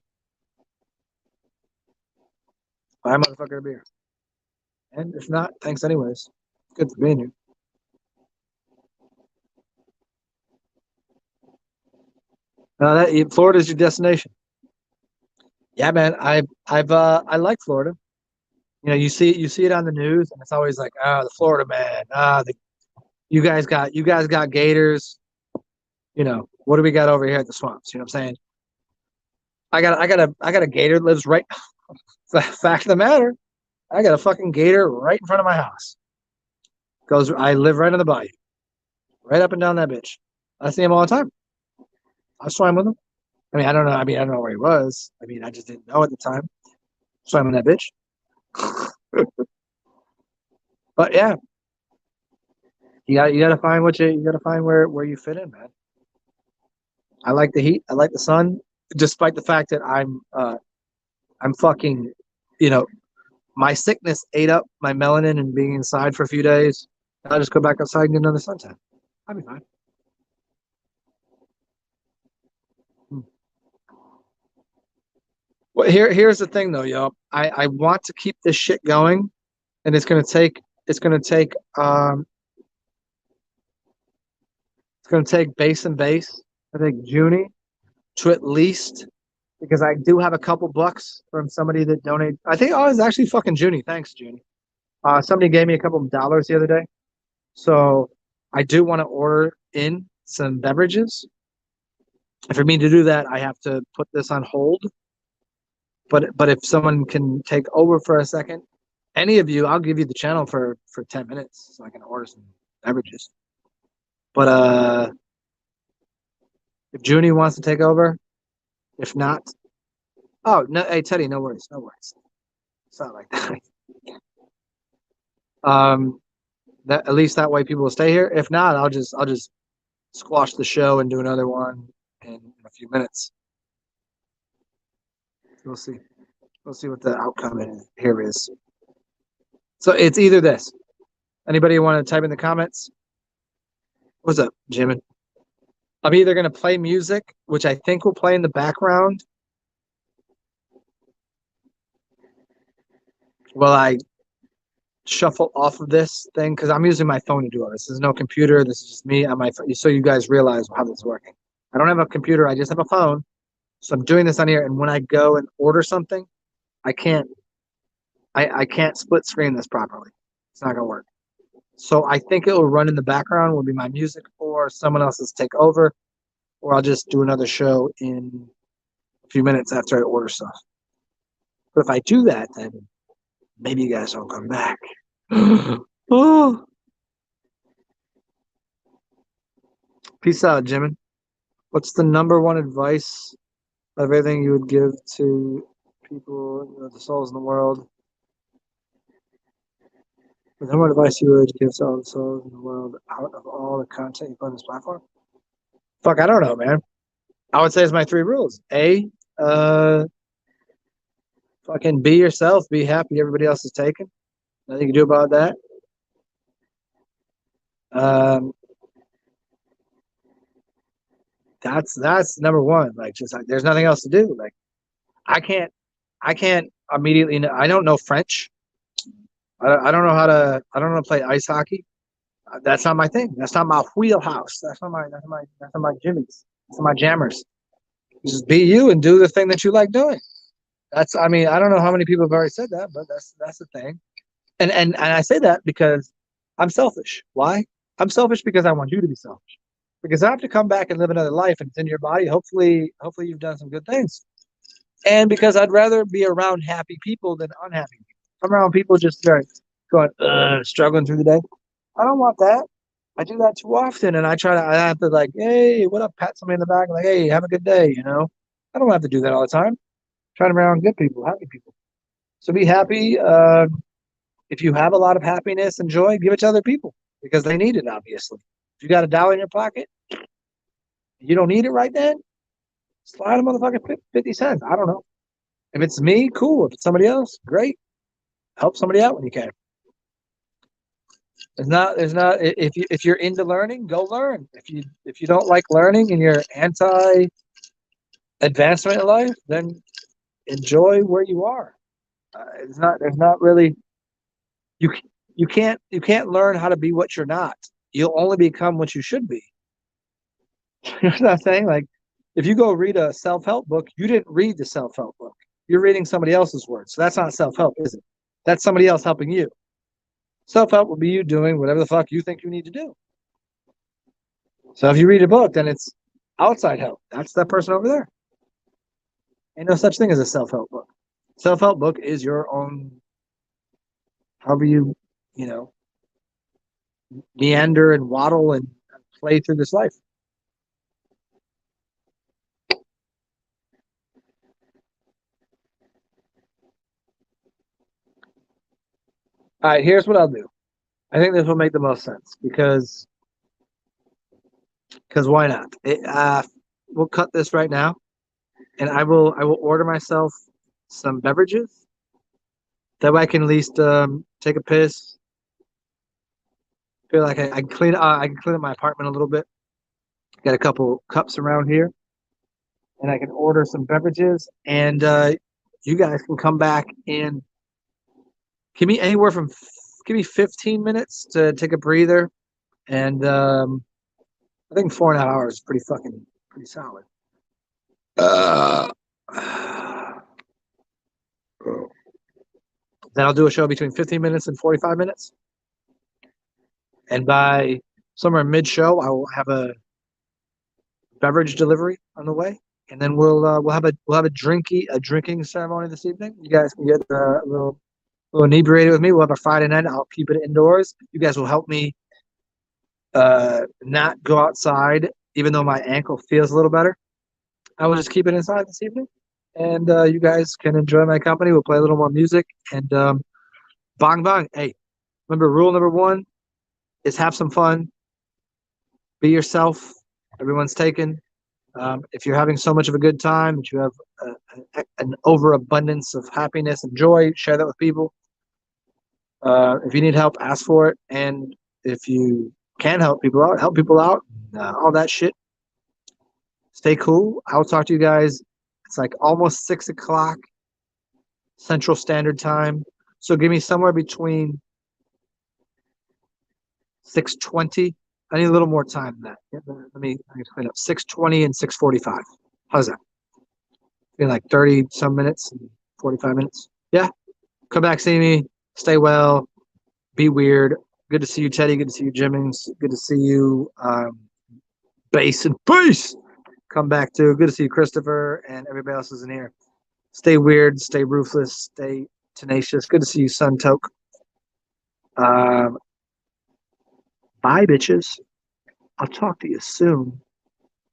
Buy a motherfucker a beer. And if not, thanks anyways. Good for being here. Florida's your destination. Yeah, man. I like Florida. You see it on the news, and it's always like, the Florida man. You guys got gators. What do we got over here at the swamps? You know what I'm saying? I got a gator that lives right. Fact of the matter, I got a fucking gator right in front of my house. I live right on the bayou, right up and down that bitch. I see him all the time. I swam with him. I don't know. I don't know where he was. I just didn't know at the time. Swam with that bitch. But yeah, you gotta find where you fit in, man. I like the heat. I like the sun, despite the fact that I'm fucking, my sickness ate up my melanin and being inside for a few days. I'll just go back outside and get another suntan. I'll be fine. Well, here's the thing though, yo. I want to keep this shit going, and it's gonna take base and base. I think Junie to at least because I do have a couple bucks from somebody that donated. I think it's actually fucking Junie. Thanks, Junie. Somebody gave me a couple of dollars the other day, so I do want to order in some beverages. And for me to do that, I have to put this on hold. But if someone can take over for a second, any of you, I'll give you the channel for 10 minutes so I can order some beverages. But if Junie wants to take over, if not, oh no, hey Teddy, no worries, no worries. It's not like that. That at least that way people will stay here. If not, I'll just squash the show and do another one in a few minutes. We'll see. We'll see what the outcome here is. So it's either this. Anybody want to type in the comments? What's up, Jimin? I'm either going to play music, which I think will play in the background while I shuffle off of this thing, because I'm using my phone to do all this. This is no computer. This is just me on my phone, so you guys realize how this is working. I don't have a computer. I just have a phone. So I'm doing this on here, and when I go and order something, I can't split screen this properly. It's not gonna work. So I think it will run in the background, will be my music, or someone else's take over, or I'll just do another show in a few minutes after I order stuff. But if I do that, then maybe you guys don't come back. Oh. Peace out, Jimin. What's the number one advice of everything you would give to people, the souls in the world? The number one advice you would give to all the souls in the world out of all the content you put on this platform? Fuck, I don't know, man. I would say it's my 3 rules. A, fucking be yourself, be happy everybody else is taken. Nothing you can do about that. That's number one. Like, just like there's nothing else to do. Like, I can't immediately know. I don't know French. I don't know how to. I don't know how to play ice hockey. That's not my thing. That's not my wheelhouse. That's not my jimmies. That's not my jammers. Just be you and do the thing that you like doing. That's. I mean, I don't know how many people have already said that, but that's the thing. And I say that because I'm selfish. Why? I'm selfish because I want you to be selfish. Because I have to come back and live another life, and it's in your body. Hopefully you've done some good things. And because I'd rather be around happy people than unhappy people. I'm around people just going struggling through the day. I don't want that. I do that too often, and I have to like, hey, what up? Pat somebody in the back, like, hey, have a good day. I don't have to do that all the time. I'm trying to be around good people, happy people. So be happy. If you have a lot of happiness and joy, give it to other people because they need it, obviously. If you got $1 in your pocket, you don't need it right then, slide a motherfucking 50 cents. I don't know. If it's me, cool. If it's somebody else, great. Help somebody out when you can. There's not if you're into learning, go learn. If you don't like learning and you're anti advancement in life, then enjoy where you are. There's not really you can't learn how to be what you're not. You'll only become what you should be. You know what I'm saying? Like, if you go read a self-help book, you didn't read the self-help book. You're reading somebody else's words. So that's not self-help, is it? That's somebody else helping you. Self-help will be you doing whatever the fuck you think you need to do. So if you read a book, then it's outside help. That's that person over there. Ain't no such thing as a self-help book. Self-help book is your own, however you meander and waddle and play through this life. All right, here's what I'll do. I think this will make the most sense because why not? We'll cut this right now, and I will order myself some beverages. That way I can at least take a piss, Feel like I can clean. I can clean up my apartment a little bit. Got a couple cups around here, and I can order some beverages. And you guys can come back and give me anywhere from give me 15 minutes to take a breather. And I think 4.5 hours is pretty solid. Then I'll do a show between 15 minutes and 45 minutes. And by somewhere mid-show, I will have a beverage delivery on the way, and then we'll have a drinking ceremony this evening. You guys can get a little inebriated with me. We'll have a Friday night. I'll keep it indoors. You guys will help me not go outside, even though my ankle feels a little better. I will just keep it inside this evening, and you guys can enjoy my company. We'll play a little more music, and bong bong. Hey, remember rule number 1 is have some fun. Be yourself. Everyone's taken. If you're having so much of a good time that you have an overabundance of happiness and joy, share that with people. If you need help, ask for it. And if you can help people out, all that shit. Stay cool. I'll talk to you guys. It's like almost 6 o'clock Central Standard Time. So give me somewhere between 6:20. I need a little more time than that. Let me clean up. 6:20 and 6:45. How's that? In like 30 some minutes and 45 minutes. Yeah. Come back, see me. Stay well. Be weird. Good to see you, Teddy. Good to see you, Jimmings. Good to see you, Bass and Peace. Come back too. Good to see you, Christopher, and everybody else is in here. Stay weird. Stay ruthless. Stay tenacious. Good to see you, Sun Toke. Bye, bitches. I'll talk to you soon.